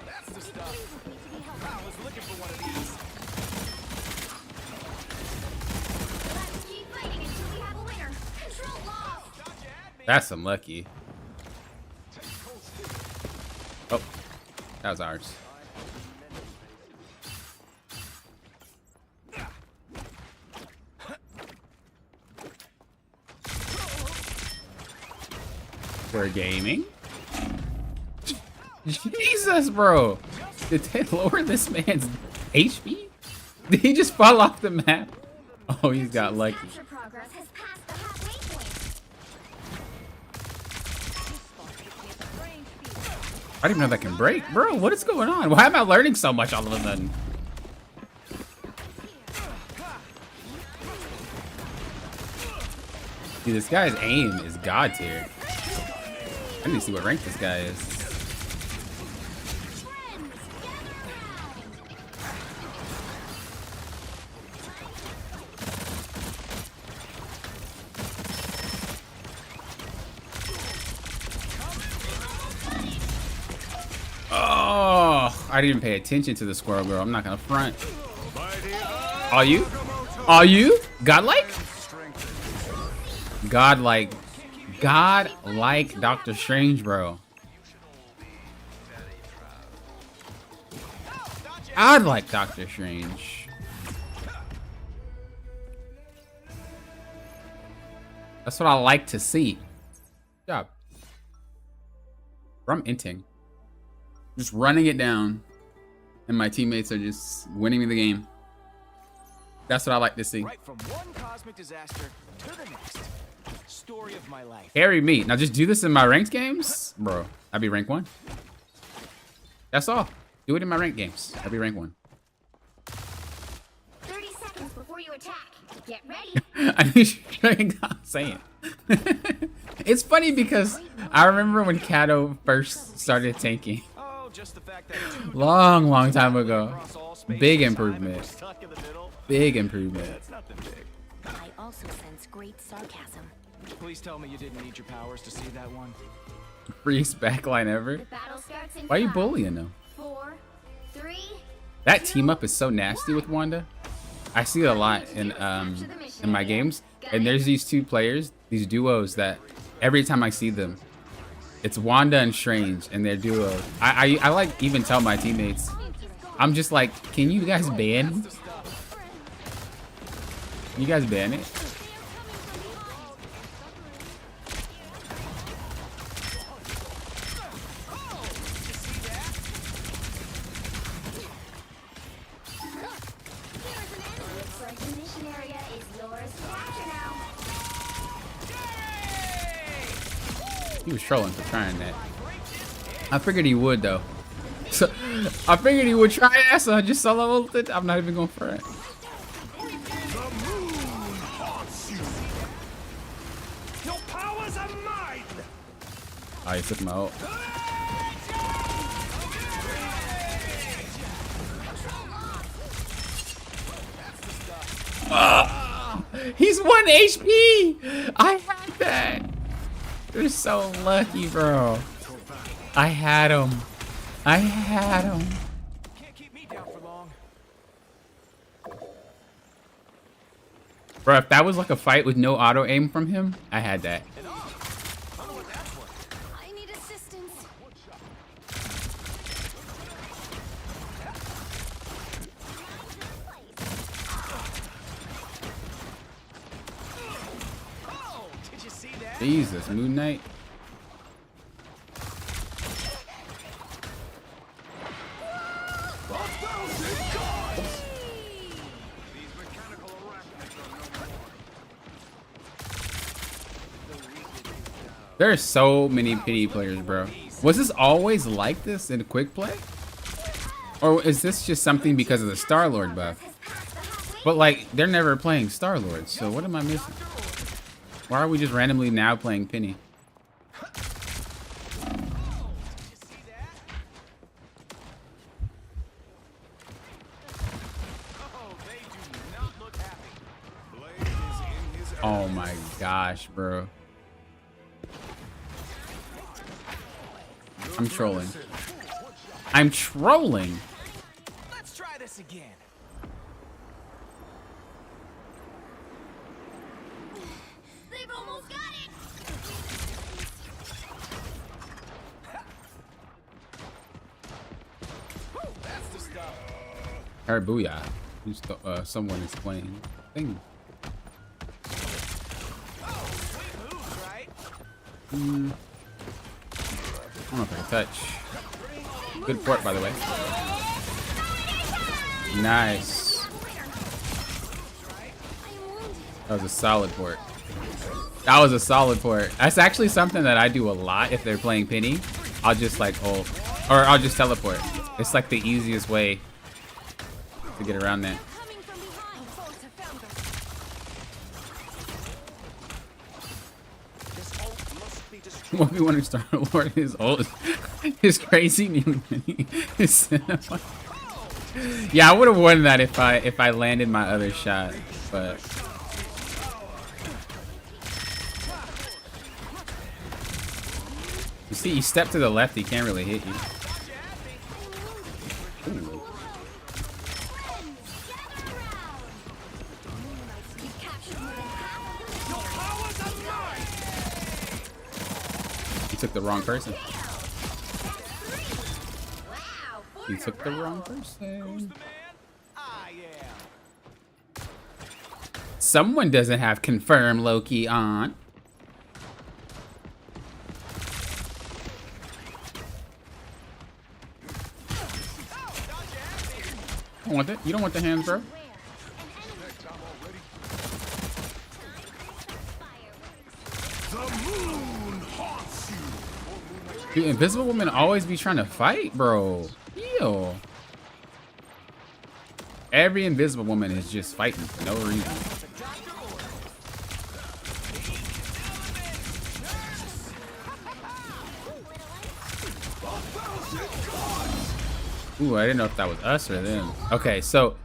That's the stuff. I was looking for one of these. Let's keep fighting until we have a winner. Control lost. That's unlucky. Oh, that was ours. We're gaming. Jesus, bro. Did they lower this man's HP? Did he just fall off the map? Oh, he's got lucky. Capture progress has passed the halfway point. I didn't even know that can break. Bro, what is going on? Why am I learning so much all of a sudden? Dude, this guy's aim is god tier. I need to see what rank this guy is. Oh, I didn't even pay attention to the squirrel girl. I'm not gonna front. Are you? Are you? Godlike? Godlike. God-like Doctor Strange, bro. I'd like Doctor Strange. That's what I like to see. Good job. Bro, I'm inting. Just running it down. And my teammates are just winning me the game. That's what I like to see. Right from one cosmic disaster to the next. Story of my life. Carry me. Now just do this in my ranked games? Bro, I'd be rank 1. That's all. Do it in my ranked games. I'd be rank 1. 30 seconds before you attack. Get ready. I need you I'm saying. It's funny because I remember when Kato first started tanking. Oh, just the fact that Long time ago. across all space Big and time and improvement. we're stuck in the middle. Big improvement. That's nothing big. I also sense great sarcasm. Please tell me you didn't need your powers to see that one. Freest backline ever. The battle starts in Why are you 5, bullying them? 4, 3. That team up is so nasty with Wanda. I see it a lot in my games. And there's these two players, these duos that every time I see them, it's Wanda and Strange and their duo. I like even tell my teammates, I'm just like, can you guys ban? You guys ban it? Looks like the mission area is yours to capture now. He was trolling for trying that. I figured he would though. So I figured he would try that, so I just solo ulted. I'm not even going for it. Your powers are mine. Oh, he took my ult. He's 1 HP! I had that! You're so lucky, bro. I had him. I had him. Can't keep me down for long. Bro, if that was like a fight with no auto aim from him, I had that. I need assistance. Oh, did you see that? Jesus, Moon Knight. There are so many pity players, bro. Was this always like this in quick play? Or is this just something because of the Star-Lord buff? But like, they're never playing Star-Lord, so what am I missing? Why are we just randomly now playing Penny? Oh, they do not look happy. Oh my gosh, bro. I'm trolling. I'm trolling. Let's try this again. They've almost got it. Woo, that's the stuff. Or booyah. Someone is playing thing. Oh, sweet moves, right? I don't know if I can touch. Good port, by the way. Nice. That was a solid port. That was a solid port. That's actually something that I do a lot if they're playing Penny. I'll just like ult. Or I'll just teleport. It's like the easiest way to get around that. What we want to start Lord his ult is crazy new Penny. Yeah, I would have won that if I landed my other shot, but you see, you step to the left, he can't really hit you. Ooh. You took the wrong person. You took the wrong person. Someone doesn't have confirm Loki on. I don't want it. You don't want the hands, bro. Dude, Invisible Woman always be trying to fight, bro. Ew. Every Invisible Woman is just fighting for no reason. Ooh, I didn't know if that was us or them. Okay, so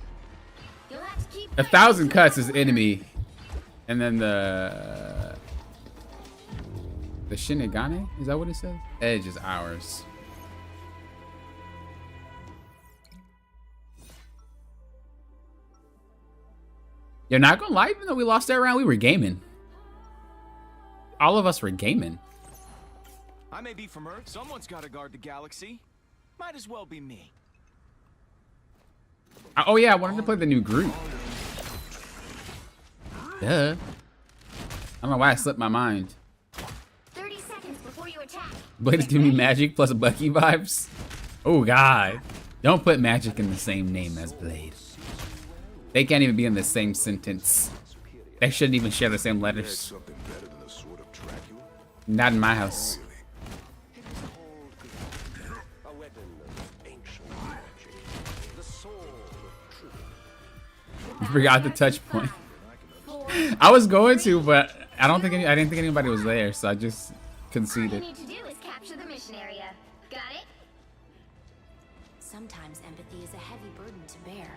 1,000 cuts is enemy, and then the Shinigami, is that what it says? Edge is ours. You're not gonna lie, even though we lost that round, we were gaming. All of us were gaming. I may be from Earth. Someone's got to guard the galaxy. Might as well be me. Oh yeah, I wanted to play the new group. Duh. I don't know why I slipped my mind. 30 seconds before you attack. Blade is giving me magic plus Bucky vibes. Oh god. Don't put magic in the same name as Blade. They can't even be in the same sentence. They shouldn't even share the same letters. Not in my house. You forgot the touch point. I was going to, but I didn't think anybody was there, so I just conceded. All you need to do is capture the mission area. Got it? Sometimes empathy is a heavy burden to bear.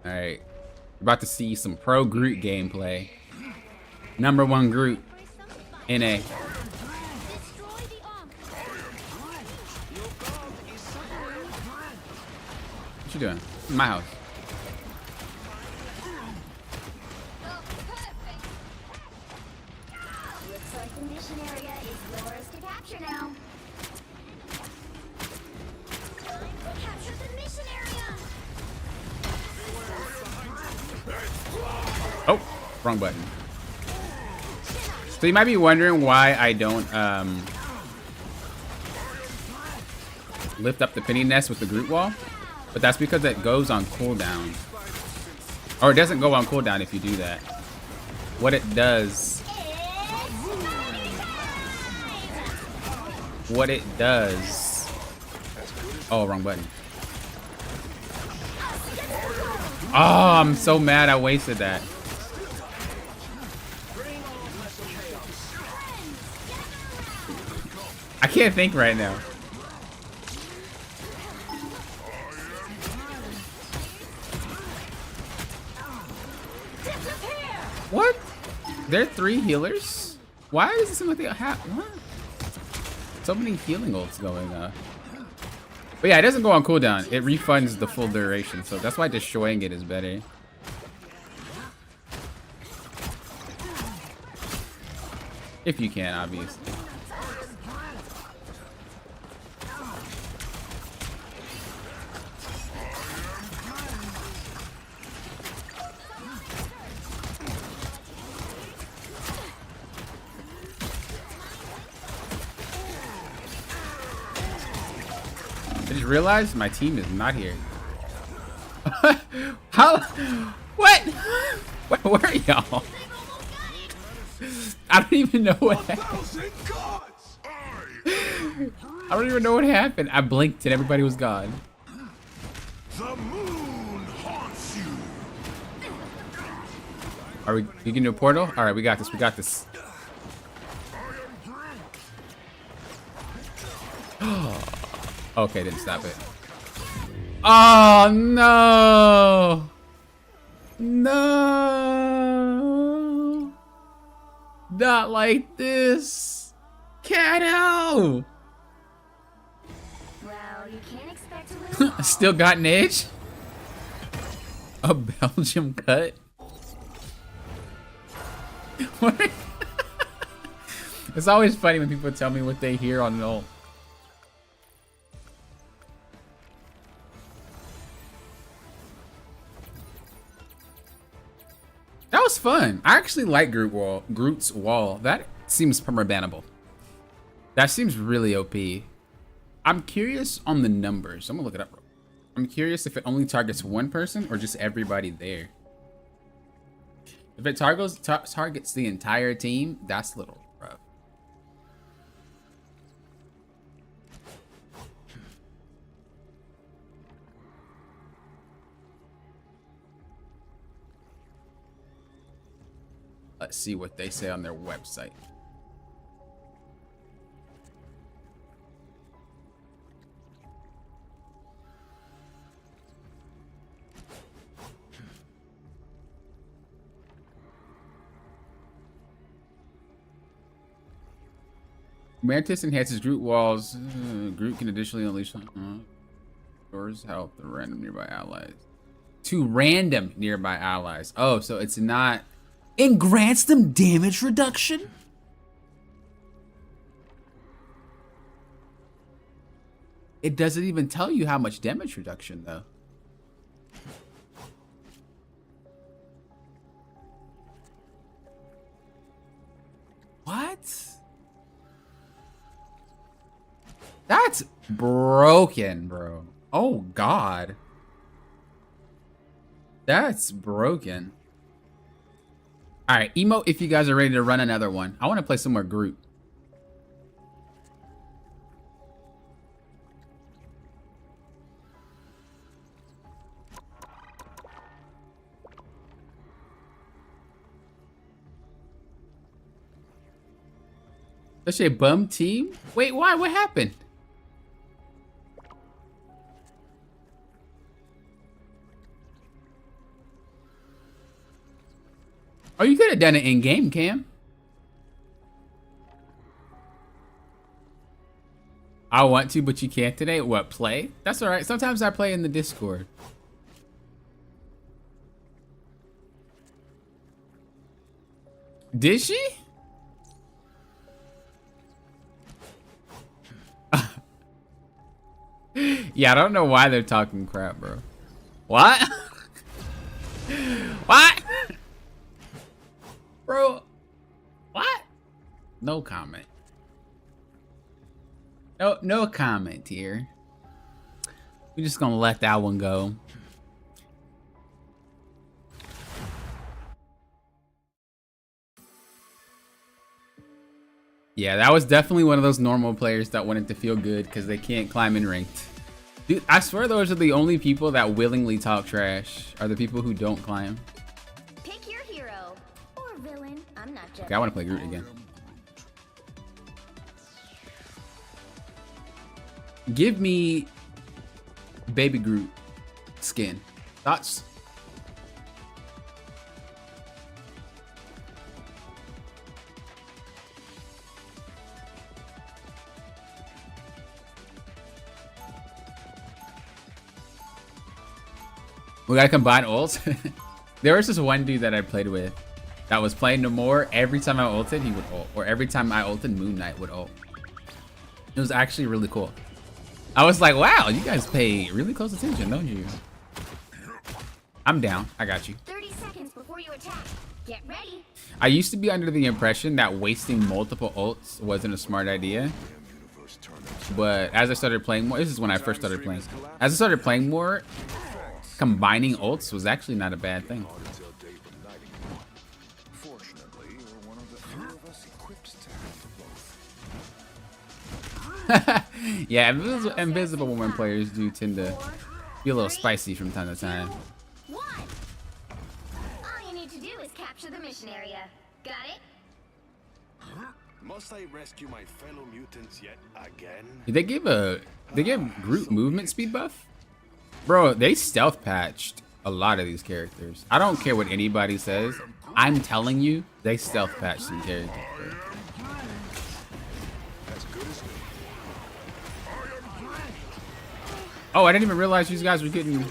Alright. We're about to see some pro Groot gameplay. Number 1 Groot. NA. What you doing? In my house. Looks like the mission area is yours to capture now. Time to capture the mission area. Oh, wrong button. So you might be wondering why I don't lift up the penny nest with the Groot wall, but that's because it goes on cooldown. Or it doesn't go on cooldown if you do that. What it does, oh, wrong button. Oh, I'm so mad I wasted that. I can't think right now. there are 3 healers? Why does it seem like they have what? So many healing ults going on. But yeah, it doesn't go on cooldown. It refunds the full duration, so that's why destroying it is better. If you can, obviously. I just realized my team is not here. How? What? Where are y'all? I don't even know what happened. I don't even know what happened. I blinked and everybody was gone. The moon haunts you. Are we? You can do a portal? All right, we got this. We got this. Okay, didn't stop it. Oh no! No! Not like this! Cato! Well, you can't expect to win. All. Still got an edge? A Belgium cut? What? It's always funny when people tell me what they hear on an ult. That was fun. I actually like Groot's wall. That seems perma-bannable. That seems really OP. I'm curious on the numbers. I'm gonna look it up. I'm curious if it only targets one person or just everybody there. If it targets the entire team, that's a little rough. Let's see what they say on their website. Mantis enhances Groot walls. Groot can additionally unleash doors help the random nearby allies. To random nearby allies. Oh, so it's not. And grants them damage reduction? It doesn't even tell you how much damage reduction, though. What? That's broken, bro. Oh, God. That's broken. All right, emote if you guys are ready to run another one. I want to play some more Groot. Let's say bum team. Wait, why? What happened? Oh, you could have done it in game, Cam. I want to, but you can't today. What, play? That's all right. Sometimes I play in the Discord. Did she? Yeah, I don't know why they're talking crap, bro. What? What? Bro, what? No comment. No comment here. We're just gonna let that one go. Yeah, that was definitely one of those normal players that wanted to feel good because they can't climb in ranked. Dude, I swear those are the only people that willingly talk trash, are the people who don't climb. Pick your hero or villain. I'm not judging. Okay, I want to play Groot again. Give me Baby Groot skin. Thoughts? We gotta combine ults. There was this one dude that I played with that was playing no more. Every time I ulted, he would ult. Or every time I ulted, Moon Knight would ult. It was actually really cool. I was like, wow, you guys pay really close attention, don't you? I'm down. I got you. 30 seconds before you attack. Get ready. I used to be under the impression that wasting multiple ults wasn't a smart idea. But as I started playing more, this is when I first started playing. As I started playing more, combining ults was actually not a bad thing. Fortunately, you're one of the few of us equipped to handle both. Yeah, Invisible Woman players do tend to be a little spicy from time to time. 1. All you need to do is capture the mission area. Got it? Must I rescue my fellow mutants yet again? Did they give group movement speed buff? Bro, they stealth patched a lot of these characters. I don't care what anybody says. I'm telling you, they stealth patched some characters, bro. Oh, I didn't even realize you guys were getting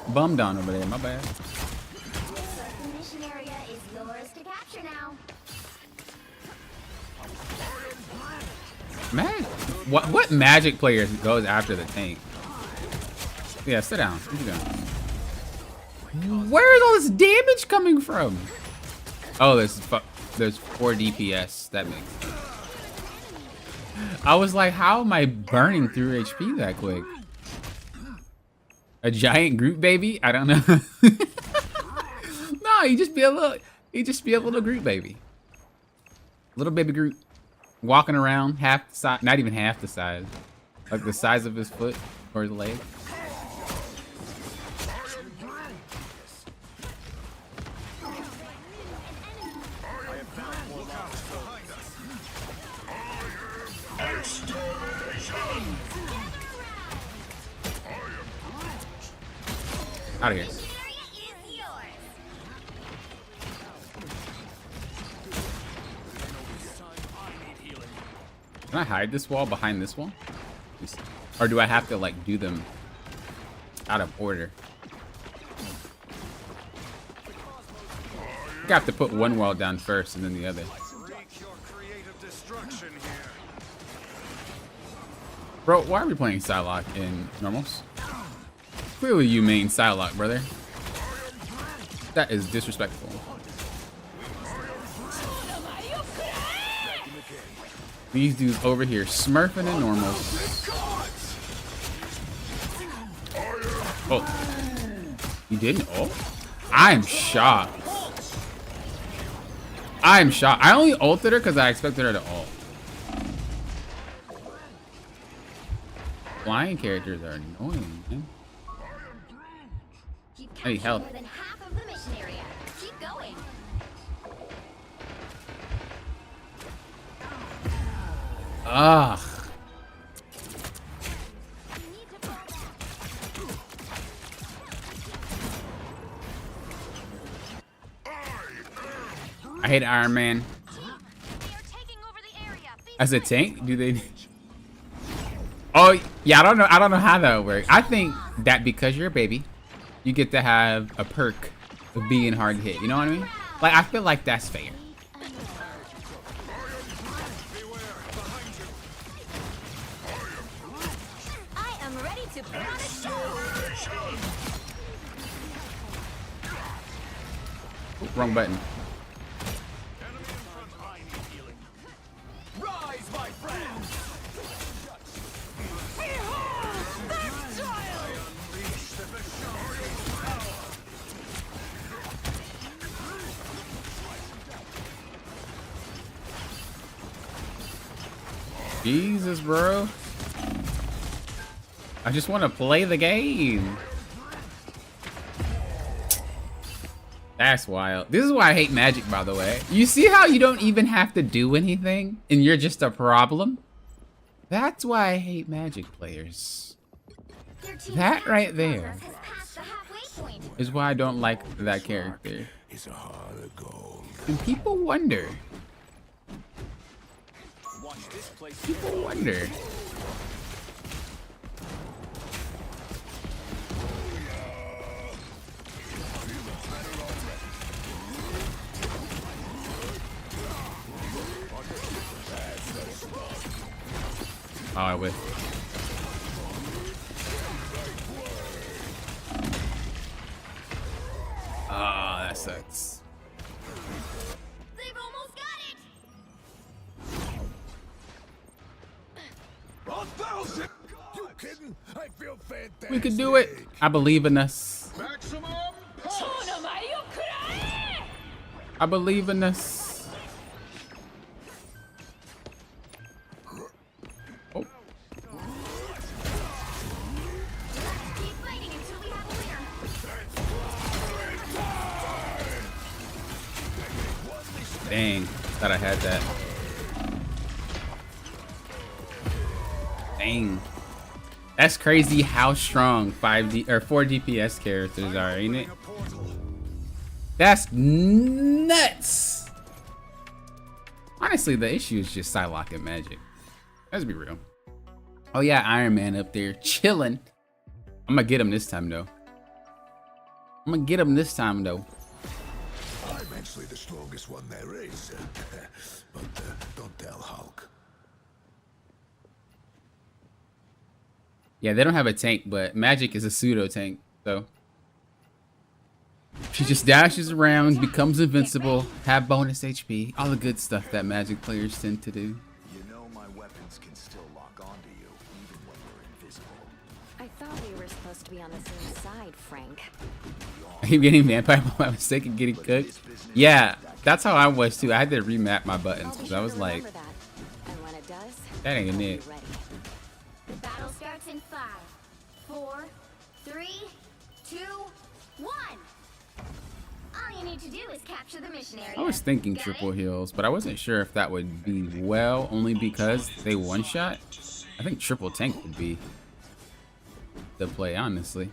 bummed on over there. My bad. The mission area is yours to capture now. Man, what magic player goes after the tank? Yeah, sit down. What you doing? Where is all this damage coming from? Oh, there's 4 DPS. That makes sense. I was like, how am I burning through HP that quick? A giant Groot baby? I don't know. No, you just be a little Groot baby. Little baby Groot. Walking around half the size, not even half the size. Like the size of his foot or his leg. Out of here. Can I hide this wall behind this wall? Or do I have to like do them out of order? I have to put one wall down first and then the other. Bro, why are we playing Psylocke in normals? Clearly you main Psylocke, brother. That is disrespectful. These dudes over here smurfing in normals. Oh. You didn't? Oh. I'm shocked. I'm shocked. I only ulted her because I expected her to ult. Flying characters are annoying, man. I need help. More than half of the mission area. Keep going. Ugh. I hate Iron Man. As a tank, do they? Oh yeah, I don't know how that would work. I think that because you're a baby, you get to have a perk of being hard to hit. You know what I mean? Like I feel like that's fair. I am ready to put on a show. Ooh, wrong button. Rise, my friends! Jesus, bro. I just want to play the game. That's wild. This is why I hate Magic, by the way. You see how you don't even have to do anything and you're just a problem? That's why I hate Magic players. That right there is why I don't like that character. It's a heart of gold. And people wonder. People wonder. Oh, I whiffed. Oh, that sucks. They've almost got it! You kidding? I feel fantastic. We could do it. I believe in us. Maximum pulse. I believe in us. Oh. Keep fighting until we have a winner. Dang. Thought I had that. Dang. That's crazy how strong 5D or 4 DPS characters are, ain't it? That's nuts. Honestly, the issue is just Psylocke and magic. Let's be real. Oh yeah, Iron Man up there chilling. I'm gonna get him this time though. I'm actually the strongest one there is. But don't tell Hulk. Yeah, they don't have a tank, but magic is a pseudo tank, so. She just dashes around, becomes invincible, have bonus HP, all the good stuff that magic players tend to do. You know my weapons can still lock onto you, even when you're invisible. I thought we were supposed to be on the same side, Frank. I keep getting vampire by mistake and getting cooked. Yeah, that's how I was too. I had to remap my buttons because I was like, Remember that. And when it does, that ain't be it. ready. The battle starts in 5, 4, 3, 2, 1. All you need to do is capture the mission area. I was thinking Got triple it? heals, but I wasn't sure if that would be well, only because they one-shot. I think triple tank would be the play, honestly.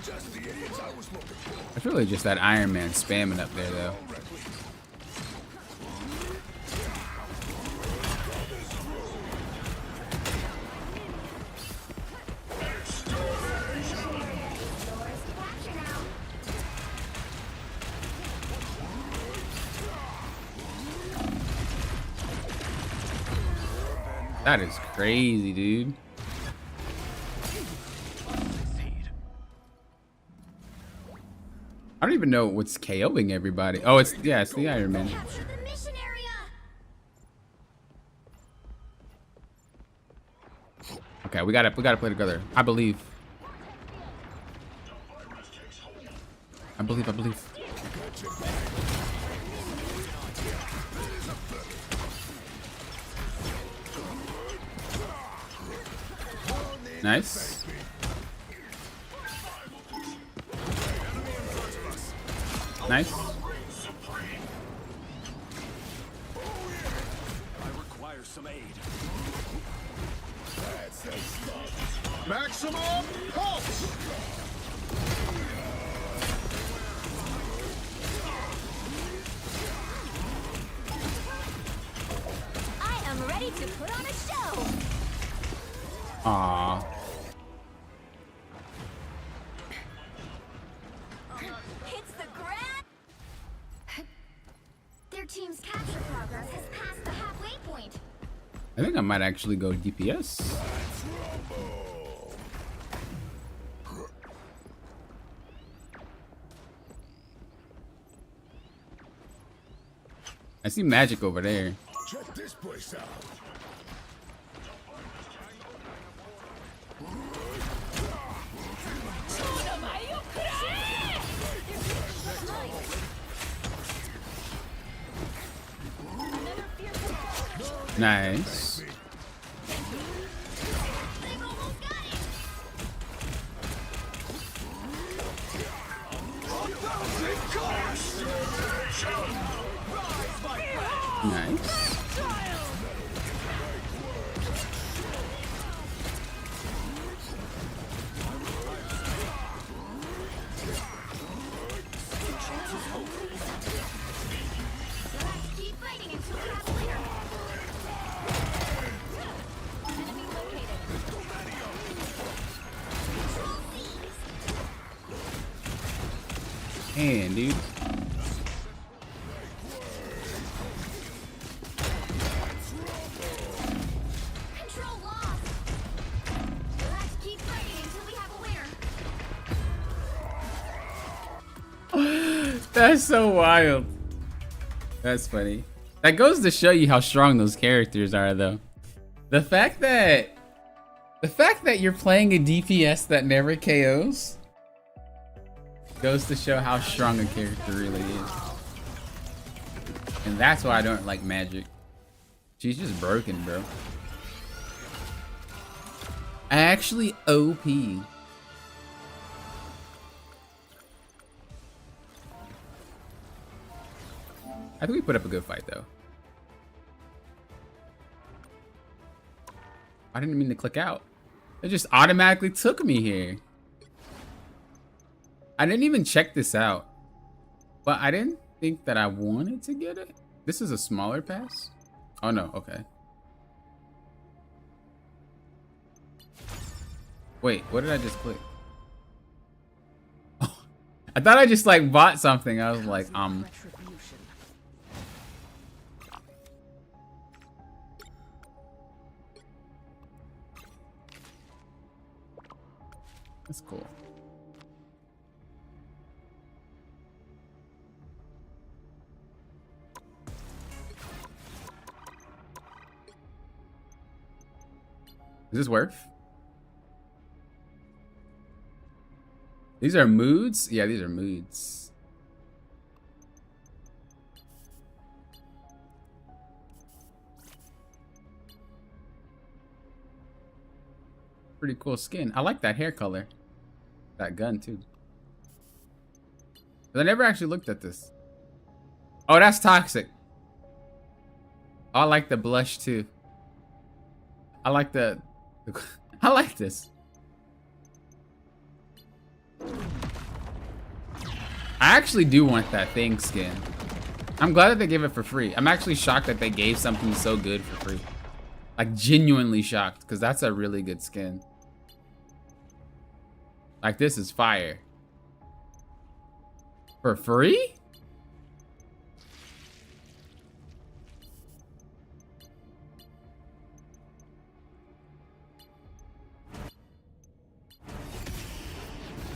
Just the idiots I was looking for. It's really just that Iron Man spamming up there, though. That is crazy, dude. I don't even know what's KOing everybody. Oh, it's the Iron Man. Capture the mission area. Okay, we gotta play together. I believe. I believe. Nice. Nice. I require some aid. Maximum pulse. I am ready to put on a show. Aww. Hits the ground. Their team's capture progress has passed the halfway point. I think I might actually go DPS. I see magic over there. Check this place out. Nice. They've almost got it. Nice. Keep fighting until we have a winner. Enemy located. Control these. Man, dude. That's so wild. That's funny. That goes to show you how strong those characters are, though. The fact that you're playing a DPS that never KOs goes to show how strong a character really is. And that's why I don't like Magic. She's just broken, bro. Actually OP. I think we put up a good fight, though. I didn't mean to click out. It just automatically took me here. I didn't even check this out. But I didn't think that I wanted to get it. This is a smaller pass? Oh, no. Okay. Wait, what did I just click? Oh, I thought I just, like, bought something. I was like, That's cool. Is this worth? These are moods? Yeah, these are moods. Pretty cool skin. I like that hair color. That gun too. But I never actually looked at this. Oh, that's toxic. I like the blush too. I like the I like this. I actually do want that thing skin. I'm glad that they gave it for free. I'm actually shocked that they gave something so good for free. Like, genuinely shocked, because that's a really good skin. Like, this is fire. For free?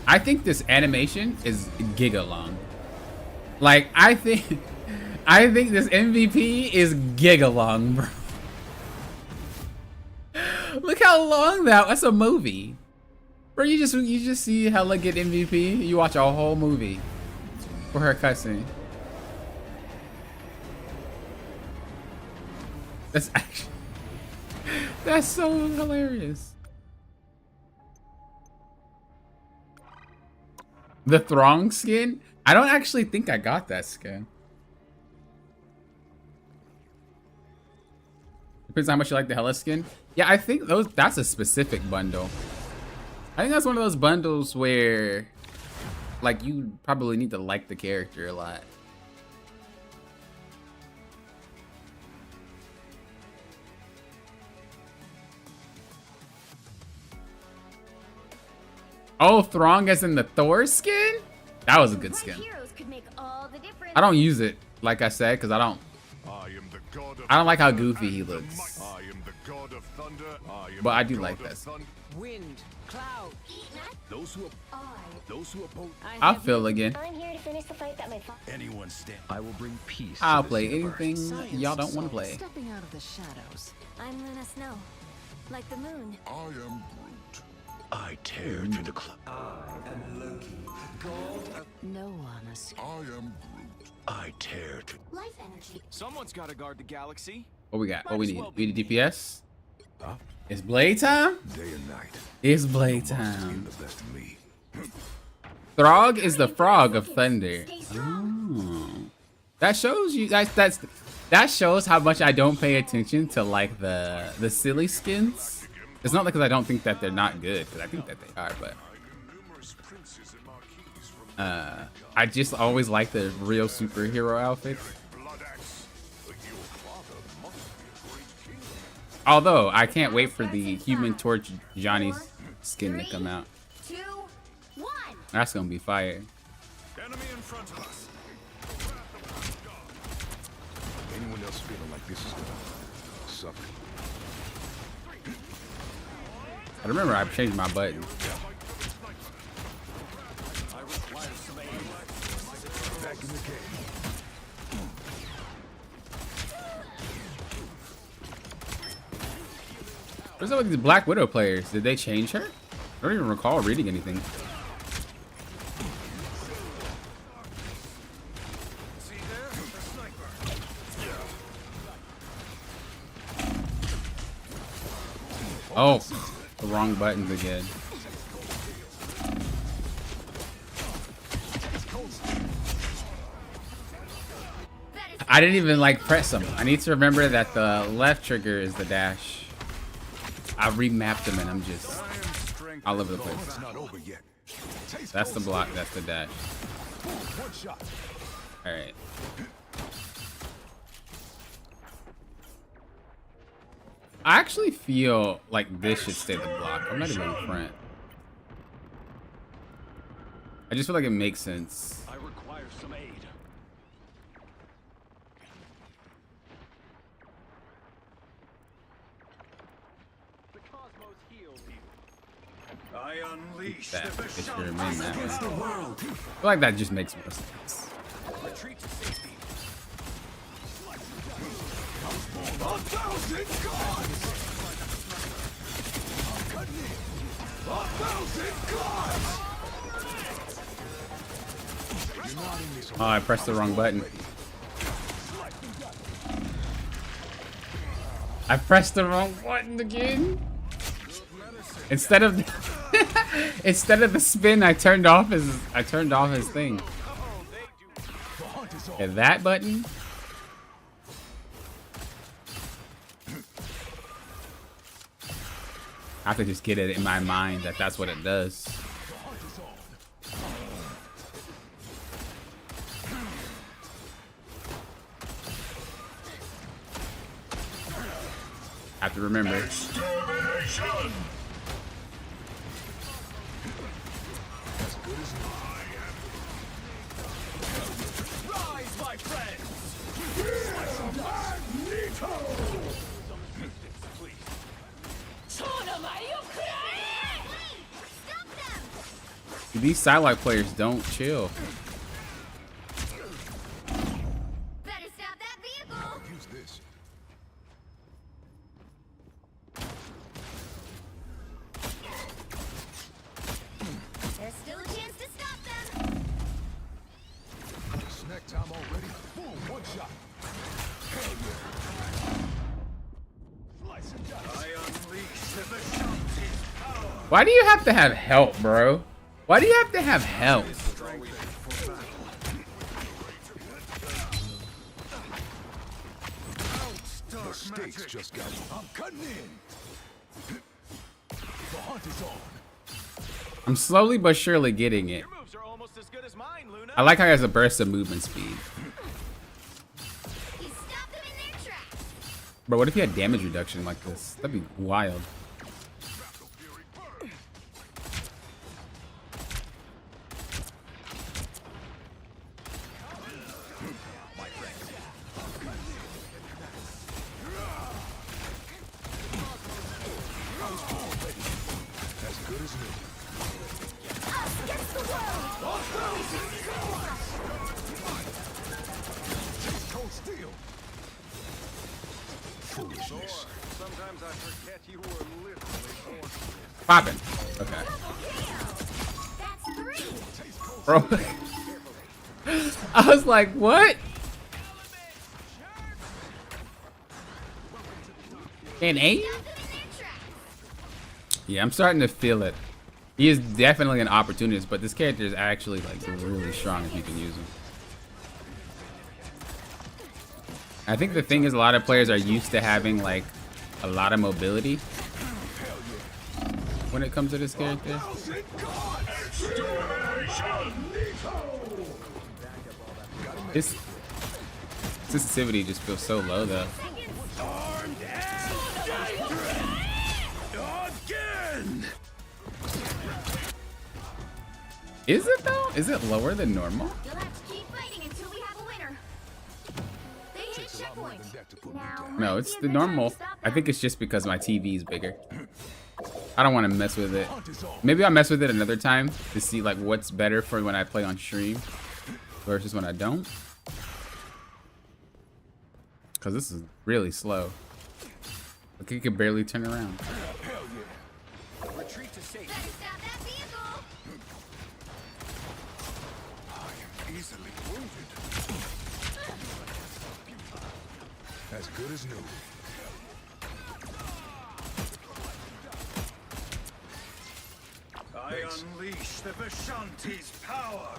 I think this animation is giga long. Like, I think this MVP is giga long, bro. Look how long that's a movie. Bro, you just see hella get MVP. You watch a whole movie for her cussing. That's actually, that's so hilarious. The Throng skin? I don't actually think I got that skin. Depends on how much you like the Hella skin. Yeah, I think that's a specific bundle. I think that's one of those bundles where, like, you probably need to like the character a lot. Oh, Throng as in the Thor skin? That was a good skin. I don't use it, like I said, because I don't like how goofy he looks. But I do like that. Wind, cloud. I'll fill again. I'm here to finish the fight that my Anyone stand. I will bring peace. I'll to this play universe. anything y'all don't want to play. Stepping out of the shadows. I'm Luna Snow, like the moon. I am Groot. I tear through the cloud. No honesty. I am Groot. I tear through. Life energy. Someone's got to guard the galaxy. What we got? What we need? We need DPS. It's blade time? Day and night. It's blade Getting time. the best of me. Throg is the frog of thunder. Oh. That shows you that shows how much I don't pay attention to like the silly skins. It's not because I don't think that they're not good, because I think that they are, but I just always like the real superhero outfits. Although I can't wait for the Human Torch Johnny skin to come out. 3, 2, 1. That's gonna be fire. Enemy in front of us. Anyone else feeling like this is gonna suffer? I remember I changed my button. Back in What's up with these Black Widow players? Did they change her? I don't even recall reading anything. Oh, the wrong buttons again. I didn't even like press them. I need to remember that the left trigger is the dash. I remapped them and I'm just all over the place. That's the block, that's the dash. Alright. I actually feel like this should stay the block. I'm not even in front. I just feel like it makes sense. I require some aid. The cosmos heals you. I unleash That the if you remain that way. against the world. I feel like that just makes more sense. Retreat to safety. Oh, I pressed the wrong button. I pressed the wrong button again. Instead of instead of the spin, I turned off his thing. Okay, that button. I have to just get it in my mind that that's what it does. I have to remember. Rise, my friends! These sidelight players don't chill. Better stop that vehicle! Use this. There's still a chance to stop them! Snack time already. Boom, one shot. I unleash the shouting power. Why do you have to have help, bro? Why do you have to have help? The stakes just got. I'm cutting in. The hunt is on. I'm slowly but surely getting it. Your moves are almost as good as mine, Luna. I like how he has a burst of movement speed. You stop them in their tracks! Bro, what if he had damage reduction like this? That'd be wild. As good as new. Us against the world! Cold steel. Foolishness. Sometimes I forget you were literally born for this. Poppin'. Okay. That's 3! Bro. I was like, what? An 8? Stop them in their tracks! Yeah, I'm starting to feel it. He is definitely an opportunist, but this character is actually like really strong if you can use him. I think the thing is a lot of players are used to having like a lot of mobility when it comes to this character. His sensitivity just feels so low though. Again! Is it though? Is it lower than normal? You'll have to keep fighting until we have a winner. They hit checkpoint. Now, No, might it's be the a good time to normal. stop I them. think it's just because my TV is bigger. I don't want to mess with it. Maybe I'll mess with it another time to see like what's better for when I play on stream. versus when I don't. Because this is really slow. Like, he could barely turn around. Hell yeah. Retreat to safety. Better stop that vehicle. I am easily wounded. As good as new. I unleash the Vishanti's power.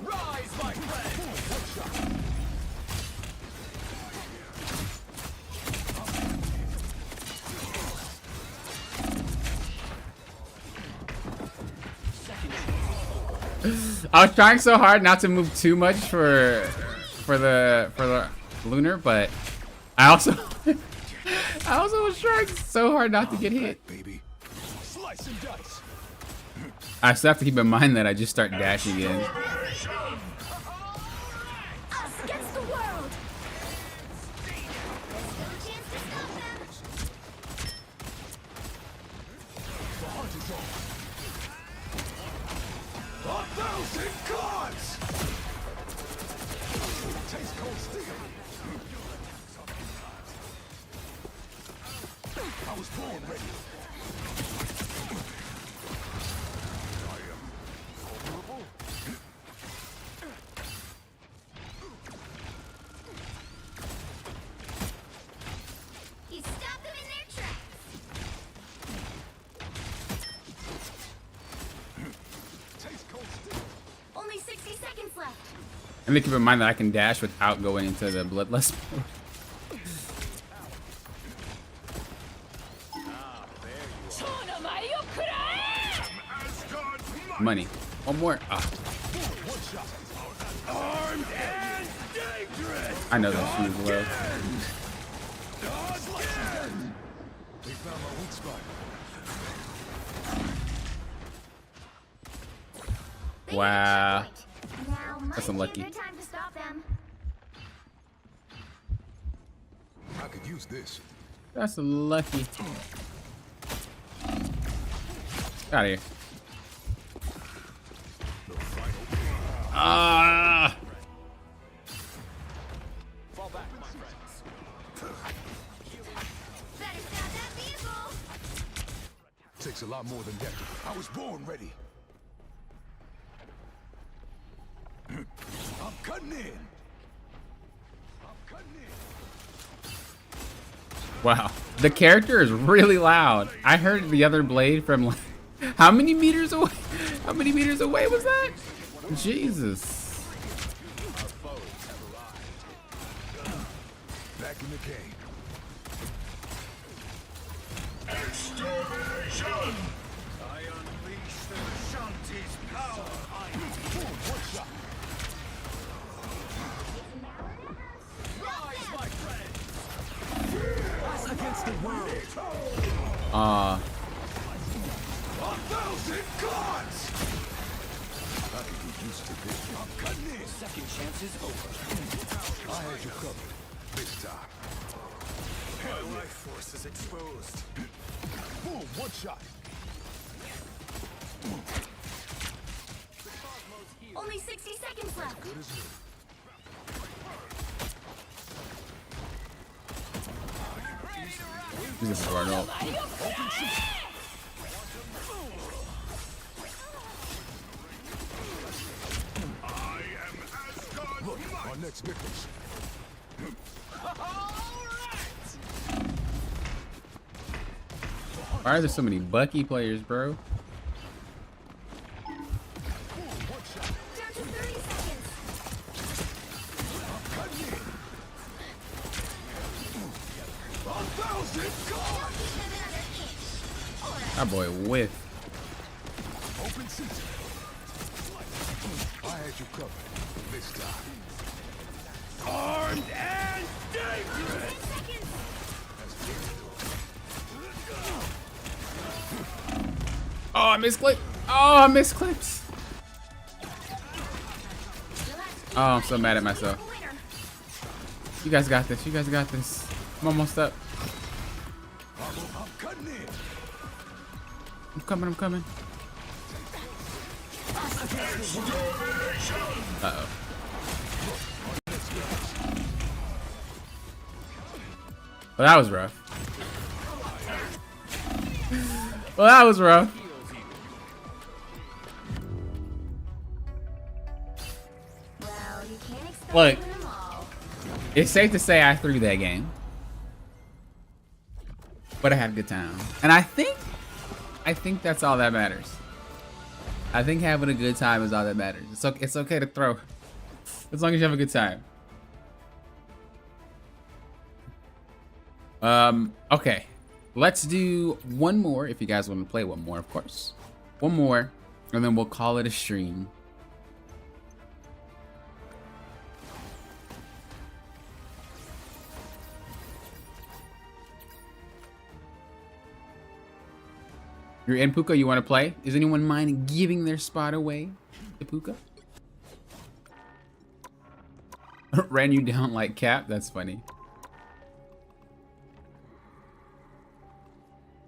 Rise, my friend. I was trying so hard not to move too much for the lunar, but I also was trying so hard not to get hit. Baby. Slice and dice. I still have to keep in mind that I just start dashing in. Us against the world. There's no chance to stop them. The hunt is on. 1,000 gods! Taste cold steel. I was born ready. I am vulnerable. He stopped them in their tracks. Taste cold steel. Only 60 seconds left. And then keep in mind that I can dash without going into the bloodlust mode. Money. One more. Ah. Armed and dangerous! I know that she was low. We found my weak spot. They Wow. hit the checkpoint. Now might That's be unlucky. a good time to stop them. I could use this. That's lucky. Get out of here. Ah. Fall back, my friends. Better stop that vehicle. Takes a lot more than that. I was born ready. I'm cutting in. I'm cutting in. Wow. The character is really loud. I heard the other blade from like, how many meters away? How many meters away was that? Jesus. Back in the game. I unleash the Vishanti's power. One shot. Rise, my friend. Us against the world. 1,000 gods. I could get used to this. I'm cutting in. Second chance is over. I had you covered this time. My life force is exposed. Boom, one shot. Only 60 seconds left. Good as new. This is Arnold. Look, our next victims. Why are there so many Bucky players, bro? Down to 30 seconds. That boy whiff. Open season. I had you covered this time. Armed and dangerous. 10 seconds. Oh, I misclicked. Oh, I misclicked. Oh, I'm so mad at myself. Winner. You guys got this. You guys got this. I'm almost up. I'm cutting in. I'm coming. I'm coming. Uh-oh. Well, that was rough. Well, that was rough. Well, you can't expect Look, to win them all. it's safe to say I threw that game. But I had a good time. And I think that's all that matters. I think having a good time is all that matters. It's okay to throw. As long as you have a good time. Okay. Let's do one more, if you guys want to play one more, of course. One more, and then we'll call it a stream. You're in Puka, you want to play? Is anyone mind giving their spot away to Puka? Ran you down like Cap? That's funny.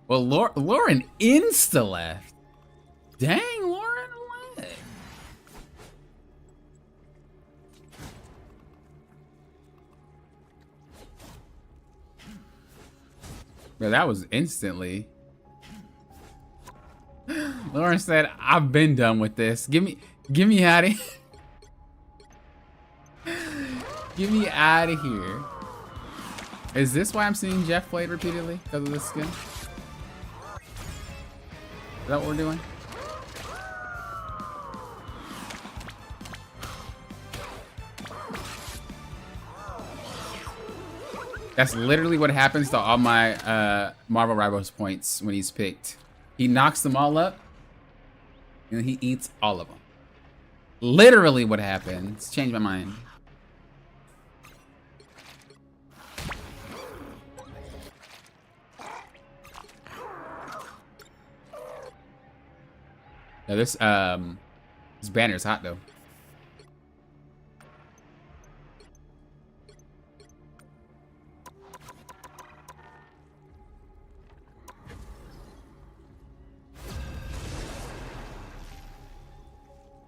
Well, Lauren insta left. Dang, Lauren, what? Yeah, that was instantly. Lauren said, "I've been done with this. Get me out of here. Get me out of here." Is this why I'm seeing Jeff played repeatedly? Because of this skin? Is that what we're doing? That's literally what happens to all my Marvel Rivals points when he's picked. He knocks them all up, and he eats all of them. Literally what happens. Changed my mind. Now this banner is hot though.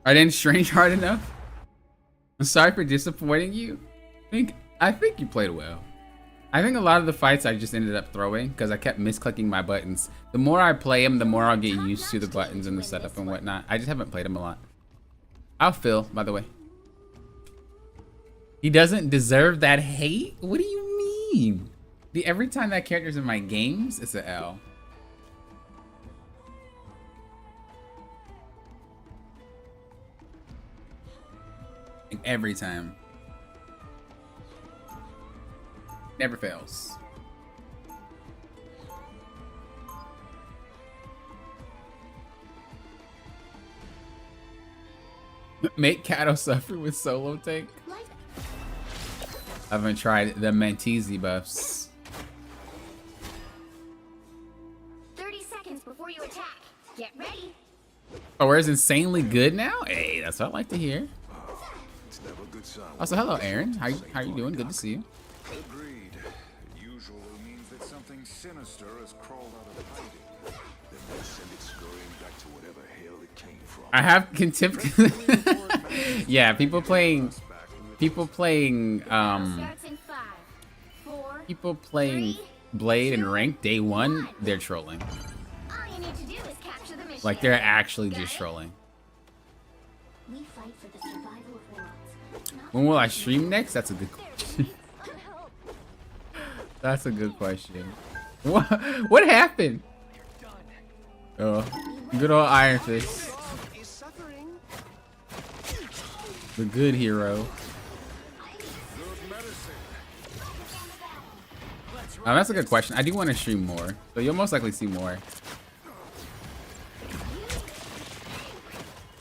I didn't strange hard enough. I'm sorry for disappointing you. I think you played well. I think a lot of the fights I just ended up throwing because I kept misclicking my buttons. The more I play them, the more I'll get used to the buttons and the setup and whatnot. I just haven't played them a lot. I'll Phil, by the way. He doesn't deserve that hate? What do you mean? Every time that character's in my games, it's an L. Like every time. Never fails. Make Kato suffer with solo tank. I haven't tried the Manteezy buffs. 30 seconds before you attack. Get ready. Oh, where's insanely good now? Hey, that's what I like to hear. It's never a good sign. Also, hello, Aaron. How you doing? Good to see you. Agreed. It usually means that something sinister has crawled out of hiding. Then they send it scurrying back to whatever hell it came from. I have contempt. Yeah, people playing Starts in 5, 4, people playing Blade and Rank day one, they're trolling. all you need to do is capture the mission. Like they're actually just trolling. We fight for the survival of worlds. When will I stream next? That's a good question. That's a good question. What happened? Oh, good old Iron Fist. The good hero. That's a good question. I do want to stream more, so you'll most likely see more.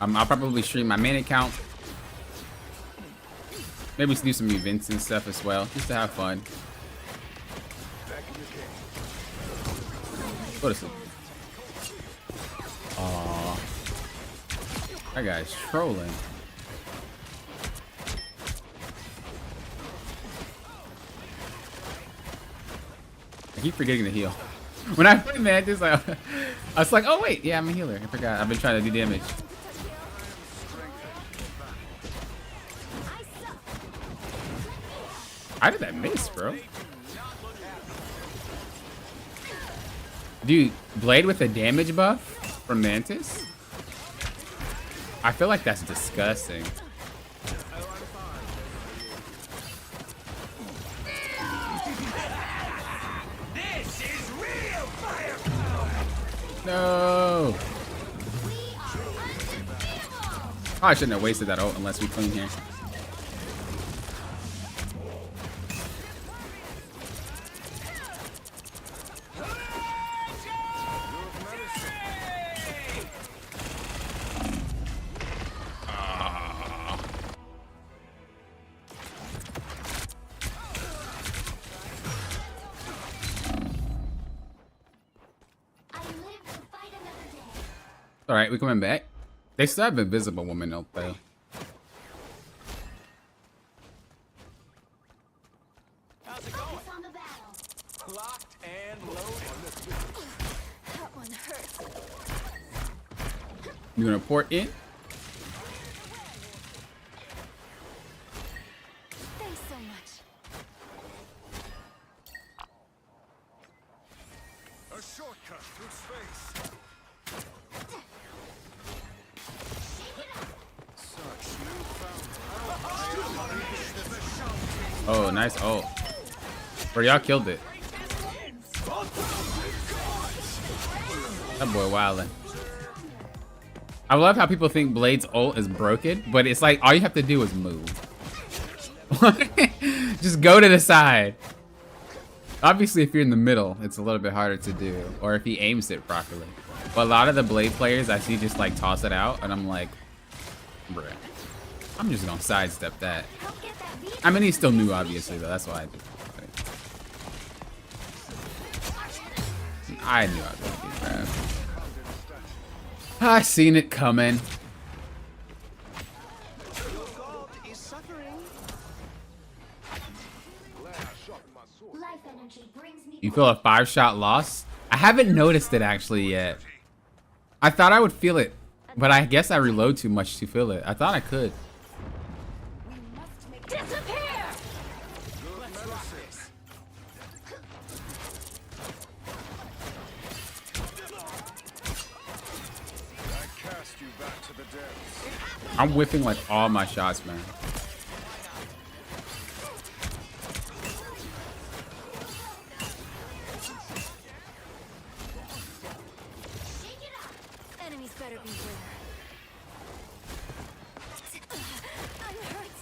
I'll probably stream my main account. Maybe do some events and stuff as well, just to have fun. Go to sleep. Aww. That guy's trolling. I keep forgetting to heal. When I play Mantis, I was like, oh wait, yeah, I'm a healer. I forgot. I've been trying to do damage. How did that miss, bro? Dude, Blade with a damage buff from Mantis? I feel like that's disgusting. This is real firepower. No. Oh, I shouldn't have wasted that ult unless we clean here. All right, we coming back. They still have Invisible Woman out though. How's it going? Locked and loaded. That one hurts. You gonna port in? Thanks so much. A shortcut through space. Oh, nice ult. Bro, y'all killed it. That boy wildin'. I love how people think Blade's ult is broken, but it's like all you have to do is move. Just go to the side. Obviously, if you're in the middle, it's a little bit harder to do, or if he aims it properly. But a lot of the Blade players I see just like toss it out, and I'm like, bruh, I'm just gonna sidestep that. I mean, he's still new, obviously, though. That's why I do. I knew I was gonna get grabbed. I seen it coming. You feel a 5-shot loss? I haven't noticed it actually yet. I thought I would feel it, but I guess I reload too much to feel it. I thought I could. Disappear! I'm whipping like all my shots, man. Enemies better be here. I'm hurt.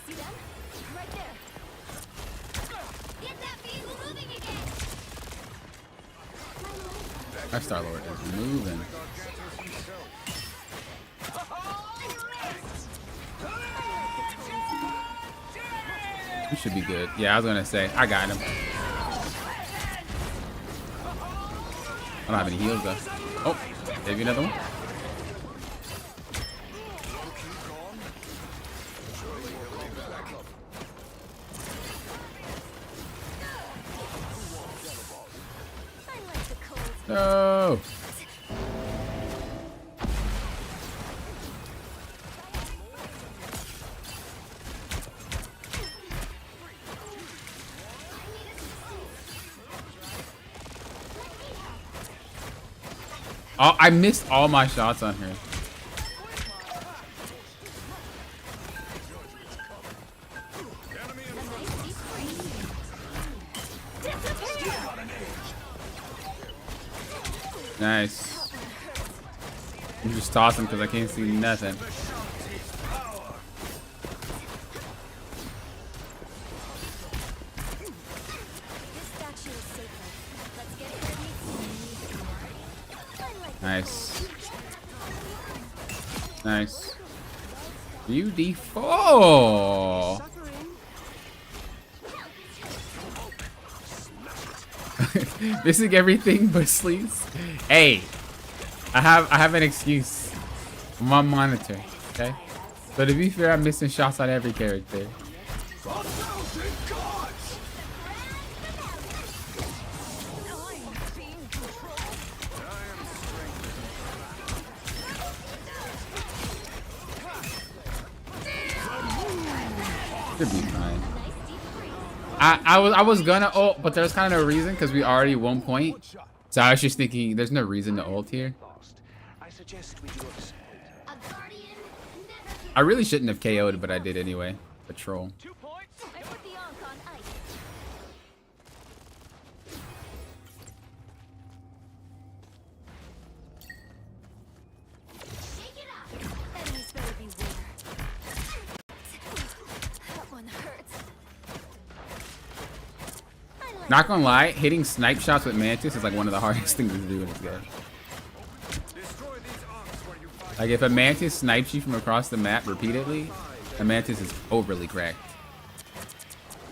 See them? Right there. Get that vehicle moving again. Our Star-Lord is moving. We should be good. Yeah, I was gonna say, I got him. I don't have any heals though. Oh, gave you another one? No. Oh, I missed all my shots on her. Nice. You just toss him because I can't see nothing. Nice. Nice. Beautiful. Missing everything but sleeves. Hey, I have an excuse. I'm on monitor, okay? So to be fair, I'm missing shots on every character. Should be fine. I was gonna ult, but there's kind of no reason because we already 1 point. So I was just thinking there's no reason to ult here. I suggest we do a split. A guardian never I really shouldn't have KO'd, but I did anyway. Patrol. 2 points. I put the Ankh on ice. Shake it up. Enemies better beware. That one hurts. Not gonna lie, hitting snipe shots with Mantis is like one of the hardest things to do in this game. Destroy these Ankhs where you find Like if a Mantis snipes you from across the map repeatedly, a Mantis is overly cracked.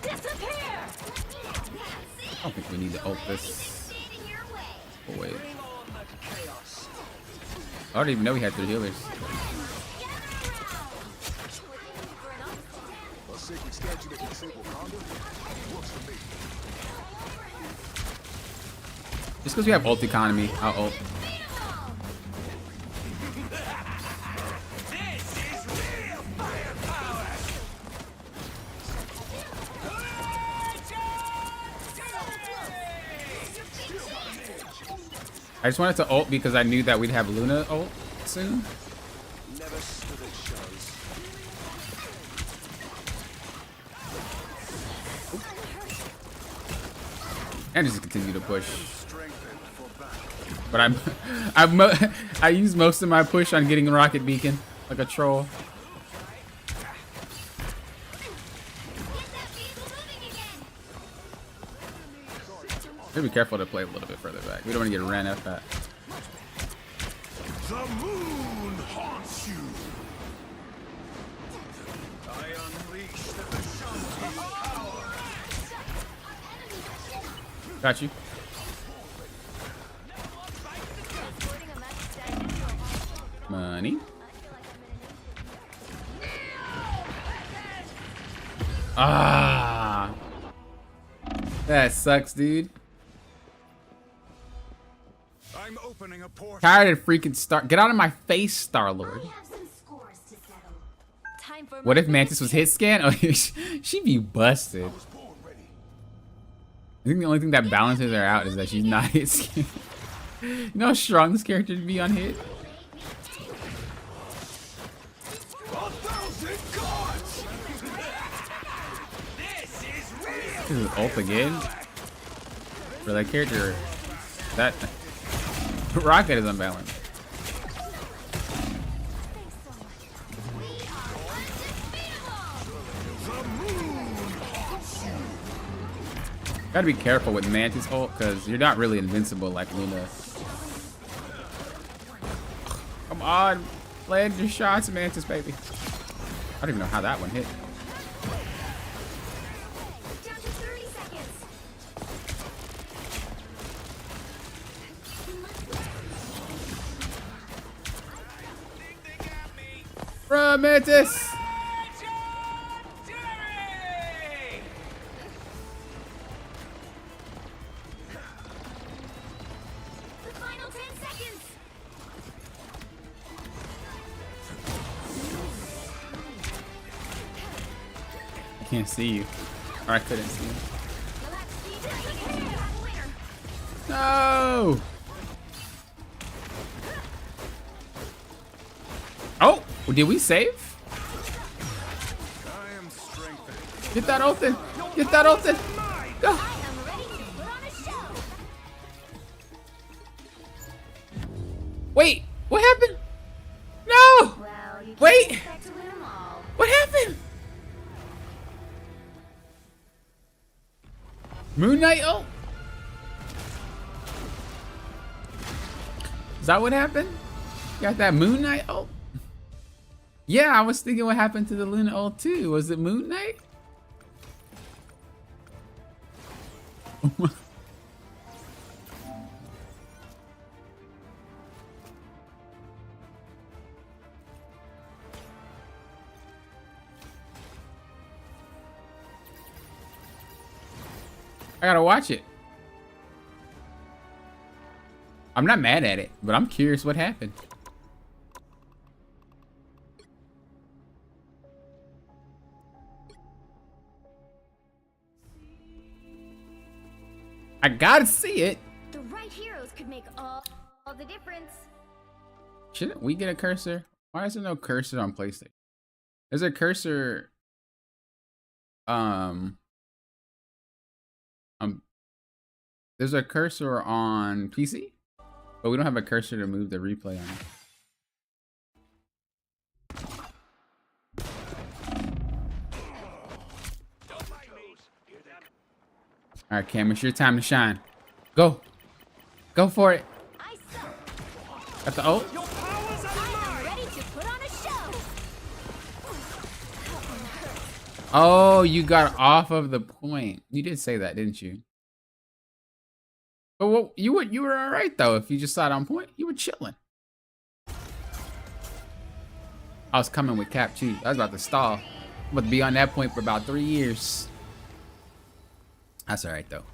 Disappear. I don't think we need to ult this. Stand in your way. Oh, wait. Bring on the chaos. I don't even know we had 3 healers. a sacred statue that can triple Conda. Works for me. Just because we have ult economy, I'll ult. I just wanted to ult because I knew that we'd have Luna ult soon. Never stood at shows. And just continue to push. But I use most of my push on getting Rocket Beacon like a troll. Gotta be careful to play a little bit further back. We don't want to get ran up at. The moon haunts you. I unleash the Vishanti's power. Got you. Money. Ah. That sucks, dude. I'm opening a portal. Tired of freaking Star. Get out of my face, Star-Lord. I have some scores to settle. Time for What if Mantis was hit scan? Oh, she'd be busted. Born ready. I think the only thing that balances her out is that she's not hit scan. You know how strong this character would be on hit? 1,000 gods. This is ult again. For that character, that Rocket is unbalanced. Gotta be careful with Mantis ult because you're not really invincible like Luna. Come on, land your shots, Mantis, baby. I don't even know how that one hit. Down to 30 seconds. Run, Mantis! The final 10 seconds. I can't see you. Or I couldn't see you. No! Oh! Did we save? I am strengthened. Get that ult in! Get that ult in! Go! I'm ready to put on a show. Wait! What happened? No! Well, you Wait! can't expect to win 'em all. What happened? Moon Knight ult? Is that what happened? Got that Moon Knight ult? Yeah, I was thinking what happened to the Luna ult too. Was it Moon Knight? I gotta watch it. I'm not mad at it, but I'm curious what happened. I gotta see it. The right heroes could make all the difference. Shouldn't we get a cursor? Why is there no cursor on PlayStation? There's a cursor. There's a cursor on PC, but we don't have a cursor to move the replay on. All right, Cam, it's your time to shine. Go. Go for it. I suck. Got the ult. Your powers are I'm ready to put on a show. Oh, you got off of the point. You did say that, didn't you? But what, you were all right though. If you just sat on point, you were chilling. I was coming with Cap too. I was about to stall. I'm about to be on that point for about 3 years. That's all right though.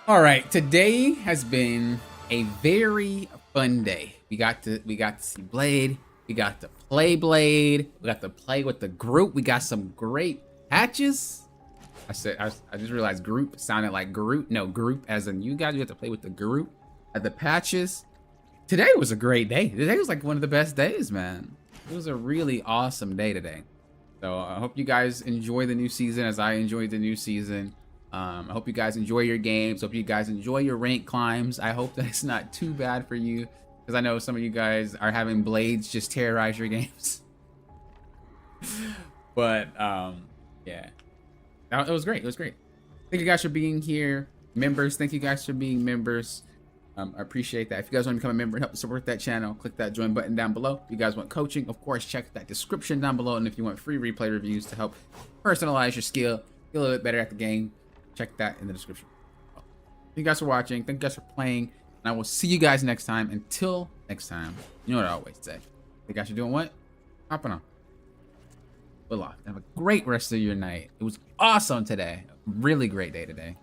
All right, today has been a very fun day. We got to see Blade. We got to play Blade. We got to play with the group. We got some great patches. I just realized group sounded like Groot. No, group as in you guys. You have to play with the group at the patches. Today was a great day. Today was like one of the best days, man. It was a really awesome day today. So I hope you guys enjoy the new season as I enjoyed the new season. I hope you guys enjoy your games. Hope you guys enjoy your rank climbs. I hope that it's not too bad for you, because I know some of you guys are having blades just terrorize your games. But yeah, it was great. It was great. Thank you guys for being here, members. Thank you guys for being members. I appreciate that. If you guys want to become a member and help support that channel, click that join button down below. If you guys want coaching, of course, check that description down below. And if you want free replay reviews to help personalize your skill, get a little bit better at the game, check that in the description. Thank you guys for watching. Thank you guys for playing. And I will see you guys next time. Until next time, you know what I always say. Thank you guys for doing what? Hopping on. Good luck. Have a great rest of your night. It was awesome today. A really great day today.